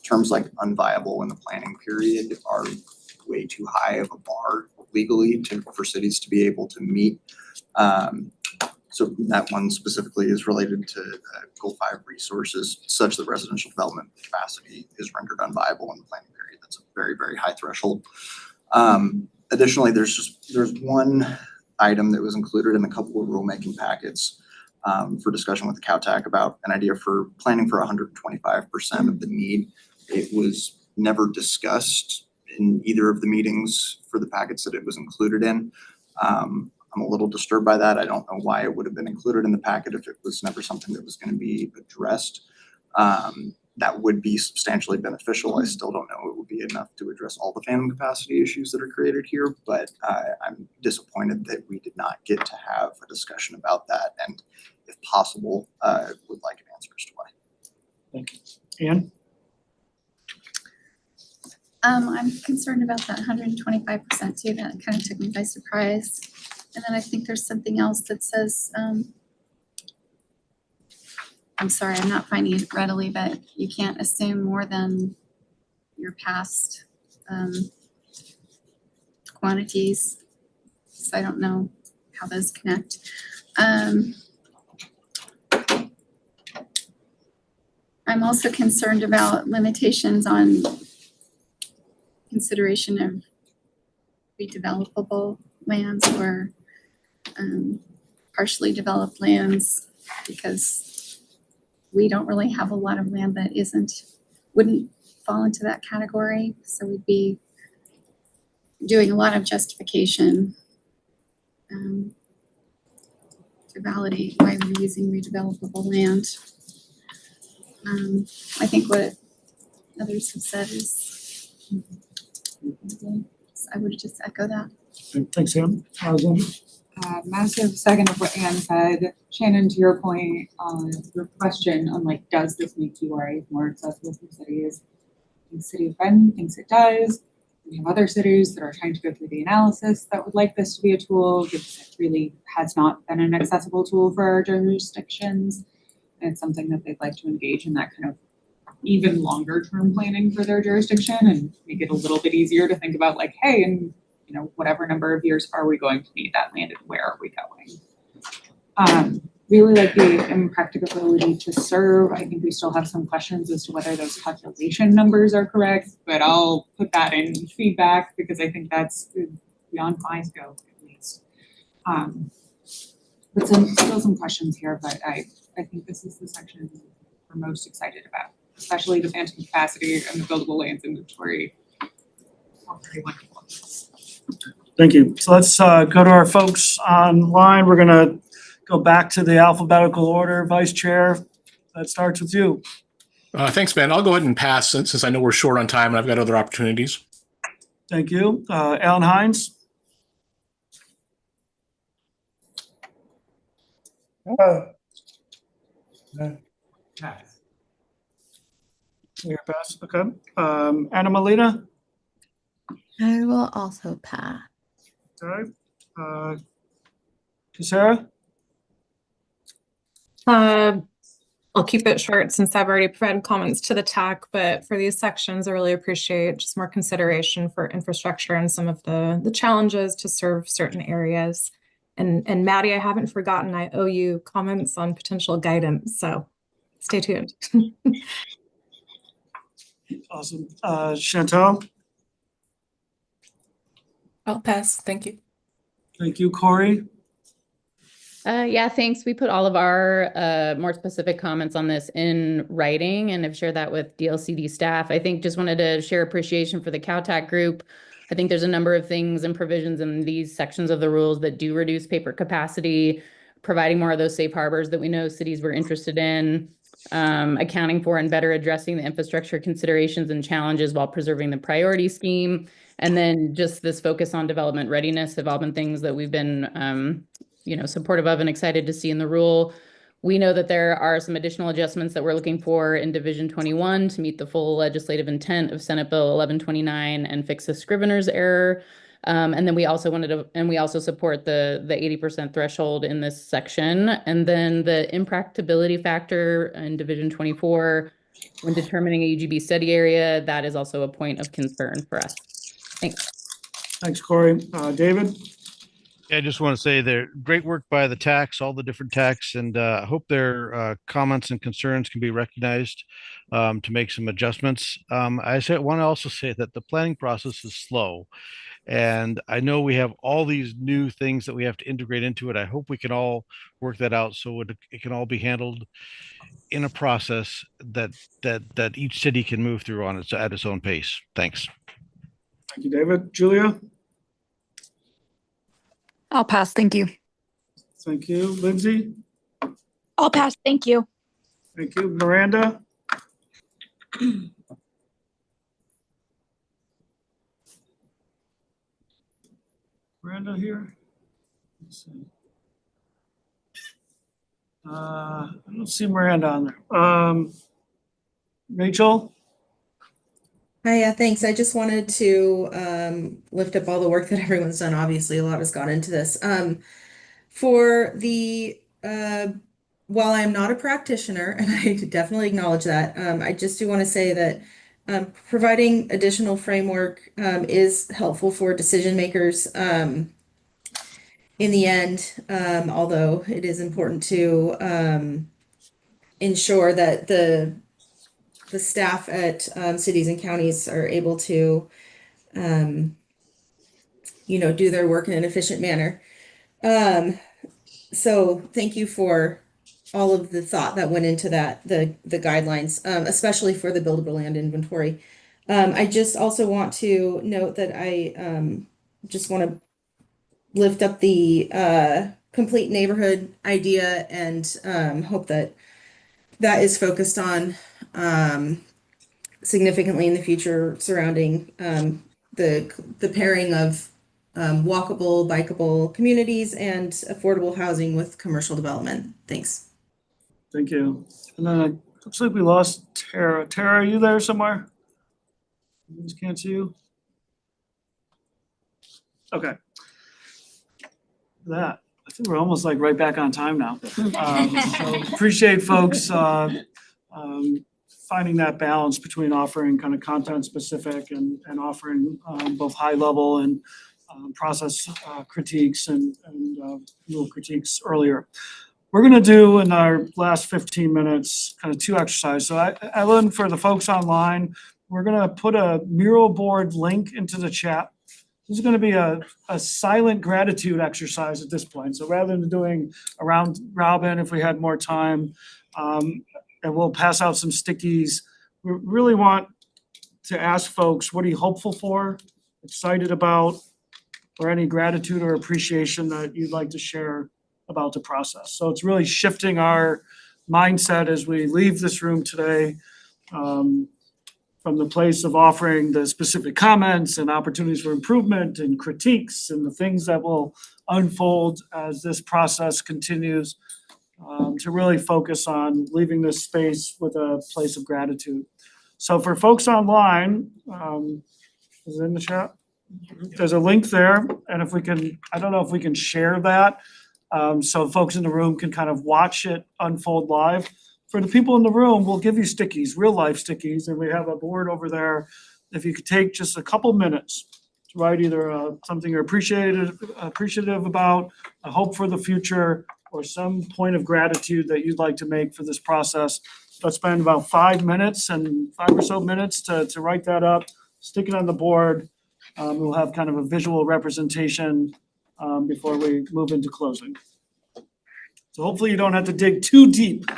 Terms like unviable in the planning period are way too high of a bar legally for cities to be able to meet. So that one specifically is related to Goal 5 resources, such that residential development capacity is rendered unviable in the planning period. That's a very, very high threshold. Additionally, there's one item that was included in a couple of rulemaking packets for discussion with the CowTAC about an idea for planning for 125% of the need. It was never discussed in either of the meetings for the packets that it was included in. I'm a little disturbed by that. I don't know why it would have been included in the packet if it was never something that was going to be addressed. That would be substantially beneficial. I still don't know it would be enough to address all the phantom capacity issues that are created here, but I'm disappointed that we did not get to have a discussion about that, and if possible, would like an answer as to why. Thank you. Anne? I'm concerned about that 125% too. That kind of took me by surprise. And then I think there's something else that says, I'm sorry, I'm not finding it readily, but you can't assume more than your past quantities. So I don't know how those connect. I'm also concerned about limitations on consideration of redevelopable lands or partially developed lands, because we don't really have a lot of land that wouldn't fall into that category. So we'd be doing a lot of justification to validate why we're using redevelopable land. I think what others have said is so I would just echo that. Thanks, Sam. Lindsay? Massive second of what Anne said. Shannon, to your point, your question on like, does this make URA more accessible for cities? The city of Bend thinks it does. We have other cities that are trying to go through the analysis that would like this to be a tool because it really has not been an accessible tool for our jurisdictions. And it's something that they'd like to engage in that kind of even longer term planning for their jurisdiction and make it a little bit easier to think about like, hey, in whatever number of years are we going to need that land and where are we going? Really like the impracticability to serve. I think we still have some questions as to whether those calculation numbers are correct, but I'll put that in feedback because I think that's beyond my scope at least. But still some questions here, but I think this is the section we're most excited about, especially the phantom capacity and the buildable lands inventory. All pretty wonderful. Thank you. So let's go to our folks online. We're gonna go back to the alphabetical order. Vice Chair, that starts with you. Thanks, Ben. I'll go ahead and pass since I know we're short on time and I've got other opportunities. Thank you. Alan Hines? Pass. Your pass, okay. Anna Molina? I will also pass. Okay. Casara? I'll keep it short since I've already provided comments to the TAC, but for these sections, I really appreciate just more consideration for infrastructure and some of the challenges to serve certain areas. And Maddie, I haven't forgotten, I owe you comments on potential guidance, so stay tuned. Awesome. Chantal? I'll pass. Thank you. Thank you. Corey? Yeah, thanks. We put all of our more specific comments on this in writing and have shared that with DLCD staff. I think just wanted to share appreciation for the CowTAC group. I think there's a number of things and provisions in these sections of the rules that do reduce paper capacity, providing more of those safe harbors that we know cities were interested in, accounting for and better addressing the infrastructure considerations and challenges while preserving the priority scheme. And then just this focus on development readiness have all been things that we've been supportive of and excited to see in the rule. We know that there are some additional adjustments that we're looking for in Division 21 to meet the full legislative intent of Senate Bill 1129 and fix the scrivener's error. And then we also support the 80% threshold in this section. And then the impracticability factor in Division 24, when determining a UGB study area, that is also a point of concern for us. Thanks. Thanks, Corey. David? Yeah, I just want to say there great work by the TACs, all the different TACs, and I hope their comments and concerns can be recognized to make some adjustments. I want to also say that the planning process is slow, and I know we have all these new things that we have to integrate into it. I hope we can all work that out so it can all be handled in a process that each city can move through on its at its own pace. Thanks. Thank you, David. Julia? I'll pass. Thank you. Thank you. Lindsay? I'll pass. Thank you. Thank you. Miranda? Miranda here? Let's see. I don't see Miranda on there. Rachel? Hi, yeah, thanks. I just wanted to lift up all the work that everyone's done. Obviously, a lot has gone into this. For the while I am not a practitioner, and I definitely acknowledge that, I just do want to say that providing additional framework is helpful for decision makers in the end, although it is important to ensure that the staff at cities and counties are able to do their work in an efficient manner. So thank you for all of the thought that went into that, the guidelines, especially for the buildable land inventory. I just also want to note that I just want to lift up the complete neighborhood idea and hope that that is focused on significantly in the future surrounding the pairing of walkable, bikeable communities and affordable housing with commercial development. Thanks. Thank you. And then it looks like we lost Tara. Tara, are you there somewhere? I just can't see you. Okay. That, I think we're almost like right back on time now. So appreciate folks finding that balance between offering kind of content specific and offering both high level and process critiques and little critiques earlier. We're gonna do in our last 15 minutes, kind of two exercises. So Ellen, for the folks online, we're gonna put a mural board link into the chat. This is gonna be a silent gratitude exercise at this point. So rather than doing a round robin, if we had more time, and we'll pass out some stickies. We really want to ask folks, what are you hopeful for, excited about, or any gratitude or appreciation that you'd like to share about the process. So it's really shifting our mindset as we leave this room today, from the place of offering the specific comments and opportunities for improvement and critiques and the things that will unfold as this process continues, to really focus on leaving this space with a place of gratitude. So for folks online, is it in the chat? There's a link there, and if we can, I don't know if we can share that, so folks in the room can kind of watch it unfold live. For the people in the room, we'll give you stickies, real life stickies, and we have a board over there. If you could take just a couple minutes to write either something you're appreciative about, a hope for the future, or some point of gratitude that you'd like to make for this process. Let's spend about 5 minutes and 5 or so minutes to write that up, stick it on the board. We'll have kind of a visual representation before we move into closing. So hopefully you don't have to dig too deep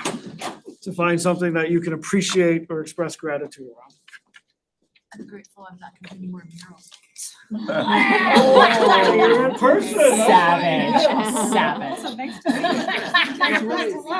to find something that you can appreciate or express gratitude around. I'm grateful I'm not gonna do any more murals. Oh, you're in person. Savage, savage. So nice to meet you.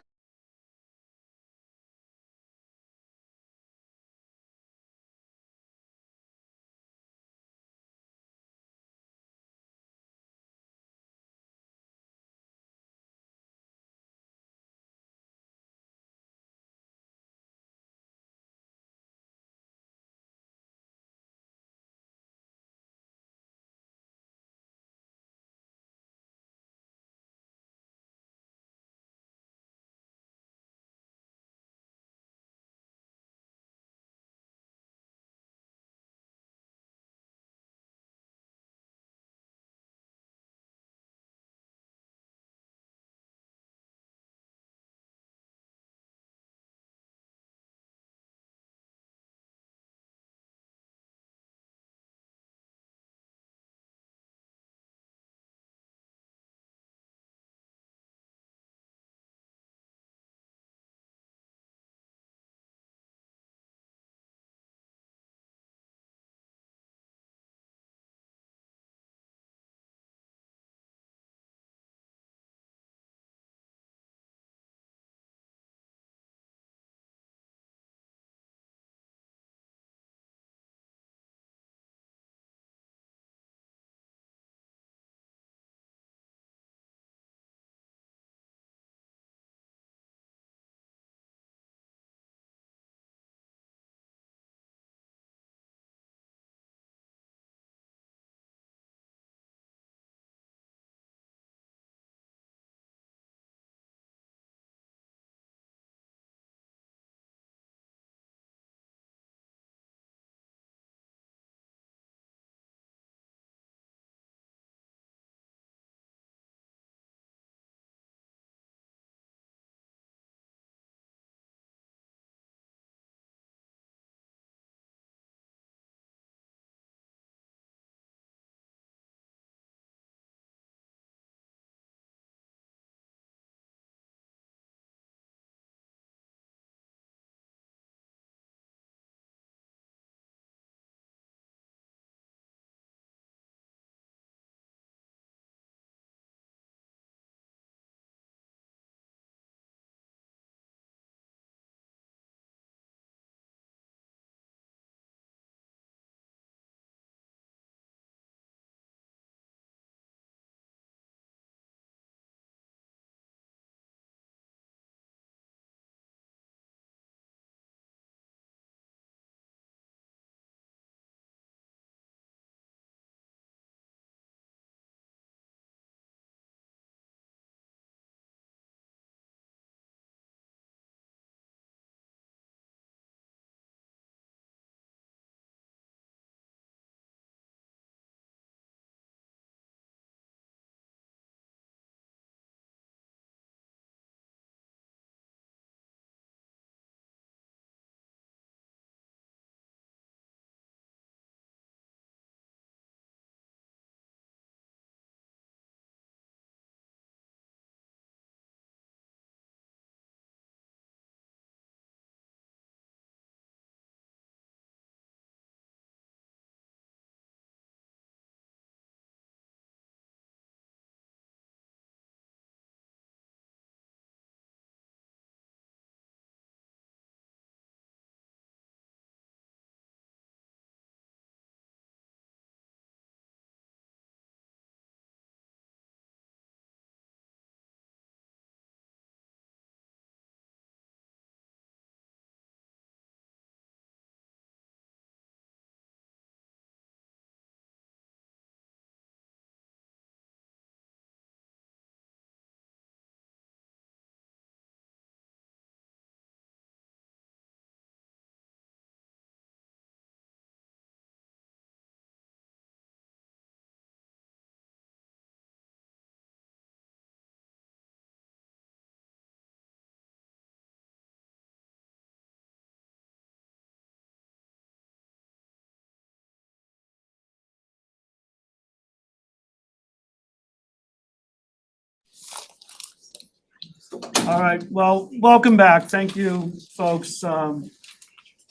All right, well, welcome back. Thank you, folks. I don't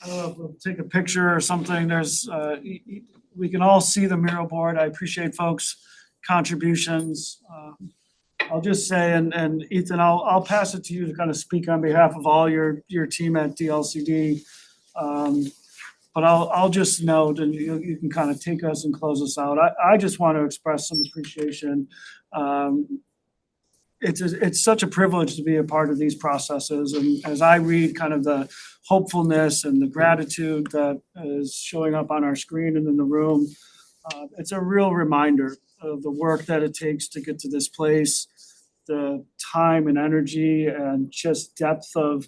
know if we'll take a picture or something. There's, we can all see the mural board. I appreciate folks' contributions. I'll just say, and Ethan, I'll pass it to you to kind of speak on behalf of all your team at DLCD. But I'll just note, and you can kind of take us and close us out. I just want to express some appreciation. It's such a privilege to be a part of these processes, and as I read kind of the hopefulness and the gratitude that is showing up on our screen and in the room, it's a real reminder of the work that it takes to get to this place, the time and energy and just depth of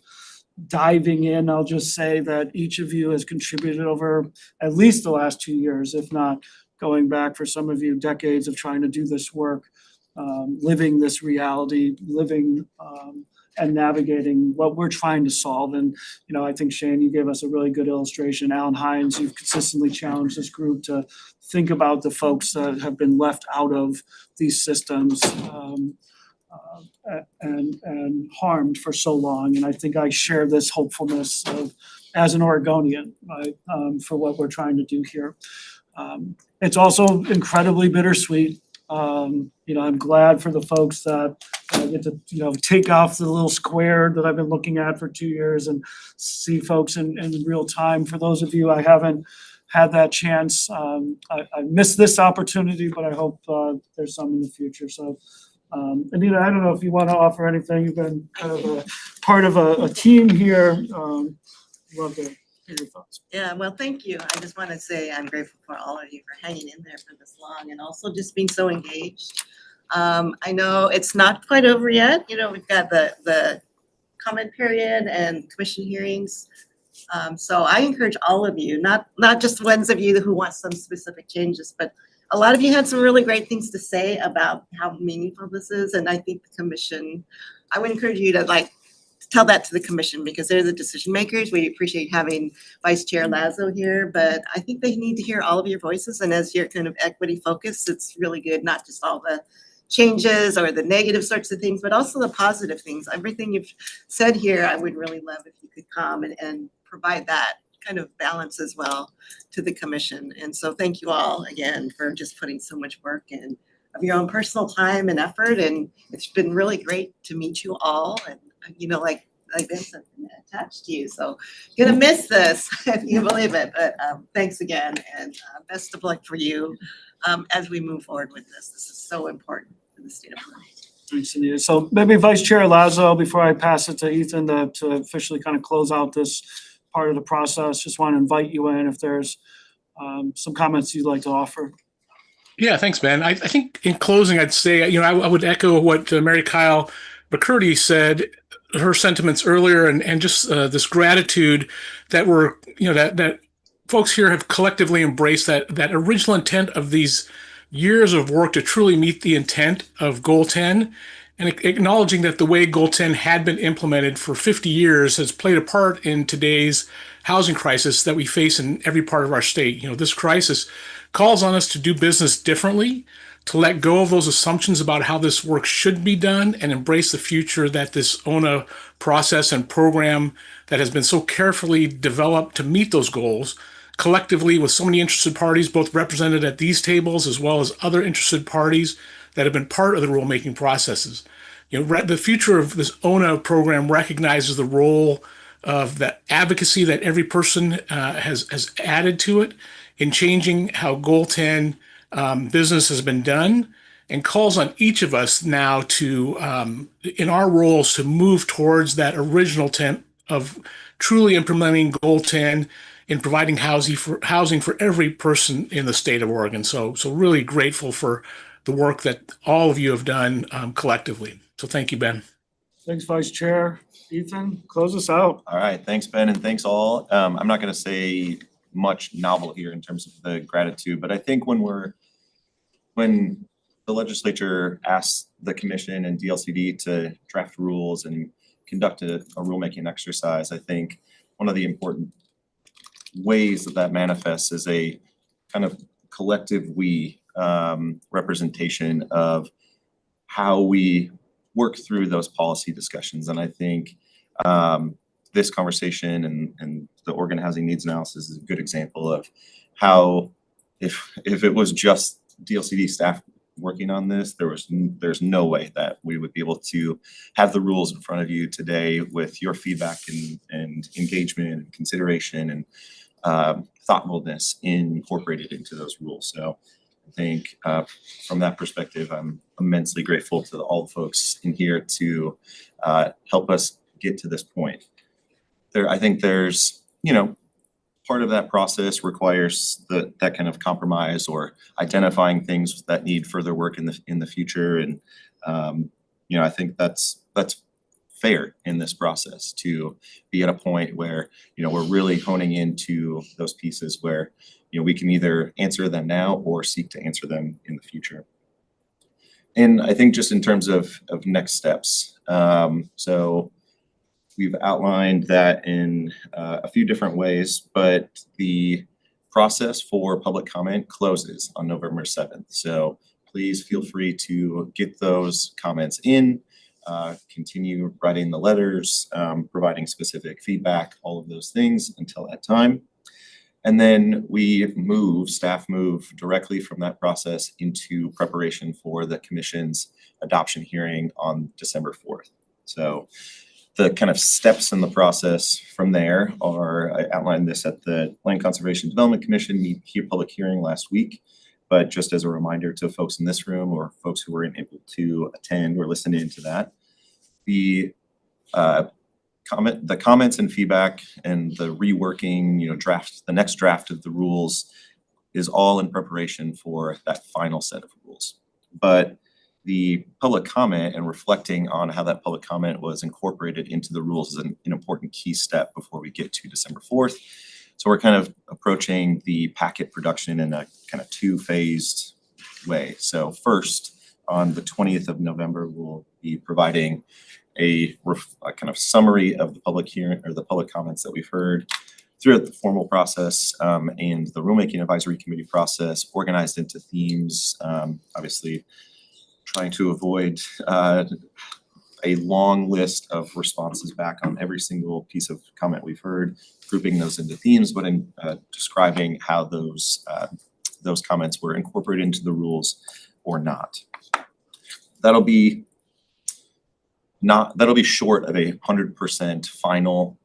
diving in. I'll just say that each of you has contributed over at least the last 2 years, if not going back for some of you decades of trying to do this work, living this reality, living and navigating what we're trying to solve. And, you know, I think Shane, you gave us a really good illustration. Alan Hines, you've consistently challenged this group to think about the folks that have been left out of these systems and harmed for so long. And I think I share this hopefulness of, as an Oregonian, right, for what we're trying to do here. It's also incredibly bittersweet. You know, I'm glad for the folks that get to, you know, take off the little square that I've been looking at for 2 years and see folks in real time. For those of you I haven't had that chance, I missed this opportunity, but I hope there's some in the future. So, Anita, I don't know if you want to offer anything. You've been kind of a part of a team here. Love to hear your thoughts. Yeah, well, thank you. I just want to say I'm grateful for all of you for hanging in there for this long and also just being so engaged. I know it's not quite over yet. You know, we've got the comment period and commission hearings. So I encourage all of you, not just the ones of you who want some specific changes, but a lot of you had some really great things to say about how meaningful this is. And I think the commission, I would encourage you to tell that to the commission because they're the decision makers. We appreciate having Vice Chair Lazo here, but I think they need to hear all of your voices. And as you're kind of equity focused, it's really good, not just all the changes or the negative sorts of things, but also the positive things. Everything you've said here, I would really love if you could come and provide that kind of balance as well to the commission. And so thank you all again for just putting so much work in of your own personal time and effort. And it's been really great to meet you all. And, you know, like Vincent, I'm attached to you. So gonna miss this, if you believe it. But thanks again and best of luck for you as we move forward with this. This is so important for the state of Florida. Thanks, Anita. So maybe Vice Chair Lazo, before I pass it to Ethan to officially kind of close out this part of the process, just want to invite you in if there's some comments you'd like to offer. Yeah, thanks, Ben. I think in closing, I'd say, you know, I would echo what Mary Kyle McCurdy said, her sentiments earlier, and just this gratitude that we're, you know, that folks here have collectively embraced that original intent of these years of work to truly meet the intent of Goal 10, and acknowledging that the way Goal 10 had been implemented for 50 years has played a part in today's housing crisis that we face in every part of our state. You know, this crisis calls on us to do business differently, to let go of those assumptions about how this work should be done and embrace the future that this ONA process and program that has been so carefully developed to meet those goals collectively with so many interested parties, both represented at these tables as well as other interested parties that have been part of the rulemaking processes. You know, the future of this ONA program recognizes the role of the advocacy that every person has added to it in changing how Goal 10 business has been done, and calls on each of us now to, in our roles, to move towards that original intent of truly implementing Goal 10 in providing housing for every person in the state of Oregon. So really grateful for the work that all of you have done collectively. So thank you, Ben. Thanks, Vice Chair. Ethan, close us out. All right, thanks, Ben, and thanks all. I'm not going to say much novel here in terms of the gratitude, but I think when the legislature asked the commission and DLCD to draft rules and conduct a rulemaking exercise, I think one of the important ways that manifests is a kind of collective representation of how we work through those policy discussions. And I think this conversation and the Oregon Housing Needs Analysis is a good example of how if it was just DLCD staff working on this, there's no way that we would be able to have the rules in front of you today with your feedback and engagement and consideration and thoughtfulness incorporated into those rules. So I think from that perspective, I'm immensely grateful to all the folks in here to help us get to this point. I think there's, part of that process requires that kind of compromise or identifying things that need further work in the future. And I think that's fair in this process to be at a point where we're really honing into those pieces where we can either answer them now or seek to answer them in the future. And I think just in terms of next steps, so we've outlined that in a few different ways, but the process for public comment closes on November 7th. So please feel free to get those comments in, continue writing the letters, providing specific feedback, all of those things until that time. And then staff move directly from that process into preparation for the commission's adoption hearing on December 4th. So the kind of steps in the process from there are, I outlined this at the Land Conservation Development Commission public hearing last week. But just as a reminder to folks in this room or folks who weren't able to attend or listen in to that, the comments and feedback and the reworking, the next draft of the rules is all in preparation for that final set of rules. But the public comment and reflecting on how that public comment was incorporated into the rules is an important key step before we get to December 4th. So we're kind of approaching the packet production in a kind of two-phased way. So first, on the 20th of November, we'll be providing a kind of summary of the public hearing or the public comments that we've heard throughout the formal process and the Rulemaking Advisory Committee process, organized into themes, obviously trying to avoid a long list of responses back on every single piece of comment we've heard, grouping those into themes, but in describing how those comments were incorporated into the rules or not. That'll be short of 100% final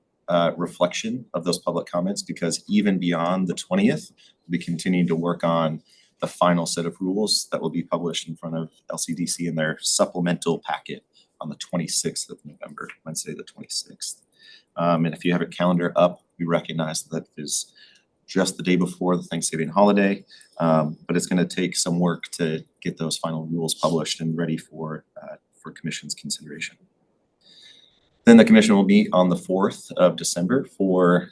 reflection of those public comments, because even beyond the 20th, we'll be continuing to work on the final set of rules that will be published in front of LCDC in their supplemental packet on the 26th of November, Wednesday the 26th. And if you have a calendar up, we recognize that is just the day before the Thanksgiving holiday, but it's going to take some work to get those final rules published and ready for Commission's consideration. Then the Commission will meet on the 4th of December for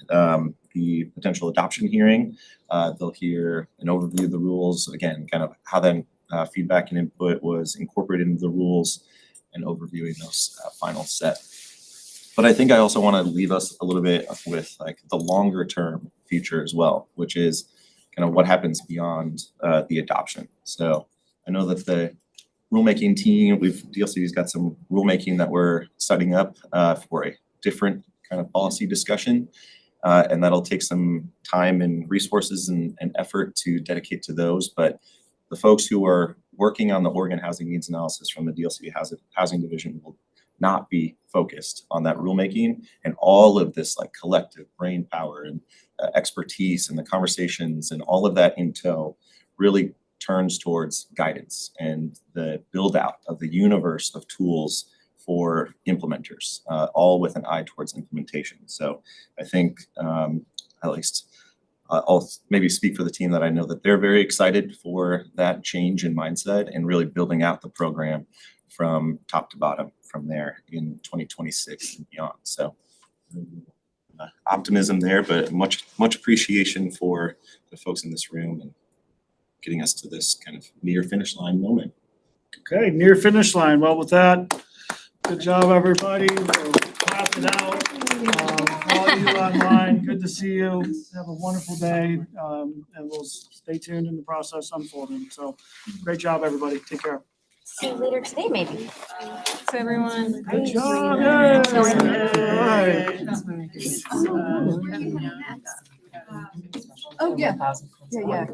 the potential adoption hearing. They'll hear an overview of the rules, again, kind of how that feedback and input was incorporated into the rules and overviewing those final set. But I think I also want to leave us a little bit with like the longer term future as well, which is kind of what happens beyond the adoption. So I know that the rulemaking team, DLCD's got some rulemaking that we're setting up for a different kind of policy discussion. And that'll take some time and resources and effort to dedicate to those. But the folks who are working on the Oregon Housing Needs Analysis from the DLCD Housing Division will not be focused on that rulemaking, and all of this like collective brain power and expertise and the conversations and all of that in tow really turns towards guidance and the build out of the universe of tools for implementers, all with an eye towards implementation. So I think at least I'll maybe speak for the team that I know that they're very excited for that change in mindset and really building out the program from top to bottom from there in 2026 and beyond. So optimism there, but much appreciation for the folks in this room and getting us to this kind of near finish line moment. Okay, near finish line. Well, with that, good job, everybody. We'll clap it out. All of you online, good to see you. Have a wonderful day, and we'll stay tuned in the process unfolding. So great job, everybody. Take care. see you later today, maybe. Thanks, everyone. Good job. Oh, yeah. Yeah.